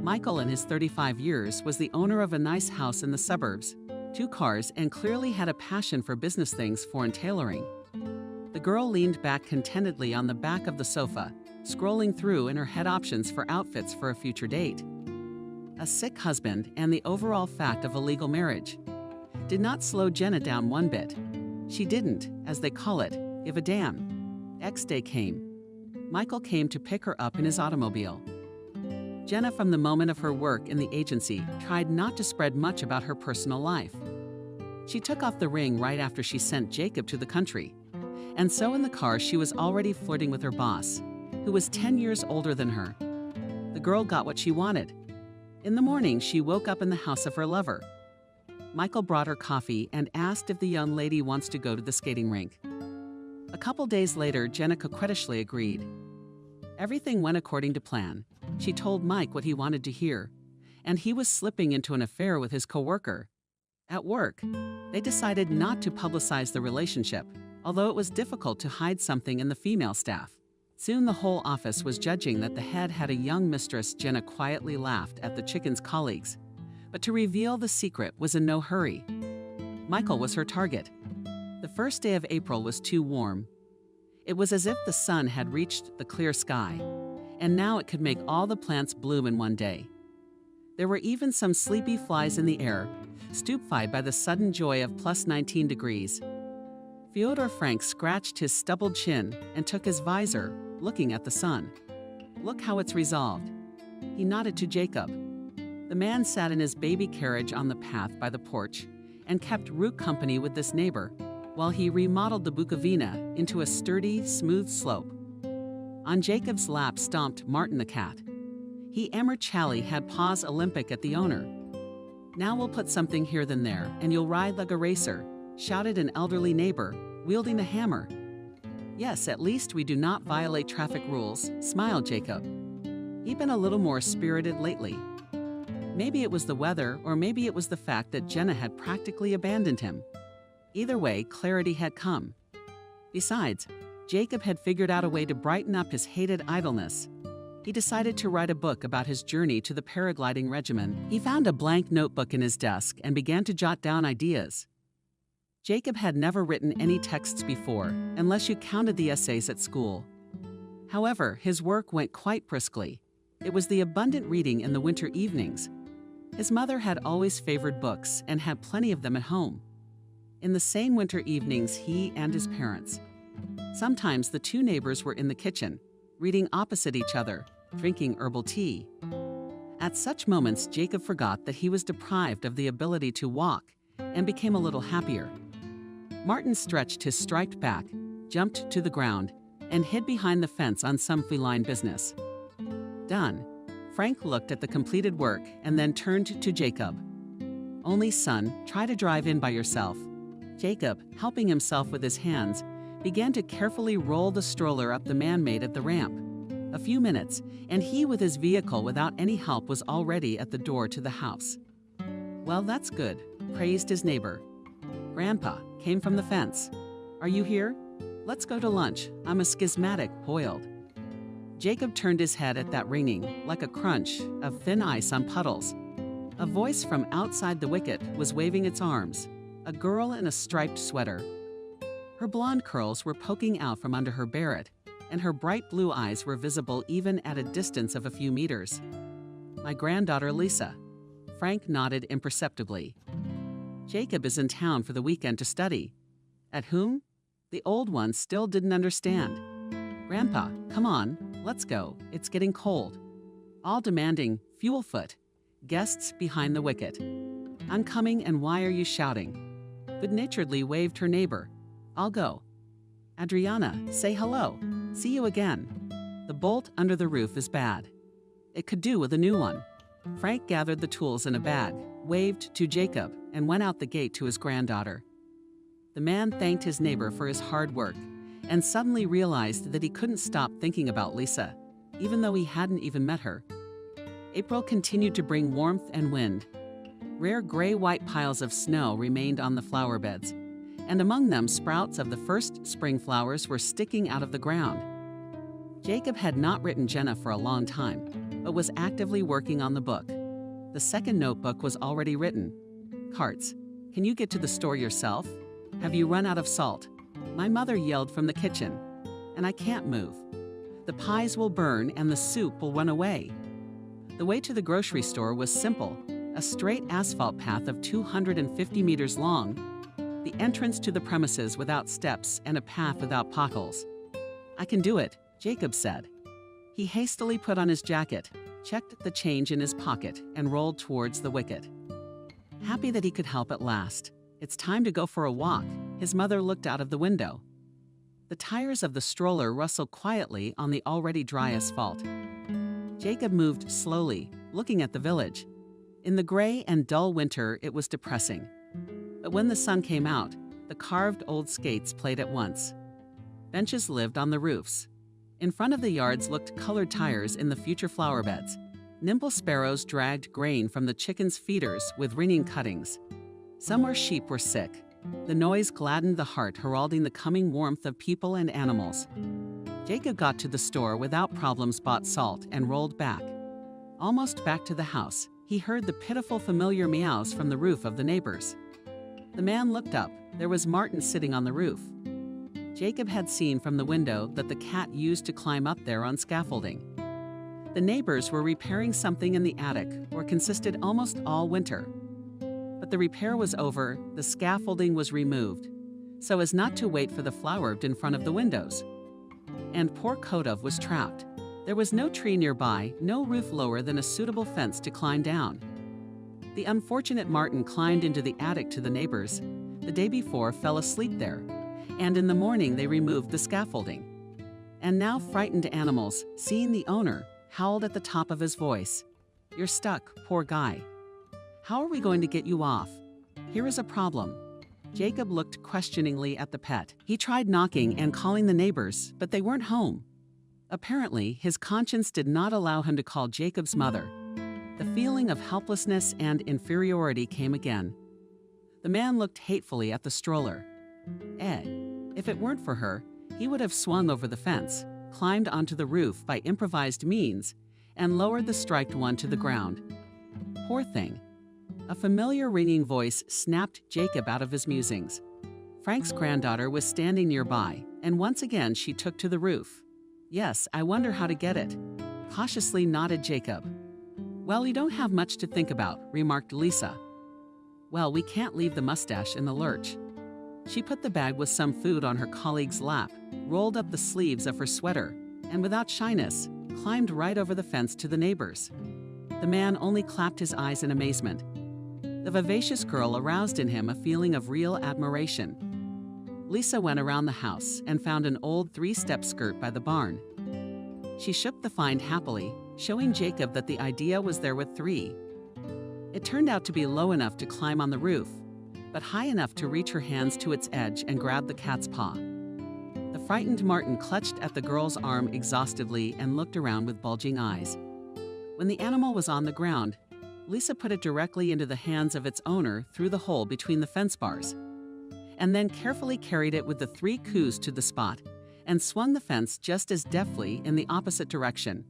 Speaker 2: Michael in his 35 years was the owner of a nice house in the suburbs, 2 cars, and clearly had a passion for business things, foreign tailoring. The girl leaned back contentedly on the back of the sofa, scrolling through in her head options for outfits for a future date. A sick husband and the overall fact of a legal marriage did not slow Jenna down one bit. She didn't, as they call it, give a damn. X day came. Michael came to pick her up in his automobile. Jenna, from the moment of her work in the agency, tried not to spread much about her personal life. She took off the ring right after she sent Jacob to the country. And so in the car she was already flirting with her boss, who was 10 years older than her. The girl got what she wanted. In the morning, she woke up in the house of her lover. Michael brought her coffee and asked if the young lady wants to go to the skating rink. A couple days later, Jenna coquettishly agreed. Everything went according to plan. She told Mike what he wanted to hear, and he was slipping into an affair with his coworker. At work, they decided not to publicize the relationship, although it was difficult to hide something in the female staff. Soon the whole office was judging that the head had a young mistress. Jenna quietly laughed at the chicken's colleagues, but to reveal the secret was in no hurry. Michael was her target. The first day of April was too warm. It was as if the sun had reached the clear sky, and now it could make all the plants bloom in one day. There were even some sleepy flies in the air, stupefied by the sudden joy of plus 19 degrees. Fyodor Frank scratched his stubbled chin and took his visor, looking at the sun. "Look how it's resolved." He nodded to Jacob. The man sat in his baby carriage on the path by the porch and kept route company with this neighbor while he remodeled the Bukovina into a sturdy, smooth slope. On Jacob's lap stomped Martin the cat. He Charlie had paws Olympic at the owner. "Now we'll put something here than there, and you'll ride like a racer," shouted an elderly neighbor, wielding a hammer. "Yes, at least we do not violate traffic rules," smiled Jacob. He'd been a little more spirited lately. Maybe it was the weather, or maybe it was the fact that Jenna had practically abandoned him. Either way, clarity had come. Besides, Jacob had figured out a way to brighten up his hated idleness. He decided to write a book about his journey to the paragliding regimen. He found a blank notebook in his desk and began to jot down ideas. Jacob had never written any texts before, unless you counted the essays at school. However, his work went quite briskly. It was the abundant reading in the winter evenings. His mother had always favored books and had plenty of them at home. In the same winter evenings, he and his parents. Sometimes the two neighbors were in the kitchen, reading opposite each other, drinking herbal tea. At such moments, Jacob forgot that he was deprived of the ability to walk and became a little happier. Martin stretched his striped back, jumped to the ground, and hid behind the fence on some feline business. Done. Frank looked at the completed work and then turned to Jacob. "Only son, try to drive in by yourself." Jacob, helping himself with his hands, began to carefully roll the stroller up the man-made at the ramp. A few minutes, and he with his vehicle without any help was already at the door to the house. "Well, that's good," praised his neighbor. "Grandpa," came from the fence. "Are you here?" Let's go to lunch. I'm a schismatic boiled. Jacob turned his head at that ringing, like a crunch of thin ice on puddles. A voice from outside the wicket was waving its arms, a girl in a striped sweater. Her blonde curls were poking out from under her beret, and her bright blue eyes were visible even at a distance of a few meters. My granddaughter Lisa. Frank nodded imperceptibly. Jacob is in town for the weekend to study. At whom? The old one still didn't understand. Grandpa, come on, let's go. It's getting cold. All demanding, fuel foot. Guests behind the wicket. I'm coming, and why are you shouting? Good-naturedly waved her neighbor. I'll go. Adriana, say hello. See you again. The bolt under the roof is bad. It could do with a new one. Frank gathered the tools in a bag, waved to Jacob, and went out the gate to his granddaughter. The man thanked his neighbor for his hard work and suddenly realized that he couldn't stop thinking about Lisa, even though he hadn't even met her. April continued to bring warmth and wind. Rare gray-white piles of snow remained on the flower beds, and among them sprouts of the first spring flowers were sticking out of the ground. Jacob had not written Jenna for a long time, but was actively working on the book. The second notebook was already written. Carts. Can you get to the store yourself? Have you run out of salt? My mother yelled from the kitchen, and I can't move. The pies will burn and the soup will run away. The way to the grocery store was simple, a straight asphalt path of 250 meters long, the entrance to the premises without steps and a path without potholes. I can do it, Jacob said. He hastily put on his jacket, checked the change in his pocket, and rolled towards the wicket. Happy that he could help at last. It's time to go for a walk. His mother looked out of the window. The tires of the stroller rustled quietly on the already dry asphalt. Jacob moved slowly, looking at the village. In the gray and dull winter, it was depressing. But when the sun came out, the carved old skates played at once. Benches lived on the roofs. In front of the yards looked colored tires in the future flower beds. Nimble sparrows dragged grain from the chickens' feeders with ringing cuttings. Somewhere sheep were sick. The noise gladdened the heart, heralding the coming warmth of people and animals. Jacob got to the store without problems, bought salt, and rolled back. Almost back to the house, he heard the pitiful familiar meows from the roof of the neighbors. The man looked up. There was Martin sitting on the roof. Jacob had seen from the window that the cat used to climb up there on scaffolding. The neighbors were repairing something in the attic, where consisted almost all winter. But the repair was over, the scaffolding was removed, so as not to wait for the flower in front of the windows. And poor Kodov was trapped. There was no tree nearby, no roof lower than a suitable fence to climb down. The unfortunate Martin climbed into the attic to the neighbors. The day before, fell asleep there, and in the morning they removed the scaffolding. And now frightened animals, seeing the owner, howled at the top of his voice. You're stuck, poor guy. How are we going to get you off? Here is a problem. Jacob looked questioningly at the pet. He tried knocking and calling the neighbors, but they weren't home. Apparently, his conscience did not allow him to call Jacob's mother. The feeling of helplessness and inferiority came again. The man looked hatefully at the stroller. If it weren't for her, he would have swung over the fence, climbed onto the roof by improvised means, and lowered the striped one to the ground. Poor thing. A familiar ringing voice snapped Jacob out of his musings. Frank's granddaughter was standing nearby, and once again she took to the roof. Yes, I wonder how to get it. Cautiously nodded Jacob. Well, you don't have much to think about, remarked Lisa. Well, we can't leave the mustache in the lurch. She put the bag with some food on her colleague's lap, rolled up the sleeves of her sweater, and without shyness, climbed right over the fence to the neighbors. The man only clapped his eyes in amazement. The vivacious girl aroused in him a feeling of real admiration. Lisa went around the house and found an old 3-step skirt by the barn. She shook the find happily, showing Jacob that the idea was there with 3. It turned out to be low enough to climb on the roof, but high enough to reach her hands to its edge and grab the cat's paw. The frightened Martin clutched at the girl's arm exhaustively and looked around with bulging eyes. When the animal was on the ground, Lisa put it directly into the hands of its owner through the hole between the fence bars. and then carefully carried it with the 3 coups to the spot and swung the fence just as deftly in the opposite direction.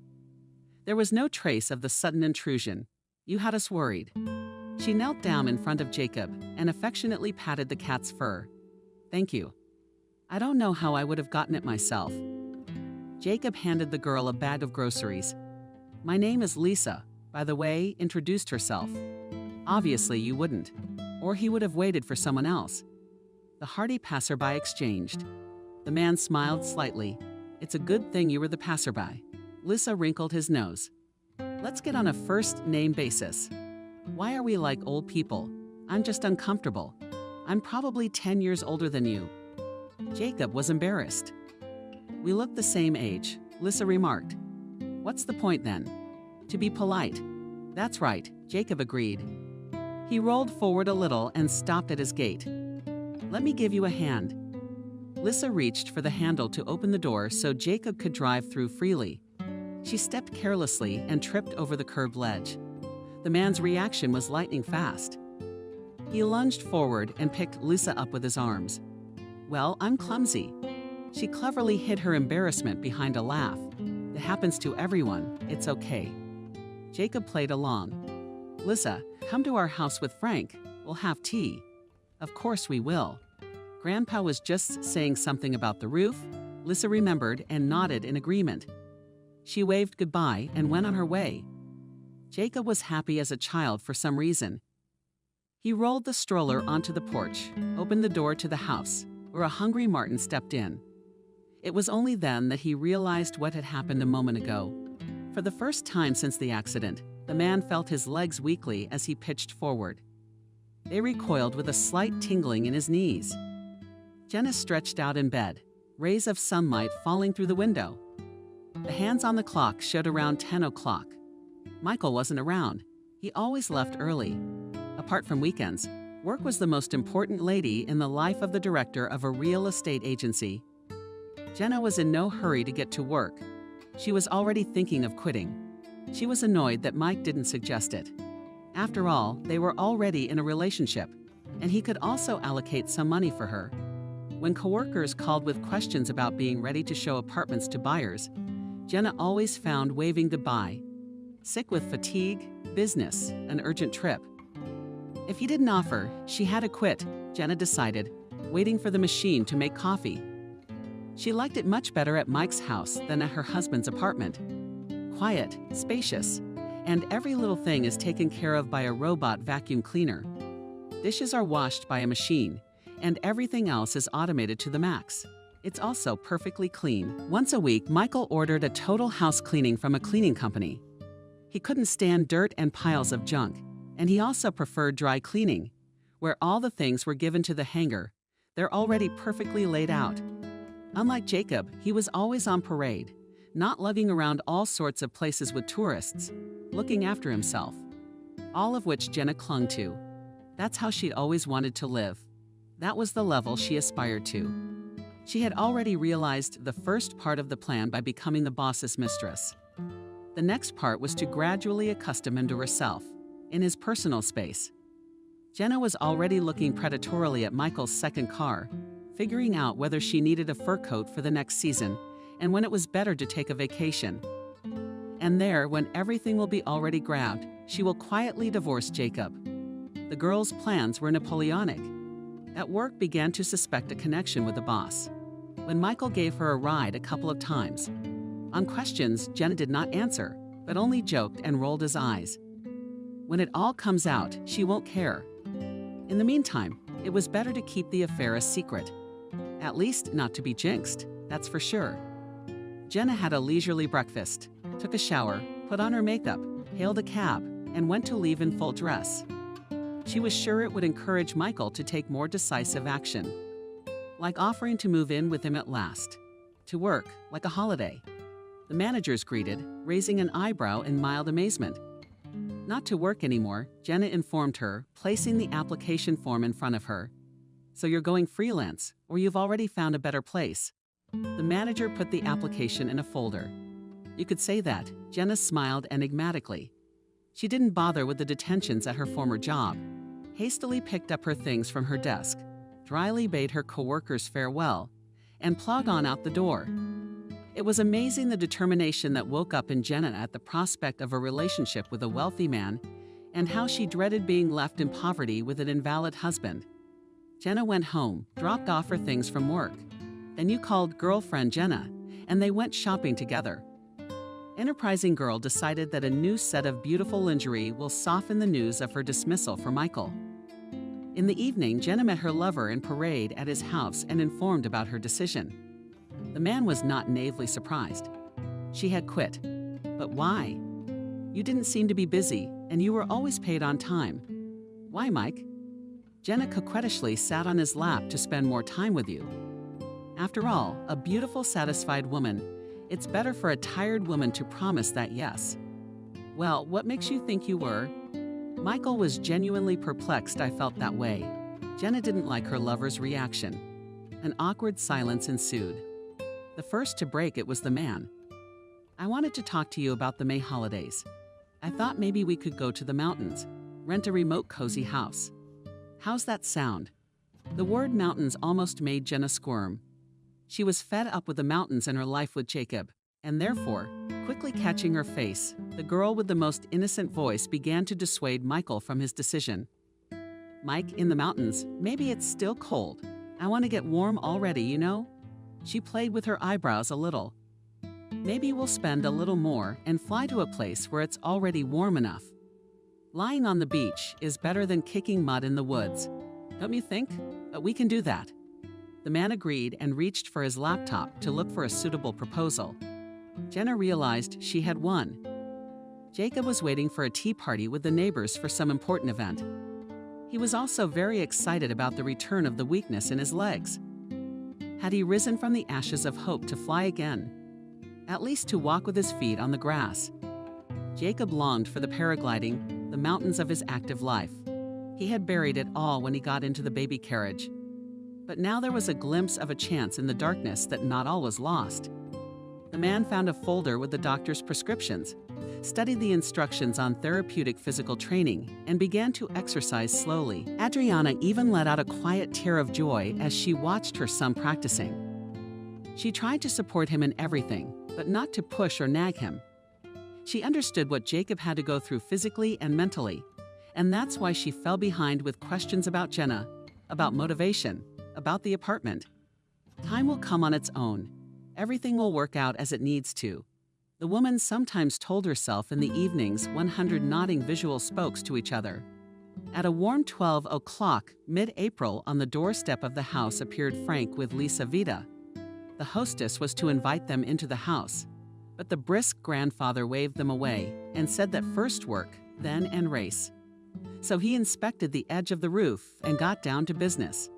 Speaker 2: There was no trace of the sudden intrusion. You had us worried. She knelt down in front of Jacob and affectionately patted the cat's fur. Thank you. I don't know how I would have gotten it myself. Jacob handed the girl a bag of groceries. My name is Lisa, by the way, introduced herself. Obviously you wouldn't, or he would have waited for someone else. The hearty passerby exchanged. The man smiled slightly. It's a good thing you were the passerby. Lisa wrinkled his nose. Let's get on a first-name basis. Why are we like old people? I'm just uncomfortable. I'm probably 10 years older than you. Jacob was embarrassed. We look the same age, Lisa remarked. What's the point then? To be polite. That's right, Jacob agreed. He rolled forward a little and stopped at his gate. Let me give you a hand. Lisa reached for the handle to open the door so Jacob could drive through freely. She stepped carelessly and tripped over the curved ledge. The man's reaction was lightning fast. He lunged forward and picked Lisa up with his arms. Well, I'm clumsy. She cleverly hid her embarrassment behind a laugh. It happens to everyone. It's okay. Jacob played along. Lisa, come to our house with Frank. We'll have tea. Of course we will. Grandpa was just saying something about the roof. Lisa remembered and nodded in agreement. She waved goodbye and went on her way. Jacob was happy as a child for some reason. He rolled the stroller onto the porch, opened the door to the house, where a hungry Martin stepped in. It was only then that he realized what had happened a moment ago. For the first time since the accident, the man felt his legs weakly as he pitched forward. They recoiled with a slight tingling in his knees. Jenna stretched out in bed, rays of sunlight falling through the window. The hands on the clock showed around 10 o'clock. Michael wasn't around. He always left early. Apart from weekends, work was the most important lady in the life of the director of a real estate agency. Jenna was in no hurry to get to work. She was already thinking of quitting. She was annoyed that Mike didn't suggest it. After all, they were already in a relationship, and he could also allocate some money for her. When coworkers called with questions about being ready to show apartments to buyers, Jenna always found waving goodbye. Sick with fatigue, business, an urgent trip. If he didn't offer, she had to quit, Jenna decided, waiting for the machine to make coffee. She liked it much better at Mike's house than at her husband's apartment. Quiet, spacious, and every little thing is taken care of by a robot vacuum cleaner. Dishes are washed by a machine, and everything else is automated to the max. It's also perfectly clean. Once a week, Michael ordered a total house cleaning from a cleaning company. He couldn't stand dirt and piles of junk, and he also preferred dry cleaning, where all the things were given to the hanger. They're already perfectly laid out. Unlike Jacob, he was always on parade, not lugging around all sorts of places with tourists, looking after himself. All of which Jenna clung to. That's how she'd always wanted to live. That was the level she aspired to. She had already realized the first part of the plan by becoming the boss's mistress. The next part was to gradually accustom him to herself, in his personal space. Jenna was already looking predatorily at Michael's second car, figuring out whether she needed a fur coat for the next season and when it was better to take a vacation. And there, when everything will be already grabbed, she will quietly divorce Jacob. The girl's plans were Napoleonic. At work, began to suspect a connection with the boss. When Michael gave her a ride a couple of times. On questions, Jenna did not answer, but only joked and rolled his eyes. When it all comes out, she won't care. In the meantime, it was better to keep the affair a secret. At least not to be jinxed, that's for sure. Jenna had a leisurely breakfast, took a shower, put on her makeup, hailed a cab, and went to leave in full dress. She was sure it would encourage Michael to take more decisive action. Like offering to move in with him at last. To work, like a holiday. The managers greeted, raising an eyebrow in mild amazement. Not to work anymore, Jenna informed her, placing the application form in front of her. So you're going freelance, or you've already found a better place. The manager put the application in a folder. You could say that, Jenna smiled enigmatically. She didn't bother with the detentions at her former job. Hastily picked up her things from her desk. dryly bade her coworkers farewell, and plodded on out the door. It was amazing the determination that woke up in Jenna at the prospect of a relationship with a wealthy man, and how she dreaded being left in poverty with an invalid husband. Jenna went home, dropped off her things from work. Then you called girlfriend Jenna, and they went shopping together. Enterprising girl decided that a new set of beautiful lingerie will soften the news of her dismissal for Michael. In the evening, Jenna met her lover in parade at his house and informed about her decision. The man was not naively surprised. She had quit. But why? You didn't seem to be busy, and you were always paid on time. Why, Mike? Jenna coquettishly sat on his lap to spend more time with you. After all, a beautiful, satisfied woman, it's better for a tired woman to promise that yes. Well, what makes you think you were? Michael was genuinely perplexed. I felt that way. Jenna didn't like her lover's reaction. An awkward silence ensued. The first to break it was the man. I wanted to talk to you about the May holidays. I thought maybe we could go to the mountains, rent a remote cozy house. How's that sound? The word mountains almost made Jenna squirm. She was fed up with the mountains in her life with Jacob, and therefore, quickly catching her face, the girl with the most innocent voice began to dissuade Michael from his decision. Mike, in the mountains, maybe it's still cold. I want to get warm already, you know? She played with her eyebrows a little. Maybe we'll spend a little more and fly to a place where it's already warm enough. Lying on the beach is better than kicking mud in the woods. Don't you think? But we can do that. The man agreed and reached for his laptop to look for a suitable proposal. Jenna realized she had won. Jacob was waiting for a tea party with the neighbors for some important event. He was also very excited about the return of the weakness in his legs. Had he risen from the ashes of hope to fly again? At least to walk with his feet on the grass. Jacob longed for the paragliding, the mountains of his active life. He had buried it all when he got into the baby carriage. But now there was a glimpse of a chance in the darkness that not all was lost. The man found a folder with the doctor's prescriptions, studied the instructions on therapeutic physical training, and began to exercise slowly. Adriana even let out a quiet tear of joy as she watched her son practicing. She tried to support him in everything, but not to push or nag him. She understood what Jacob had to go through physically and mentally, and that's why she fell behind with questions about Jenna, about motivation, about the apartment. Time will come on its own. Everything will work out as it needs to. The woman sometimes told herself in the evenings 100 nodding visual spokes to each other. At a warm 12 o'clock, mid-April, on the doorstep of the house appeared Frank with Lisa Vida. The hostess was to invite them into the house, but the brisk grandfather waved them away and said that first work, then and race. So he inspected the edge of the roof and got down to business.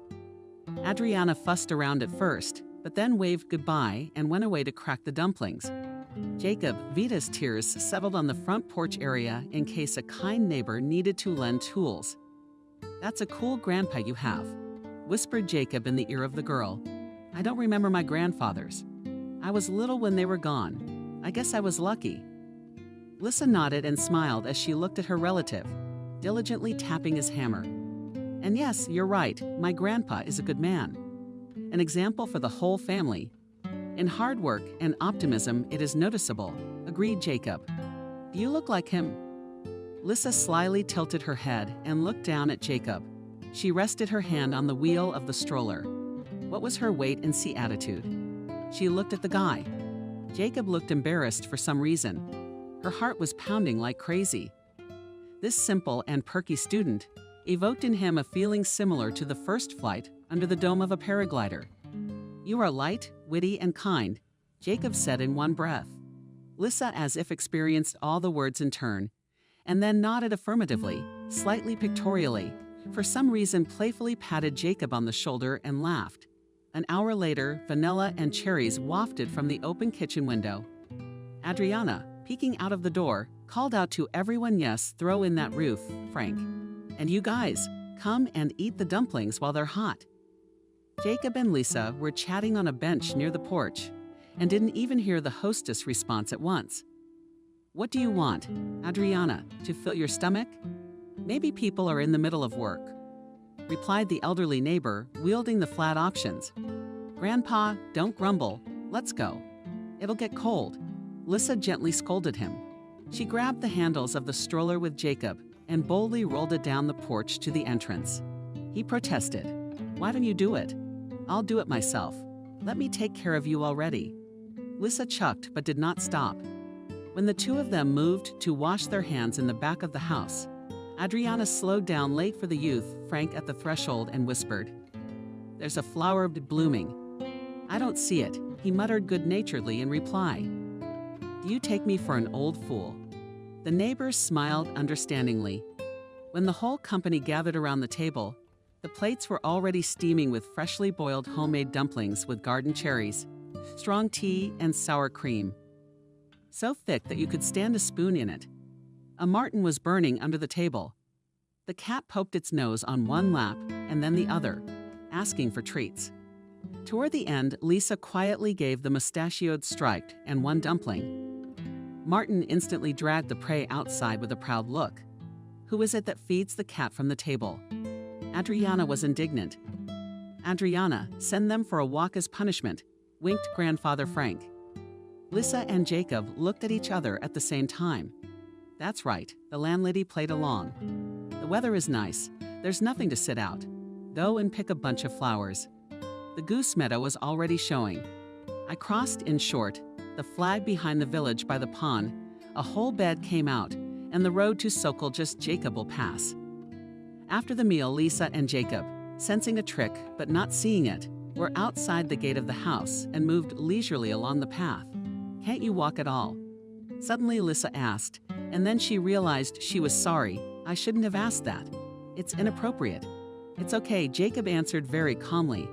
Speaker 2: Adriana fussed around at first, but then waved goodbye and went away to crack the dumplings. Jacob, Vita's tears settled on the front porch area in case a kind neighbor needed to lend tools. "That's a cool grandpa you have," whispered Jacob in the ear of the girl. "I don't remember my grandfathers. I was little when they were gone. I guess I was lucky." Lisa nodded and smiled as she looked at her relative, diligently tapping his hammer. "And yes, you're right, my grandpa is a good man. An example for the whole family. In hard work and optimism, it is noticeable," agreed Jacob. "Do you look like him?" Lisa slyly tilted her head and looked down at Jacob. She rested her hand on the wheel of the stroller. What was her wait-and-see attitude? She looked at the guy. Jacob looked embarrassed for some reason. Her heart was pounding like crazy. This simple and perky student evoked in him a feeling similar to the first flight under the dome of a paraglider. "You are light, witty, and kind," Jacob said in one breath. Lisa as if experienced all the words in turn, and then nodded affirmatively, slightly pictorially, for some reason playfully patted Jacob on the shoulder and laughed. An hour later, vanilla and cherries wafted from the open kitchen window. Adriana, peeking out of the door, called out to everyone, "Yes, throw in that roof, Frank. And you guys, come and eat the dumplings while they're hot." Jacob and Lisa were chatting on a bench near the porch and didn't even hear the hostess' response at once. "What do you want, Adriana, to fill your stomach? Maybe people are in the middle of work." replied the elderly neighbor, wielding the flat options. "Grandpa, don't grumble. Let's go. It'll get cold." Lissa gently scolded him. She grabbed the handles of the stroller with Jacob and boldly rolled it down the porch to the entrance. He protested. "Why don't you do it? I'll do it myself. Let me take care of you already." Lissa chucked but did not stop. When the two of them moved to wash their hands in the back of the house, Adriana slowed down late for the youth, Frank, at the threshold and whispered, "There's a flower blooming." "I don't see it," he muttered good-naturedly in reply. "Do you take me for an old fool?" The neighbors smiled understandingly. When the whole company gathered around the table, the plates were already steaming with freshly boiled homemade dumplings with garden cherries, strong tea, and sour cream. So thick that you could stand a spoon in it. A martin was burning under the table. The cat poked its nose on one lap and then the other, asking for treats. Toward the end, Lisa quietly gave the mustachioed striped and one dumpling. Martin instantly dragged the prey outside with a proud look. "Who is it that feeds the cat from the table?" Adriana was indignant. "Adriana, send them for a walk as punishment," winked Grandfather Frank. Lissa and Jacob looked at each other at the same time. "That's right," the landlady played along. "The weather is nice. There's nothing to sit out. Go and pick a bunch of flowers." The goose meadow was already showing. I crossed, in short, the flag behind the village by the pond. A whole bed came out, and the road to Sokol just Jacob will pass. After the meal, Lisa and Jacob, sensing a trick but not seeing it, were outside the gate of the house and moved leisurely along the path. "Can't you walk at all?" Suddenly Lissa asked, and then she realized she was sorry. "I shouldn't have asked that. It's inappropriate." "It's okay," Jacob answered very calmly.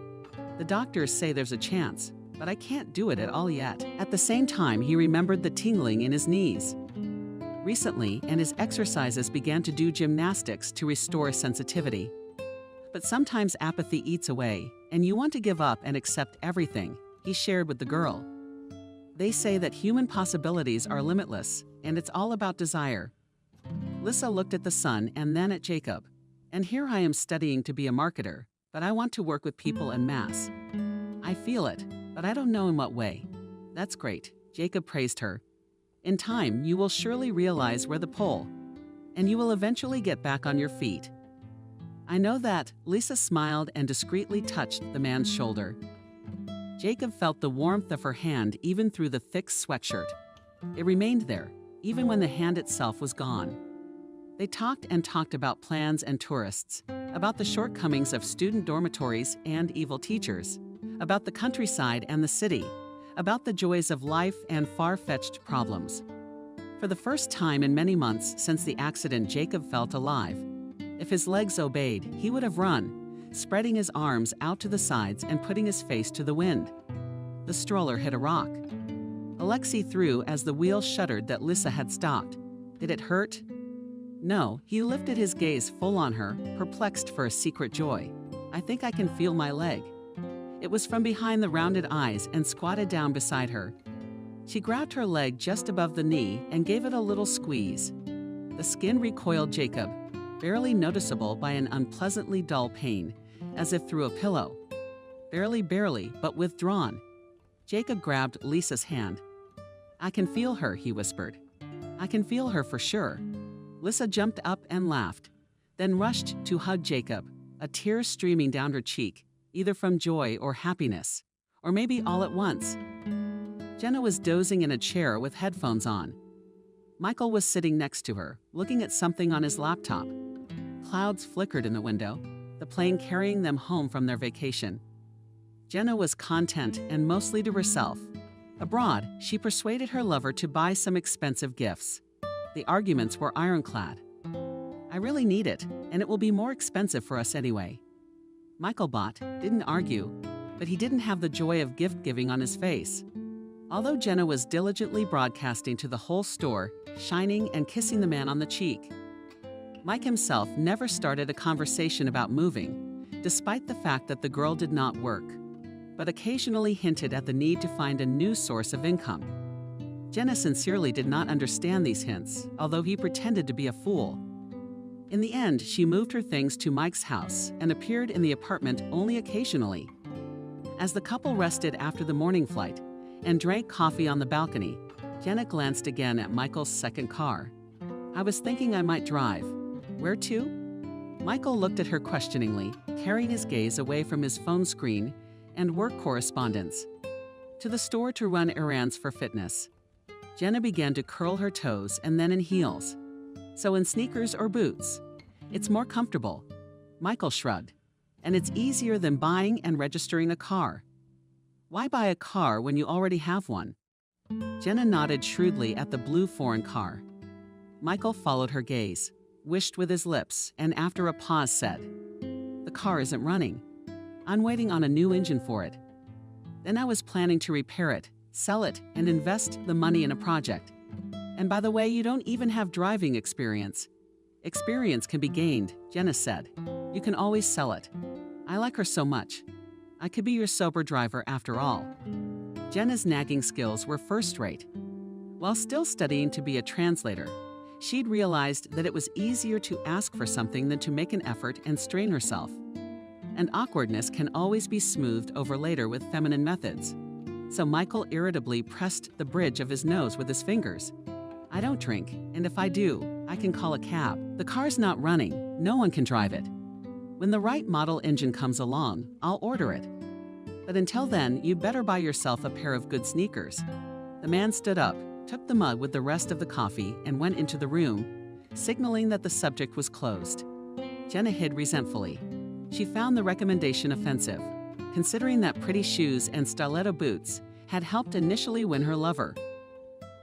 Speaker 2: "The doctors say there's a chance, but I can't do it at all yet." At the same time, he remembered the tingling in his knees. Recently, and his exercises began to do gymnastics to restore sensitivity. But sometimes apathy eats away, and you want to give up and accept everything, he shared with the girl. "They say that human possibilities are limitless, and it's all about desire." Lissa looked at the sun and then at Jacob. "And here I am studying to be a marketer, but I want to work with people en masse. I feel it, but I don't know in what way." "That's great," Jacob praised her. "In time, you will surely realize where the pole, and you will eventually get back on your feet." "I know that," Lisa smiled and discreetly touched the man's shoulder. Jacob felt the warmth of her hand even through the thick sweatshirt. It remained there, even when the hand itself was gone. They talked and talked about plans and tourists, about the shortcomings of student dormitories and evil teachers, about the countryside and the city, about the joys of life and far-fetched problems. For the first time in many months since the accident, Jacob felt alive. If his legs obeyed, he would have run, spreading his arms out to the sides and putting his face to the wind. The stroller hit a rock. Alexei threw as the wheel shuddered that Lissa had stopped. Did it hurt? No, he lifted his gaze full on her, perplexed for a secret joy. "I think I can feel my leg." It was from behind the rounded eyes and squatted down beside her. She grabbed her leg just above the knee and gave it a little squeeze. The skin recoiled Jacob, barely noticeable by an unpleasantly dull pain, as if through a pillow. Barely, but withdrawn. Jacob grabbed Lisa's hand. "I can feel her," he whispered. "I can feel her for sure." Lissa jumped up and laughed, then rushed to hug Jacob, a tear streaming down her cheek, either from joy or happiness, or maybe all at once. Jenna was dozing in a chair with headphones on. Michael was sitting next to her, looking at something on his laptop. Clouds flickered in the window, the plane carrying them home from their vacation. Jenna was content and mostly to herself. Abroad, she persuaded her lover to buy some expensive gifts. The arguments were ironclad. "I really need it, and it will be more expensive for us anyway." Michael bought, didn't argue, but he didn't have the joy of gift-giving on his face. Although Jenna was diligently broadcasting to the whole store, shining and kissing the man on the cheek. Mike himself never started a conversation about moving, despite the fact that the girl did not work, but occasionally hinted at the need to find a new source of income. Jenna sincerely did not understand these hints, although he pretended to be a fool. In the end, she moved her things to Mike's house and appeared in the apartment only occasionally. As the couple rested after the morning flight and drank coffee on the balcony, Jenna glanced again at Michael's second car. "I was thinking I might drive. Where to?" Michael looked at her questioningly, carrying his gaze away from his phone screen and work correspondence. "To the store to run errands for fitness." Jenna began to curl her toes and then in heels. "So in sneakers or boots? It's more comfortable." Michael shrugged. "And it's easier than buying and registering a car." "Why buy a car when you already have one?" Jenna nodded shrewdly at the blue foreign car. Michael followed her gaze, wished with his lips, and after a pause said, "The car isn't running. I'm waiting on a new engine for it. Then I was planning to repair it, sell it, and invest the money in a project. And by the way, you don't even have driving experience." "Experience can be gained," Jenna said. "You can always sell it." I like her so much. I could be your sober driver after all. Jenna's nagging skills were first-rate. While still studying to be a translator, she'd realized that it was easier to ask for something than to make an effort and strain herself. And awkwardness can always be smoothed over later with feminine methods. So Michael irritably pressed the bridge of his nose with his fingers. "I don't drink, and if I do, I can call a cab. The car's not running. No one can drive it. When the right model engine comes along, I'll order it. But until then, you better buy yourself a pair of good sneakers." The man stood up, took the mug with the rest of the coffee, and went into the room, signaling that the subject was closed. Jenna hid resentfully. She found the recommendation offensive, considering that pretty shoes and stiletto boots had helped initially win her lover.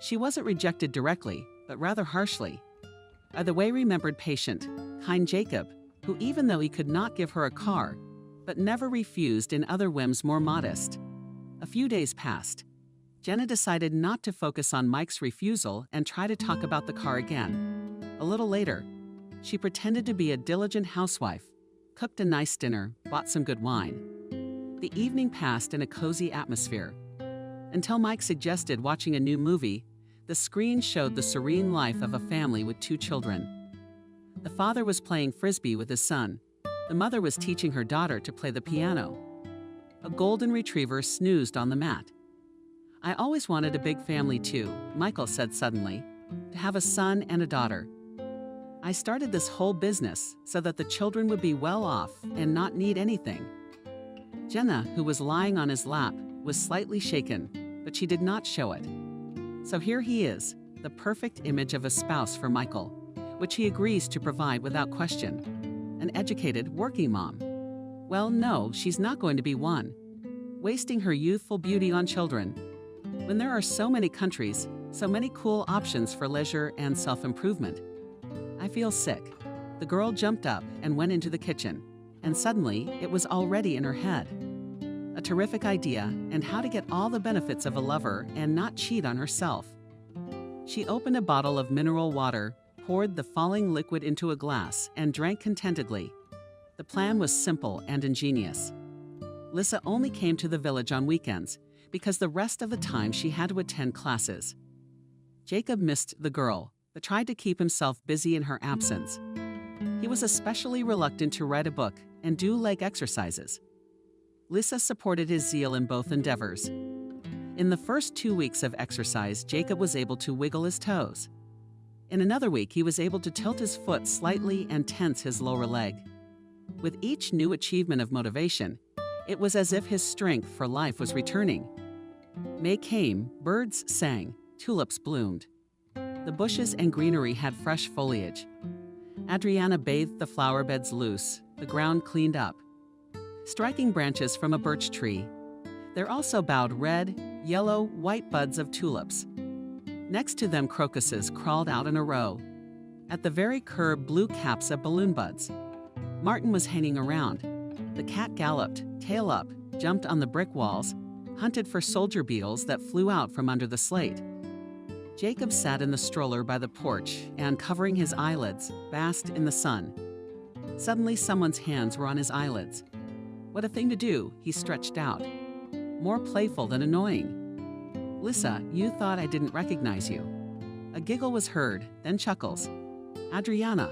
Speaker 2: She wasn't rejected directly, but rather harshly. By the way-remembered patient, kind Jacob, who even though he could not give her a car, but never refused in other whims more modest. A few days passed. Jenna decided not to focus on Mike's refusal and try to talk about the car again. A little later, she pretended to be a diligent housewife, cooked a nice dinner, bought some good wine. The evening passed in a cozy atmosphere. Until Mike suggested watching a new movie, the screen showed the serene life of a family with 2 children. The father was playing frisbee with his son. The mother was teaching her daughter to play the piano. A golden retriever snoozed on the mat. "I always wanted a big family too," Michael said suddenly, "to have a son and a daughter. I started this whole business so that the children would be well off and not need anything." Jenna, who was lying on his lap, was slightly shaken, but she did not show it. So here he is, the perfect image of a spouse for Michael, which he agrees to provide without question. An educated, working mom. Well, no, she's not going to be one. Wasting her youthful beauty on children. When there are so many countries, so many cool options for leisure and self-improvement. "I feel sick." The girl jumped up and went into the kitchen, and suddenly it was already in her head. A terrific idea and how to get all the benefits of a lover and not cheat on herself. She opened a bottle of mineral water, poured the falling liquid into a glass, and drank contentedly. The plan was simple and ingenious. Lissa only came to the village on weekends because the rest of the time she had to attend classes. Jacob missed the girl, but tried to keep himself busy in her absence. He was especially reluctant to write a book and do leg exercises. Lissa supported his zeal in both endeavors. In the first 2 weeks of exercise, Jacob was able to wiggle his toes. In another week, he was able to tilt his foot slightly and tense his lower leg. With each new achievement of motivation, it was as if his strength for life was returning. May came, birds sang, tulips bloomed. The bushes and greenery had fresh foliage. Adriana bathed the flower beds loose, the ground cleaned up. Striking branches from a birch tree, there also bowed red, yellow, white buds of tulips. Next to them, crocuses crawled out in a row. At the very curb, blue caps of balloon buds. Martin was hanging around. The cat galloped, tail up, jumped on the brick walls, hunted for soldier beetles that flew out from under the slate. Jacob sat in the stroller by the porch and, covering his eyelids, basked in the sun. Suddenly, someone's hands were on his eyelids. What a thing to do, he stretched out. More playful than annoying. "Lissa, you thought I didn't recognize you." A giggle was heard, then chuckles. "Adriana."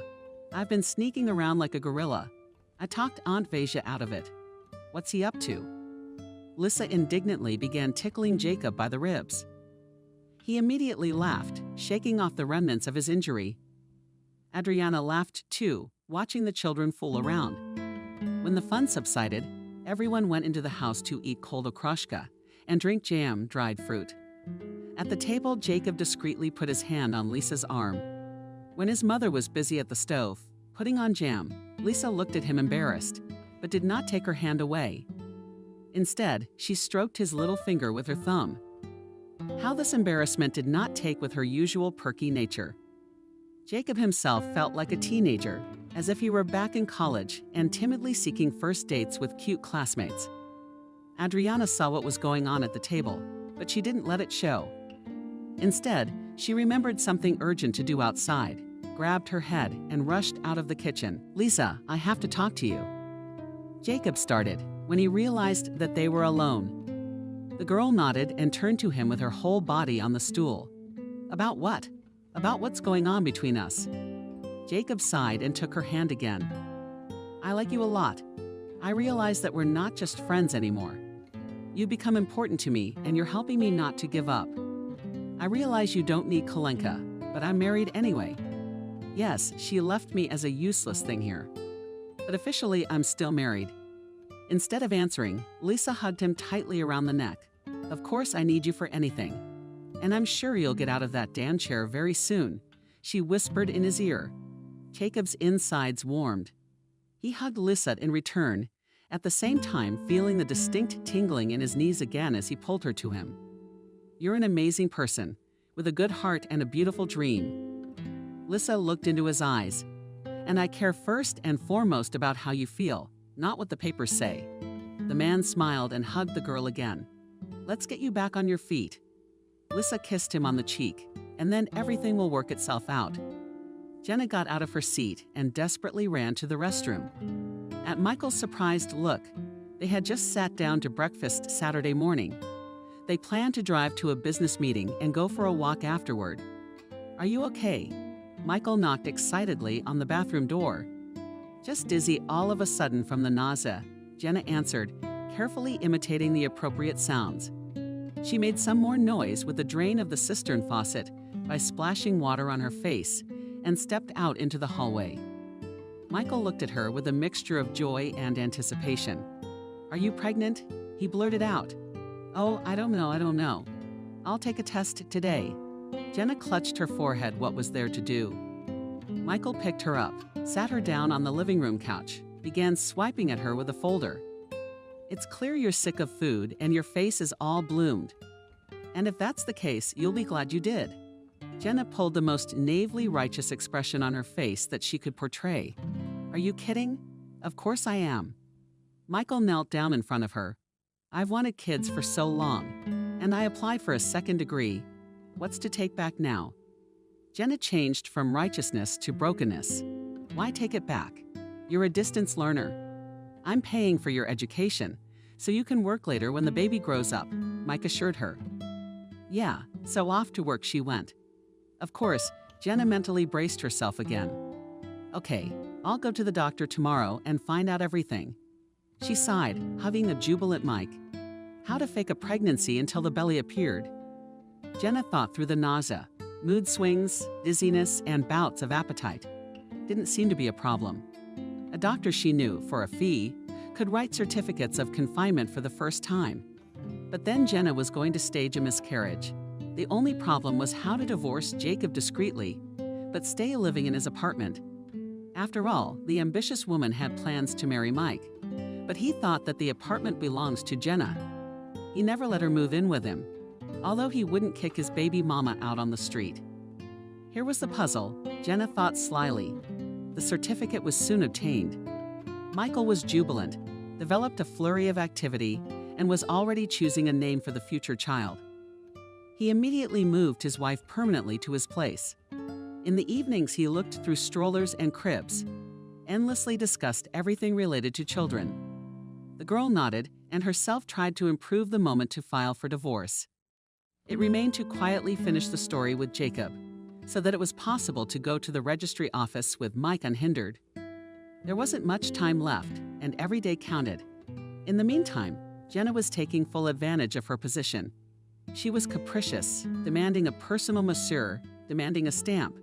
Speaker 2: I've been sneaking around like a gorilla. I talked Aunt Veja out of it. What's he up to? Lisa indignantly began tickling Jacob by the ribs. He immediately laughed, shaking off the remnants of his injury. Adriana laughed too, watching the children fool around. When the fun subsided, everyone went into the house to eat cold okroshka and drink jam, dried fruit. At the table, Jacob discreetly put his hand on Lisa's arm. When his mother was busy at the stove, putting on jam, Lisa looked at him embarrassed, but did not take her hand away. Instead, she stroked his little finger with her thumb. How this embarrassment did not take with her usual perky nature. Jacob himself felt like a teenager, as if he were back in college and timidly seeking first dates with cute classmates. Adriana saw what was going on at the table, but she didn't let it show. Instead, she remembered something urgent to do outside, grabbed her head, and rushed out of the kitchen. "Lisa, I have to talk to you." Jacob started when he realized that they were alone. The girl nodded and turned to him with her whole body on the stool. "About what? About what's going on between us?" Jacob sighed and took her hand again. "I like you a lot. I realize that we're not just friends anymore. You've become important to me, and you're helping me not to give up. I realize you don't need Kalenka, but I'm married anyway. Yes, she left me as a useless thing here. But officially, I'm still married." Instead of answering, Lisa hugged him tightly around the neck. "Of course I need you for anything. And I'm sure you'll get out of that damn chair very soon," she whispered in his ear. Jacob's insides warmed. He hugged Lisa in return, at the same time feeling the distinct tingling in his knees again as he pulled her to him. "You're an amazing person, with a good heart and a beautiful dream." Lisa looked into his eyes. "And I care first and foremost about how you feel, not what the papers say." The man smiled and hugged the girl again. "Let's get you back on your feet." Lisa kissed him on the cheek, and then everything will work itself out. Jenna got out of her seat and desperately ran to the restroom. At Michael's surprised look, they had just sat down to breakfast Saturday morning. They planned to drive to a business meeting and go for a walk afterward. "Are you okay?" Michael knocked excitedly on the bathroom door. "Just dizzy all of a sudden from the nausea," Jenna answered, carefully imitating the appropriate sounds. She made some more noise with the drain of the cistern faucet by splashing water on her face and stepped out into the hallway. Michael looked at her with a mixture of joy and anticipation. "Are you pregnant?" he blurted out. "Oh, I don't know. I'll take a test today." Jenna clutched her forehead. What was there to do? Michael picked her up, sat her down on the living room couch, began swiping at her with a folder. "It's clear you're sick of food and your face is all bloomed. And if that's the case, you'll be glad you did." Jenna pulled the most naively righteous expression on her face that she could portray. "Are you kidding? Of course I am." Michael knelt down in front of her. "I've wanted kids for so long, and I applied for a second degree. What's to take back now?" Jenna changed from righteousness to brokenness. "Why take it back? You're a distance learner. I'm paying for your education, so you can work later when the baby grows up," Mike assured her. Yeah, so off to work she went. Of course, Jenna mentally braced herself again. "Okay, I'll go to the doctor tomorrow and find out everything." She sighed, hugging a jubilant Mike. How to fake a pregnancy until the belly appeared. Jenna thought through the nausea, mood swings, dizziness, and bouts of appetite. Didn't seem to be a problem. A doctor she knew, for a fee, could write certificates of confinement for the first time. But then Jenna was going to stage a miscarriage. The only problem was how to divorce Jacob discreetly, but stay living in his apartment. After all, the ambitious woman had plans to marry Mike, but he thought that the apartment belongs to Jenna. He never let her move in with him, although he wouldn't kick his baby mama out on the street. Here was the puzzle, Jenna thought slyly. The certificate was soon obtained. Michael was jubilant, developed a flurry of activity, and was already choosing a name for the future child. He immediately moved his wife permanently to his place. In the evenings, he looked through strollers and cribs, endlessly discussed everything related to children. The girl nodded and herself tried to improve the moment to file for divorce. It remained to quietly finish the story with Jacob, so that it was possible to go to the registry office with Mike unhindered. There wasn't much time left, and every day counted. In the meantime, Jenna was taking full advantage of her position. She was capricious, demanding a personal masseur, demanding a stamp.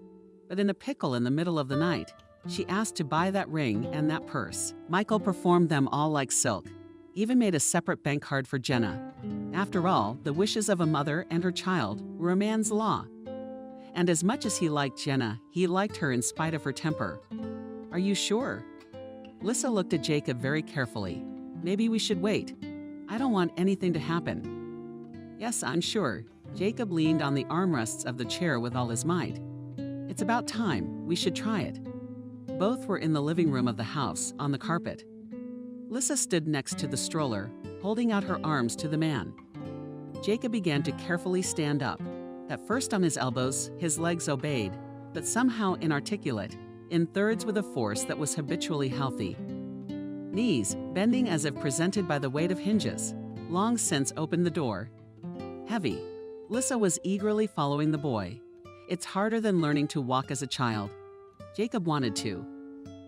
Speaker 2: But in a pickle in the middle of the night, she asked to buy that ring and that purse. Michael performed them all like silk, even made a separate bank card for Jenna. After all, the wishes of a mother and her child were a man's law. And as much as he liked Jenna, he liked her in spite of her temper. Are you sure? Lissa looked at Jacob very carefully. Maybe we should wait. I don't want anything to happen. Yes, I'm sure. Jacob leaned on the armrests of the chair with all his might. It's about time. We should try it. Both were in the living room of the house, on the carpet. Lissa stood next to the stroller, holding out her arms to the man. Jacob began to carefully stand up. At first on his elbows, his legs obeyed, but somehow inarticulate, in thirds with a force that was habitually healthy. Knees, bending as if presented by the weight of hinges, long since opened the door. Heavy. Lissa was eagerly following the boy. It's harder than learning to walk as a child. Jacob wanted to.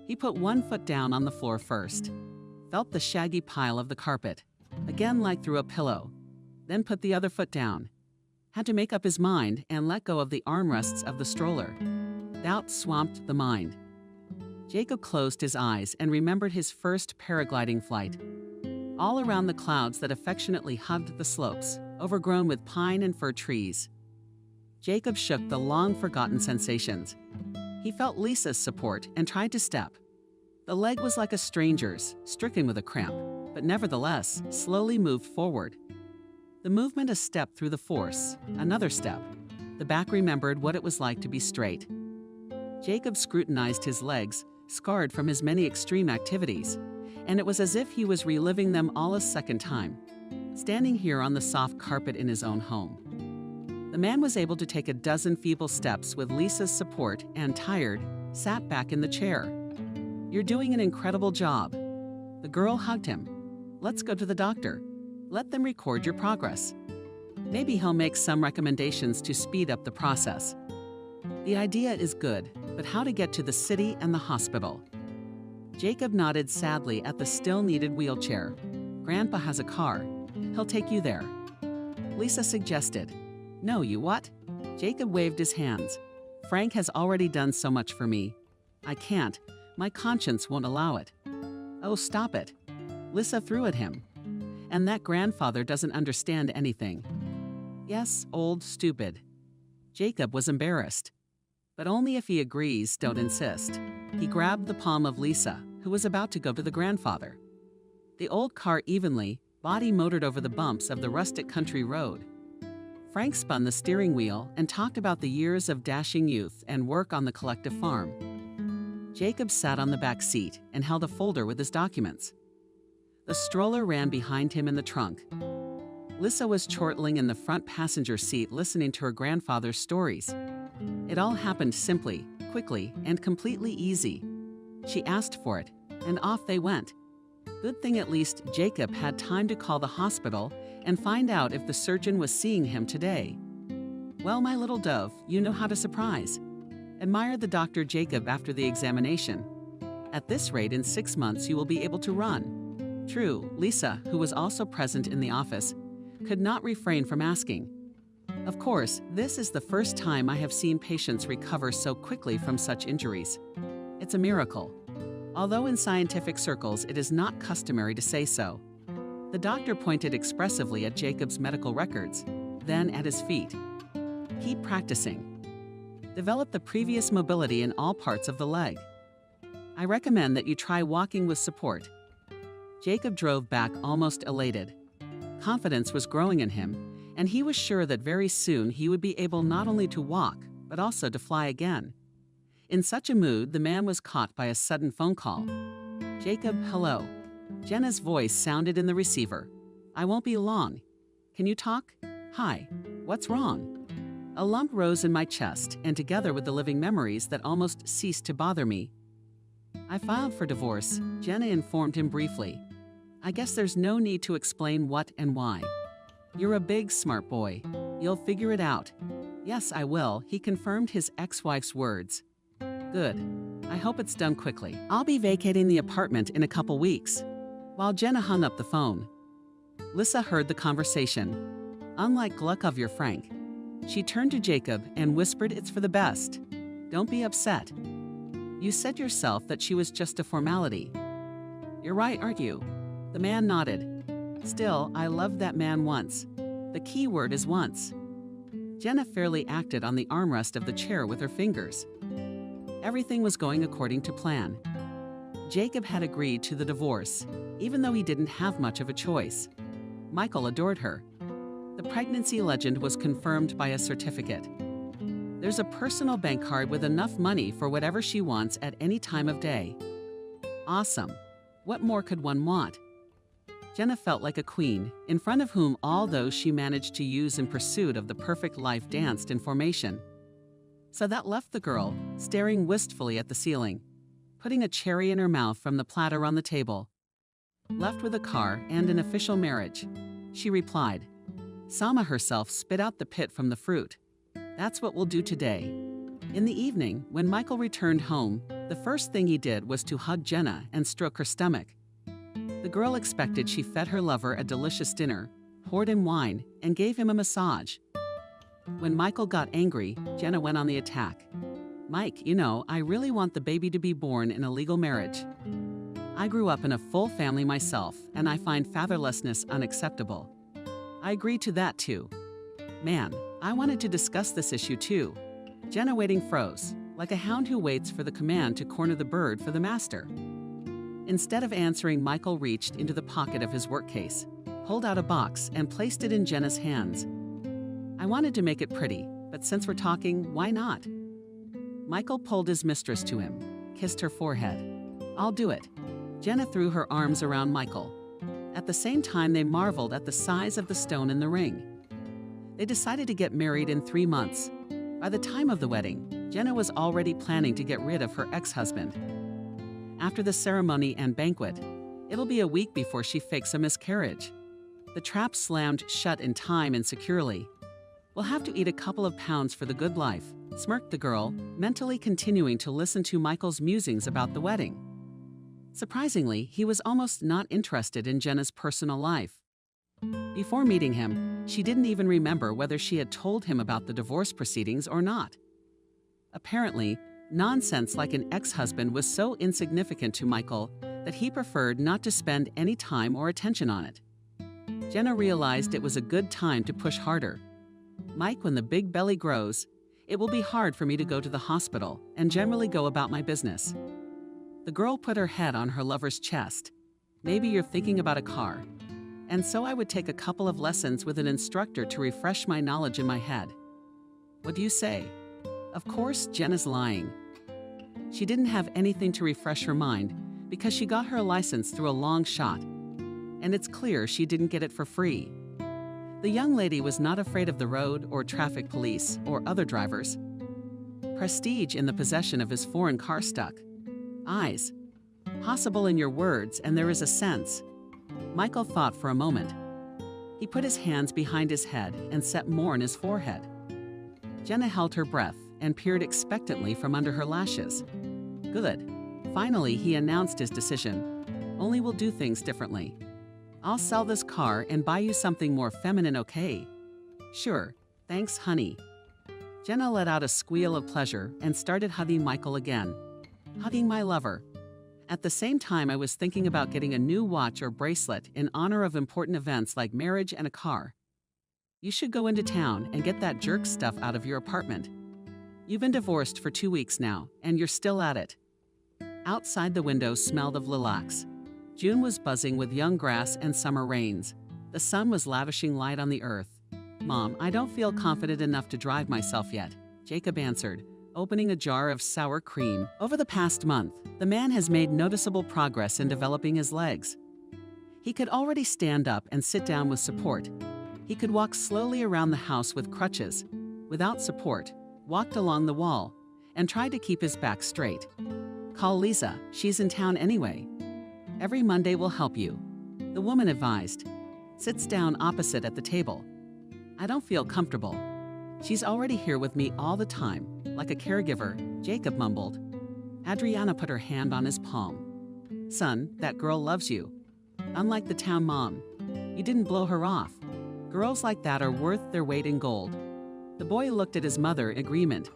Speaker 2: He put one foot down on the floor first, felt the shaggy pile of the carpet, again like through a pillow, then put the other foot down. Had to make up his mind and let go of the armrests of the stroller. Doubt swamped the mind. Jacob closed his eyes and remembered his first paragliding flight. All around the clouds that affectionately hugged the slopes, overgrown with pine and fir trees. Jacob shook the long-forgotten sensations. He felt Lisa's support and tried to step. The leg was like a stranger's, stricken with a cramp, but nevertheless slowly moved forward. The movement a step through the force, another step. The back remembered what it was like to be straight. Jacob scrutinized his legs, scarred from his many extreme activities, and it was as if he was reliving them all a second time, standing here on the soft carpet in his own home. The man was able to take a dozen feeble steps with Lisa's support and, tired, sat back in the chair. You're doing an incredible job. The girl hugged him. Let's go to the doctor. Let them record your progress. Maybe he'll make some recommendations to speed up the process. The idea is good, but how to get to the city and the hospital? Jacob nodded sadly at the still-needed wheelchair. Grandpa has a car. He'll take you there. Lisa suggested. No, you what? Jacob waved his hands. Frank has already done so much for me. I can't. My conscience won't allow it. Oh, stop it. Lissa threw at him. And that grandfather doesn't understand anything. Yes, old stupid. Jacob was embarrassed. But only if he agrees, don't insist. He grabbed the palm of Lisa, who was about to go to the grandfather. The old car evenly, body motored over the bumps of the rustic country road. Frank spun the steering wheel and talked about the years of dashing youth and work on the collective farm. Jacob sat on the back seat and held a folder with his documents. The stroller ran behind him in the trunk. Lissa was chortling in the front passenger seat listening to her grandfather's stories. It all happened simply, quickly, and completely easy. She asked for it, and off they went. Good thing at least Jacob had time to call the hospital and find out if the surgeon was seeing him today. Well, my little dove, you know how to surprise. Admire the Dr. Jacob after the examination. At this rate, in 6 months, you will be able to run. True, Lisa, who was also present in the office, could not refrain from asking. Of course, this is the first time I have seen patients recover so quickly from such injuries. It's a miracle. Although in scientific circles it is not customary to say so. The doctor pointed expressively at Jacob's medical records, then at his feet. Keep practicing. Develop the previous mobility in all parts of the leg. I recommend that you try walking with support. Jacob drove back almost elated. Confidence was growing in him, and he was sure that very soon he would be able not only to walk, but also to fly again. In such a mood, the man was caught by a sudden phone call. Jacob, hello. Jenna's voice sounded in the receiver. I won't be long. Can you talk? Hi. What's wrong? A lump rose in my chest, and together with the living memories that almost ceased to bother me. I filed for divorce, Jenna informed him briefly. I guess there's no need to explain what and why. You're a big, smart boy. You'll figure it out. Yes, I will, he confirmed his ex-wife's words. Good. I hope it's done quickly. I'll be vacating the apartment in a couple weeks. While Jenna hung up the phone, Lissa heard the conversation. Unlike Gluckov, your Frank, she turned to Jacob and whispered, "It's for the best. Don't be upset. You said yourself that she was just a formality." "You're right, aren't you?" The man nodded. "Still, I loved that man once. The key word is once." Jenna fairly acted on the armrest of the chair with her fingers. Everything was going according to plan. Jacob had agreed to the divorce, even though he didn't have much of a choice. Michael adored her. The pregnancy legend was confirmed by a certificate. There's a personal bank card with enough money for whatever she wants at any time of day. Awesome. What more could one want? Jenna felt like a queen, in front of whom all those she managed to use in pursuit of the perfect life danced in formation. So that left the girl, staring wistfully at the ceiling, putting a cherry in her mouth from the platter on the table. Left with a car and an official marriage, she replied. Sama herself spit out the pit from the fruit. That's what we'll do today. In the evening, when Michael returned home, the first thing he did was to hug Jenna and stroke her stomach. The girl expected she fed her lover a delicious dinner, poured him wine, and gave him a massage. When Michael got angry, Jenna went on the attack. "Mike, you know, I really want the baby to be born in a legal marriage. I grew up in a full family myself, and I find fatherlessness unacceptable." "I agree to that too." "Man, I wanted to discuss this issue too." Jenna waiting froze, like a hound who waits for the command to corner the bird for the master. Instead of answering, Michael reached into the pocket of his work case, pulled out a box, and placed it in Jenna's hands. "I wanted to make it pretty, but since we're talking, why not?" Michael pulled his mistress to him, kissed her forehead. "I'll do it." Jenna threw her arms around Michael. At the same time, they marveled at the size of the stone in the ring. They decided to get married in 3 months. By the time of the wedding, Jenna was already planning to get rid of her ex-husband. After the ceremony and banquet, it'll be a week before she fakes a miscarriage. The trap slammed shut in time and securely. "We'll have to eat a couple of pounds for the good life," smirked the girl, mentally continuing to listen to Michael's musings about the wedding. Surprisingly, he was almost not interested in Jenna's personal life. Before meeting him, she didn't even remember whether she had told him about the divorce proceedings or not. Apparently, nonsense like an ex-husband was so insignificant to Michael that he preferred not to spend any time or attention on it. Jenna realized it was a good time to push harder. "Mike, when the big belly grows, it will be hard for me to go to the hospital and generally go about my business." The girl put her head on her lover's chest. "Maybe you're thinking about a car. And so I would take a couple of lessons with an instructor to refresh my knowledge in my head. What do you say?" Of course, Jenna's lying. She didn't have anything to refresh her mind because she got her license through a long shot. And it's clear she didn't get it for free. The young lady was not afraid of the road or traffic police or other drivers. Prestige in the possession of his foreign car stuck. Eyes. Possible in your words, and there is a sense. Michael thought for a moment. He put his hands behind his head and set more on his forehead. Jenna held her breath and peered expectantly from under her lashes. Good. Finally, he announced his decision. "Only we'll do things differently. I'll sell this car and buy you something more feminine, okay?" "Sure. Thanks, honey." Jenna let out a squeal of pleasure and started hugging Michael again. "Hugging my lover. At the same time, I was thinking about getting a new watch or bracelet in honor of important events like marriage and a car. You should go into town and get that jerk stuff out of your apartment. You've been divorced for 2 weeks now, and you're still at it." Outside, the window smelled of lilacs. June was buzzing with young grass and summer rains. The sun was lavishing light on the earth. "Mom, I don't feel confident enough to drive myself yet," Jacob answered, opening a jar of sour cream. Over the past month, the man has made noticeable progress in developing his legs. He could already stand up and sit down with support. He could walk slowly around the house with crutches. Without support, walked along the wall, and tried to keep his back straight. "Call Lisa, she's in town anyway. Every Monday will help you," the woman advised. sits down opposite at the table. I don't feel comfortable. She's already here with me all the time, like a caregiver, Jacob mumbled. Adriana put her hand on his palm. Son, that girl loves you. Unlike the town mom, you didn't blow her off. Girls like that are worth their weight in gold. The boy looked at his mother in agreement.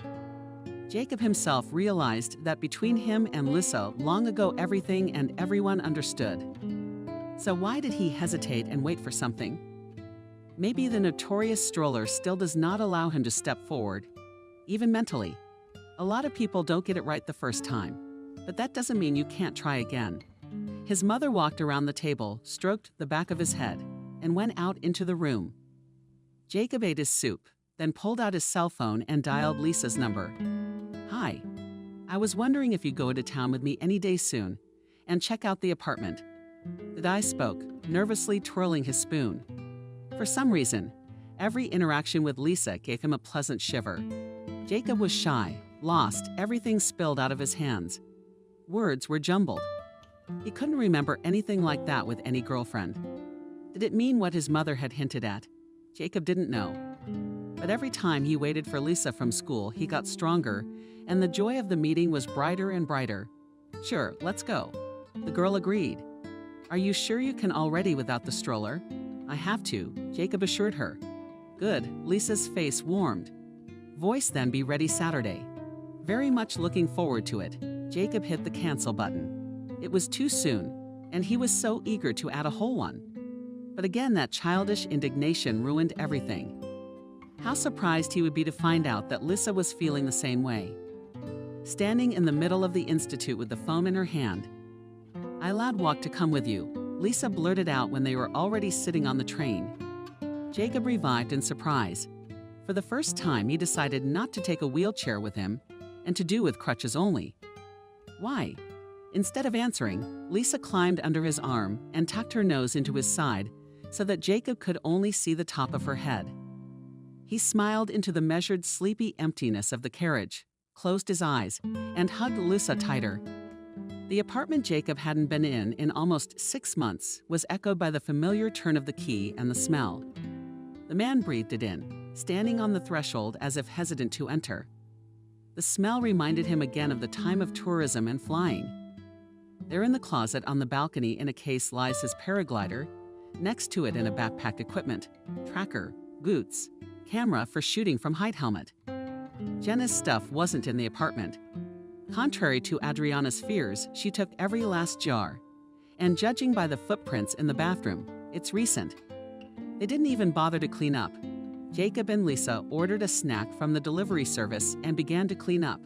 Speaker 2: Jacob himself realized that between him and Lisa long ago everything and everyone understood. So why did he hesitate and wait for something? Maybe the notorious stroller still does not allow him to step forward, even mentally. A lot of people don't get it right the first time, but that doesn't mean you can't try again. His mother walked around the table, stroked the back of his head, and went out into the room. Jacob ate his soup, then pulled out his cell phone and dialed Lisa's number. Hi. I was wondering if you'd go into town with me any day soon and check out the apartment. The guy spoke, nervously twirling his spoon. For some reason, every interaction with Lisa gave him a pleasant shiver. Jacob was shy, lost, everything spilled out of his hands. Words were jumbled. He couldn't remember anything like that with any girlfriend. Did it mean what his mother had hinted at? Jacob didn't know. But every time he waited for Lisa from school, he got stronger, and the joy of the meeting was brighter and brighter. Sure, let's go. The girl agreed. Are you sure you can already without the stroller? I have to, Jacob assured her. Good, Lisa's face warmed. Voice then be ready Saturday. Very much looking forward to it. Jacob hit the cancel button. It was too soon, and he was so eager to add a whole one. But again, that childish indignation ruined everything. How surprised he would be to find out that Lisa was feeling the same way. Standing in the middle of the institute with the phone in her hand. I allowed Walk to come with you, Lisa blurted out when they were already sitting on the train. Jacob revived in surprise. For the first time, he decided not to take a wheelchair with him and to do with crutches only. Why? Instead of answering, Lisa climbed under his arm and tucked her nose into his side so that Jacob could only see the top of her head. He smiled into the measured, sleepy emptiness of the carriage, closed his eyes, and hugged Lisa tighter. The apartment Jacob hadn't been in almost 6 months was echoed by the familiar turn of the key and the smell. The man breathed it in, standing on the threshold as if hesitant to enter. The smell reminded him again of the time of tourism and flying. There in the closet on the balcony in a case lies his paraglider, next to it in a backpacked equipment, tracker, boots, camera for shooting from height helmet. Jenna's stuff wasn't in the apartment. Contrary to Adriana's fears, she took every last jar. And judging by the footprints in the bathroom, it's recent. They didn't even bother to clean up. Jacob and Lisa ordered a snack from the delivery service and began to clean up.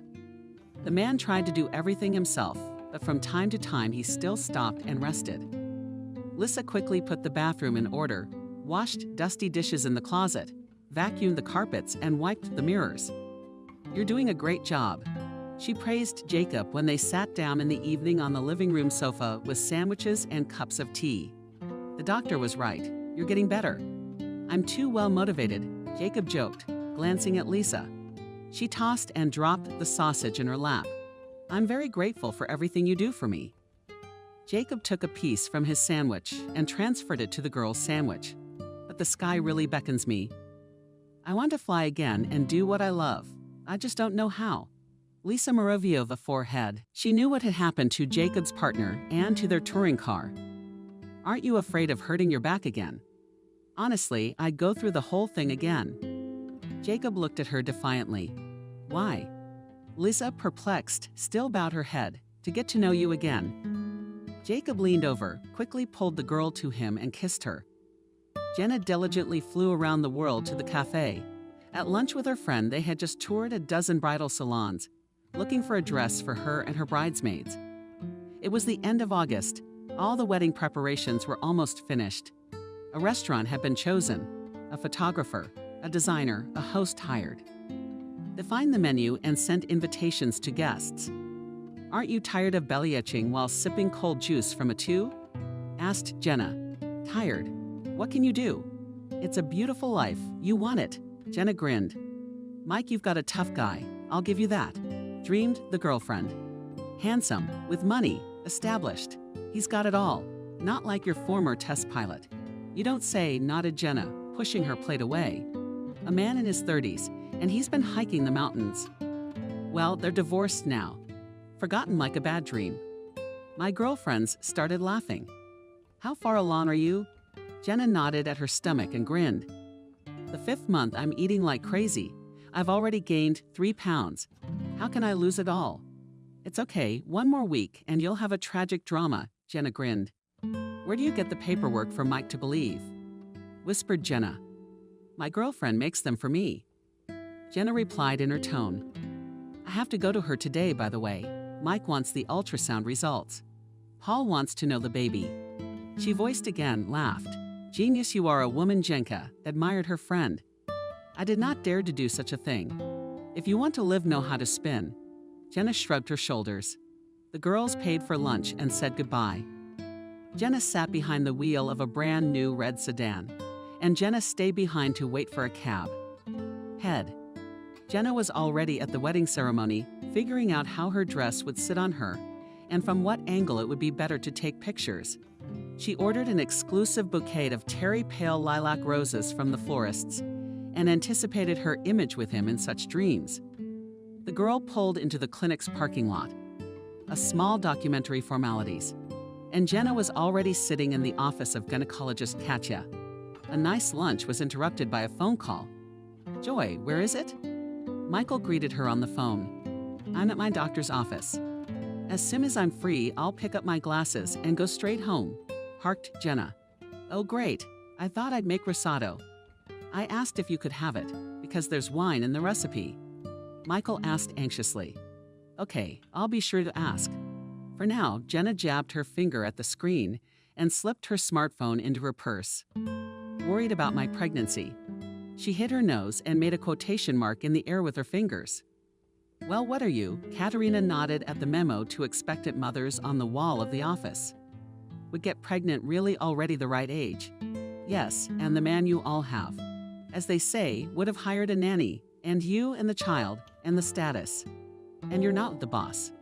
Speaker 2: The man tried to do everything himself, but from time to time he still stopped and rested. Lisa quickly put the bathroom in order, washed dusty dishes in the closet, vacuumed the carpets, and wiped the mirrors. You're doing a great job. She praised Jacob when they sat down in the evening on the living room sofa with sandwiches and cups of tea. The doctor was right. You're getting better. I'm too well motivated, Jacob joked, glancing at Lisa. She tossed and dropped the sausage in her lap. I'm very grateful for everything you do for me. Jacob took a piece from his sandwich and transferred it to the girl's sandwich. But the sky really beckons me. I want to fly again and do what I love. I just don't know how. Lisa Morovio the forehead. She knew what had happened to Jacob's partner and to their touring car. Aren't you afraid of hurting your back again? Honestly, I'd go through the whole thing again. Jacob looked at her defiantly. Why? Lisa, perplexed, still bowed her head. To get to know you again. Jacob leaned over, quickly pulled the girl to him and kissed her. Jenna diligently flew around the world to the cafe. At lunch with her friend, they had just toured a dozen bridal salons, looking for a dress for her and her bridesmaids. It was the end of August. All the wedding preparations were almost finished. A restaurant had been chosen, a photographer, a designer, a host hired. They defined the menu and sent invitations to guests. Aren't you tired of belly itching while sipping cold juice from a tube? Asked Jenna. Tired. What can you do? It's a beautiful life. You want it. Jenna grinned. Mike, you've got a tough guy. I'll give you that. Dreamed the girlfriend. Handsome, with money, established. He's got it all. Not like your former test pilot. You don't say, nodded Jenna, pushing her plate away. A man in his 30s, and he's been hiking the mountains. Well, they're divorced now. Forgotten like a bad dream. My girlfriends started laughing. How far along are you? Jenna nodded at her stomach and grinned. The 5th month I'm eating like crazy. I've already gained 3 pounds. How can I lose it all? It's okay, 1 more week and you'll have a tragic drama, Jenna grinned. Where do you get the paperwork for Mike to believe? Whispered Jenna. My girlfriend makes them for me. Jenna replied in her tone. I have to go to her today, by the way. Mike wants the ultrasound results. Paul wants to know the baby. She voiced again, laughed. Genius you are, a woman, Jenka, admired her friend. I did not dare to do such a thing. If you want to live, know how to spin. Jenna shrugged her shoulders. The girls paid for lunch and said goodbye. Jenna sat behind the wheel of a brand new red sedan, and Jenna stayed behind to wait for a cab. Head. Jenna was already at the wedding ceremony, figuring out how her dress would sit on her and from what angle it would be better to take pictures. She ordered an exclusive bouquet of terry pale lilac roses from the florists and anticipated her image with him in such dreams. The girl pulled into the clinic's parking lot. A small documentary formalities. And Jenna was already sitting in the office of gynecologist Katya. A nice lunch was interrupted by a phone call. Joy, where is it? Michael greeted her on the phone. I'm at my doctor's office. As soon as I'm free, I'll pick up my glasses and go straight home, harked Jenna. Oh great, I thought I'd make risotto. I asked if you could have it, because there's wine in the recipe. Michael asked anxiously. Okay, I'll be sure to ask. For now, Jenna jabbed her finger at the screen and slipped her smartphone into her purse. Worried about my pregnancy. She hit her nose and made a quotation mark in the air with her fingers. Well, what are you? Katerina nodded at the memo to expectant mothers on the wall of the office. Would get pregnant really already the right age? Yes, and the man you all have. As they say, would have hired a nanny, and you and the child, and the status. And you're not the boss.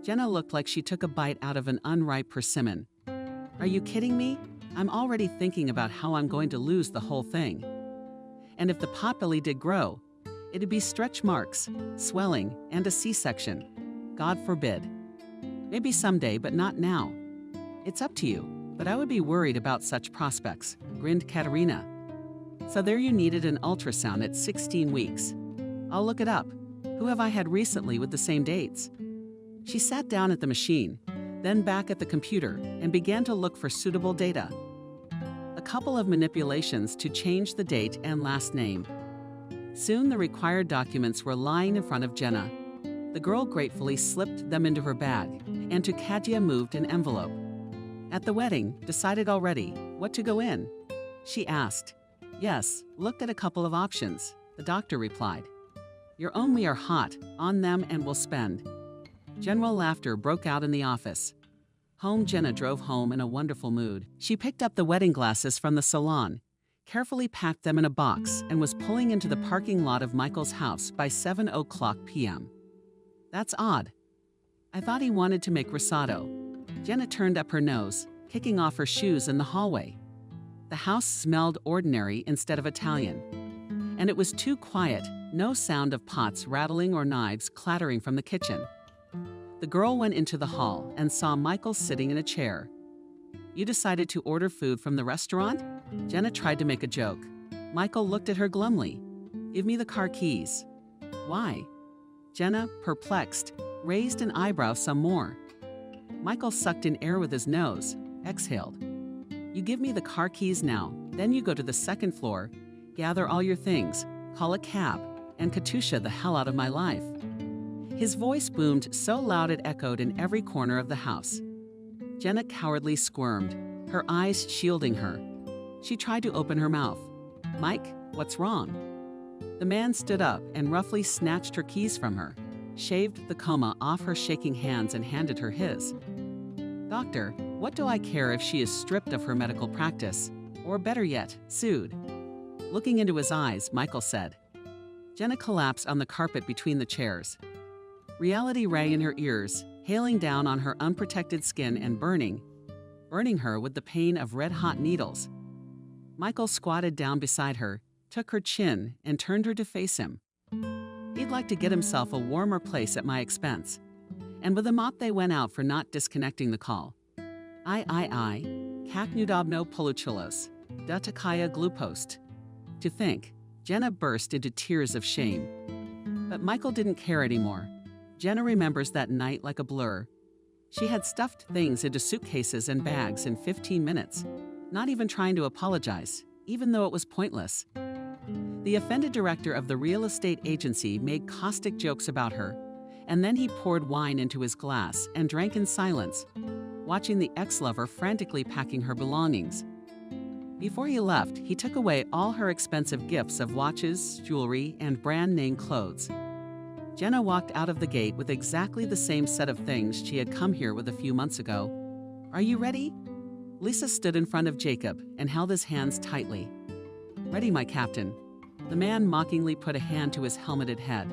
Speaker 2: Jenna looked like she took a bite out of an unripe persimmon. Are you kidding me? I'm already thinking about how I'm going to lose the whole thing. And if the potbelly did grow, it'd be stretch marks, swelling, and a C-section. God forbid. Maybe someday, but not now. It's up to you, but I would be worried about such prospects, grinned Katerina. So there you needed an ultrasound at 16 weeks. I'll look it up. Who have I had recently with the same dates? She sat down at the machine, then back at the computer, and began to look for suitable data. A couple of manipulations to change the date and last name. Soon the required documents were lying in front of Jenna. The girl gratefully slipped them into her bag, and to Katya moved an envelope. At the wedding, decided already what to go in? She asked. Yes, looked at a couple of options, the doctor replied. Your own we are hot, on them and will spend. General laughter broke out in the office. Home, Jenna drove home in a wonderful mood. She picked up the wedding glasses from the salon, carefully packed them in a box, and was pulling into the parking lot of Michael's house by 7:00 p.m. That's odd. I thought he wanted to make risotto. Jenna turned up her nose, kicking off her shoes in the hallway. The house smelled ordinary instead of Italian. And it was too quiet, no sound of pots rattling or knives clattering from the kitchen. The girl went into the hall and saw Michael sitting in a chair. You decided to order food from the restaurant? Jenna tried to make a joke. Michael looked at her glumly. Give me the car keys. Why? Jenna, perplexed, raised an eyebrow some more. Michael sucked in air with his nose, exhaled. You give me the car keys now, then you go to the 2nd floor, gather all your things, call a cab, and Katusha the hell out of my life. His voice boomed so loud it echoed in every corner of the house. Jenna cowardly squirmed, her eyes shielding her. She tried to open her mouth. Mike, what's wrong? The man stood up and roughly snatched her keys from her, shaved the coma off her shaking hands and handed her his. Doctor, what do I care if she is stripped of her medical practice? Or better yet, sued? Looking into his eyes, Michael said. Jenna collapsed on the carpet between the chairs. Reality rang in her ears, hailing down on her unprotected skin and burning her with the pain of red-hot needles. Michael squatted down beside her, took her chin, and turned her to face him. He'd like to get himself a warmer place at my expense. And with a mop they went out for not disconnecting the call. I, kak nudobno poluchulos, da takaya glupost. To think, Jenna burst into tears of shame. But Michael didn't care anymore. Jenna remembers that night like a blur. She had stuffed things into suitcases and bags in 15 minutes, not even trying to apologize, even though it was pointless. The offended director of the real estate agency made caustic jokes about her, and then he poured wine into his glass and drank in silence, watching the ex-lover frantically packing her belongings. Before he left, he took away all her expensive gifts of watches, jewelry, and brand-name clothes. Jenna walked out of the gate with exactly the same set of things she had come here with a few months ago. "Are you ready?" Lisa stood in front of Jacob and held his hands tightly. "Ready, my captain." The man mockingly put a hand to his helmeted head.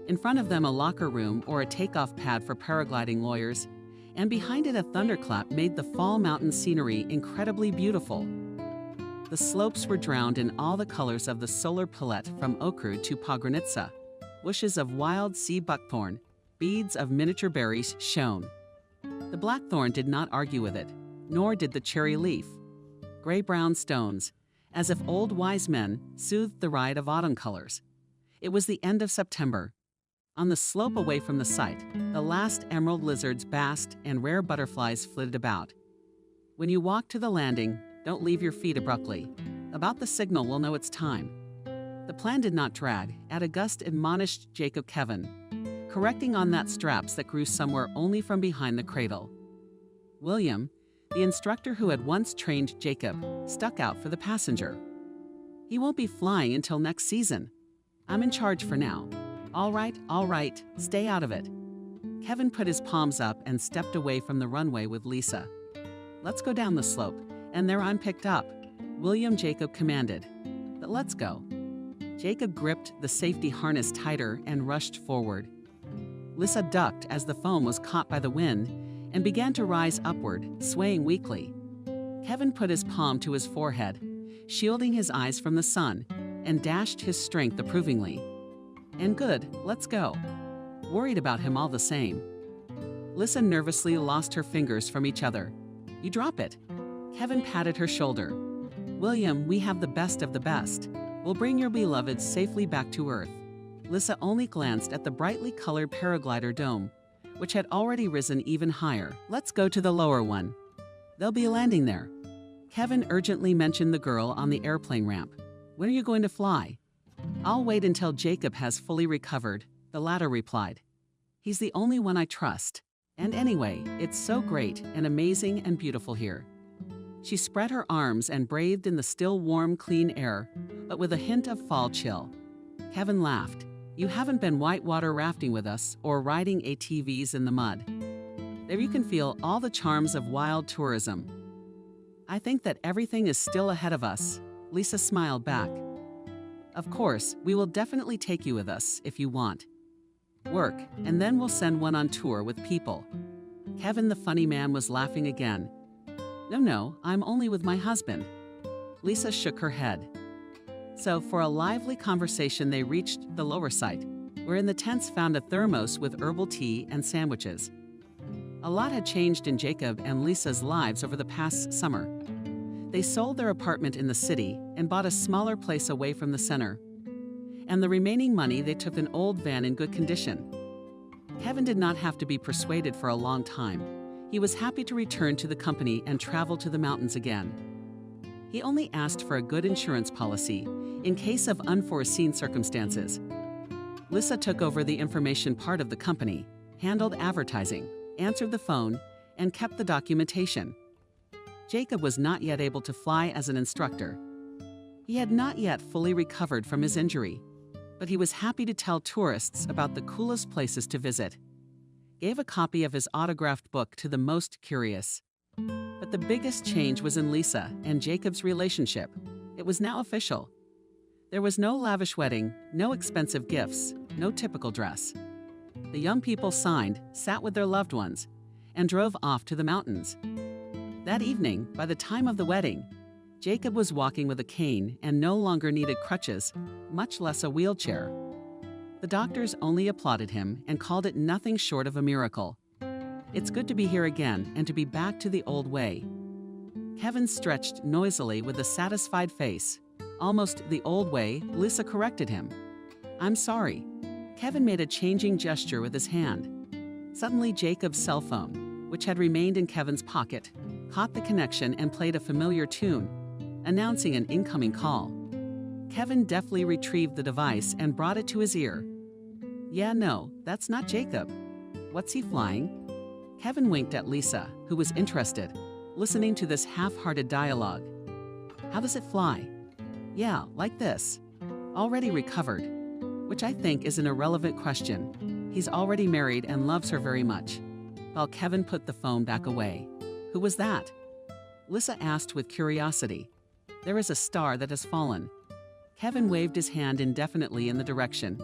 Speaker 2: In front of them, a locker room or a takeoff pad for paragliding lawyers, and behind it a thunderclap made the fall mountain scenery incredibly beautiful. The slopes were drowned in all the colors of the solar palette from ochre to pogranitsa. Bushes of wild sea buckthorn, beads of miniature berries shone. The blackthorn did not argue with it, nor did the cherry leaf. Gray-brown stones, as if old wise men, soothed the ride of autumn colors. It was the end of September. On the slope away from the site, the last emerald lizards basked and rare butterflies flitted about. When you walk to the landing, don't leave your feet abruptly. About the signal, we'll know it's time. The plan did not drag. At a gust admonished Jacob Kevin, correcting on that straps that grew somewhere only from behind the cradle. William, the instructor who had once trained Jacob, stuck out for the passenger. "He won't be flying until next season. I'm in charge for now." All right, stay out of it." Kevin put his palms up and stepped away from the runway with Lisa. "Let's go down the slope, and there I'm picked up," William Jacob commanded. "But let's go." Jacob gripped the safety harness tighter and rushed forward. Lisa ducked as the foam was caught by the wind and began to rise upward, swaying weakly. Kevin put his palm to his forehead, shielding his eyes from the sun, and dashed his strength approvingly. "And good, let's go." Worried about him all the same. Lisa nervously lost her fingers from each other. "You drop it." Kevin patted her shoulder. "William, we have the best of the best. We'll bring your beloved safely back to Earth." Lisa only glanced at the brightly colored paraglider dome, which had already risen even higher. "Let's go to the lower one. They'll be landing there." Kevin urgently mentioned the girl on the airplane ramp. "When are you going to fly?" "I'll wait until Jacob has fully recovered," the latter replied. "He's the only one I trust. And anyway, it's so great and amazing and beautiful here." She spread her arms and breathed in the still warm, clean air, but with a hint of fall chill. Kevin laughed. "You haven't been whitewater rafting with us or riding ATVs in the mud. There you can feel all the charms of wild tourism." "I think that everything is still ahead of us," Lisa smiled back. "Of course, we will definitely take you with us if you want. Work, and then we'll send one on tour with people." Kevin, the funny man, was laughing again. No, I'm only with my husband." Lisa shook her head. So for a lively conversation they reached the lower site, wherein the tents found a thermos with herbal tea and sandwiches. A lot had changed in Jacob and Lisa's lives over the past summer. They sold their apartment in the city and bought a smaller place away from the center. And the remaining money they took an old van in good condition. Kevin did not have to be persuaded for a long time. He was happy to return to the company and travel to the mountains again. He only asked for a good insurance policy in case of unforeseen circumstances. Lisa took over the information part of the company, handled advertising, answered the phone, and kept the documentation. Jacob was not yet able to fly as an instructor. He had not yet fully recovered from his injury, but he was happy to tell tourists about the coolest places to visit. Gave a copy of his autographed book to the most curious. But the biggest change was in Lisa and Jacob's relationship. It was now official. There was no lavish wedding, no expensive gifts, no typical dress. The young people signed, sat with their loved ones, and drove off to the mountains. That evening, by the time of the wedding, Jacob was walking with a cane and no longer needed crutches, much less a wheelchair. The doctors only applauded him and called it nothing short of a miracle. It's good to be here again and to be back to the old way. Kevin stretched noisily with a satisfied face. Almost the old way, Lisa corrected him. I'm sorry. Kevin made a changing gesture with his hand. Suddenly, Jacob's cell phone, which had remained in Kevin's pocket, caught the connection and played a familiar tune, announcing an incoming call. Kevin deftly retrieved the device and brought it to his ear. Yeah, no, that's not Jacob. What's he flying? Kevin winked at Lisa, who was interested, listening to this half-hearted dialogue. How does it fly? Yeah, like this. Already recovered. Which I think is an irrelevant question. He's already married and loves her very much. While Kevin put the phone back away. Who was that? Lisa asked with curiosity. There is a star that has fallen. Kevin waved his hand indefinitely in the direction.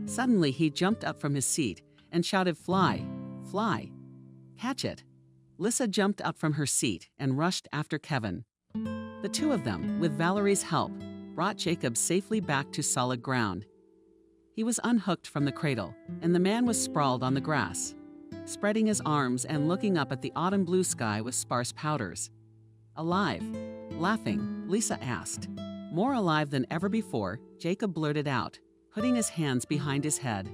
Speaker 2: Suddenly, he jumped up from his seat and shouted, Fly! Fly! Catch it! Lisa jumped up from her seat and rushed after Kevin. The two of them, with Valerie's help, brought Jacob safely back to solid ground. He was unhooked from the cradle, and the man was sprawled on the grass, spreading his arms and looking up at the autumn blue sky with sparse powders. Alive? Laughing, Lisa asked. More alive than ever before, Jacob blurted out, putting his hands behind his head.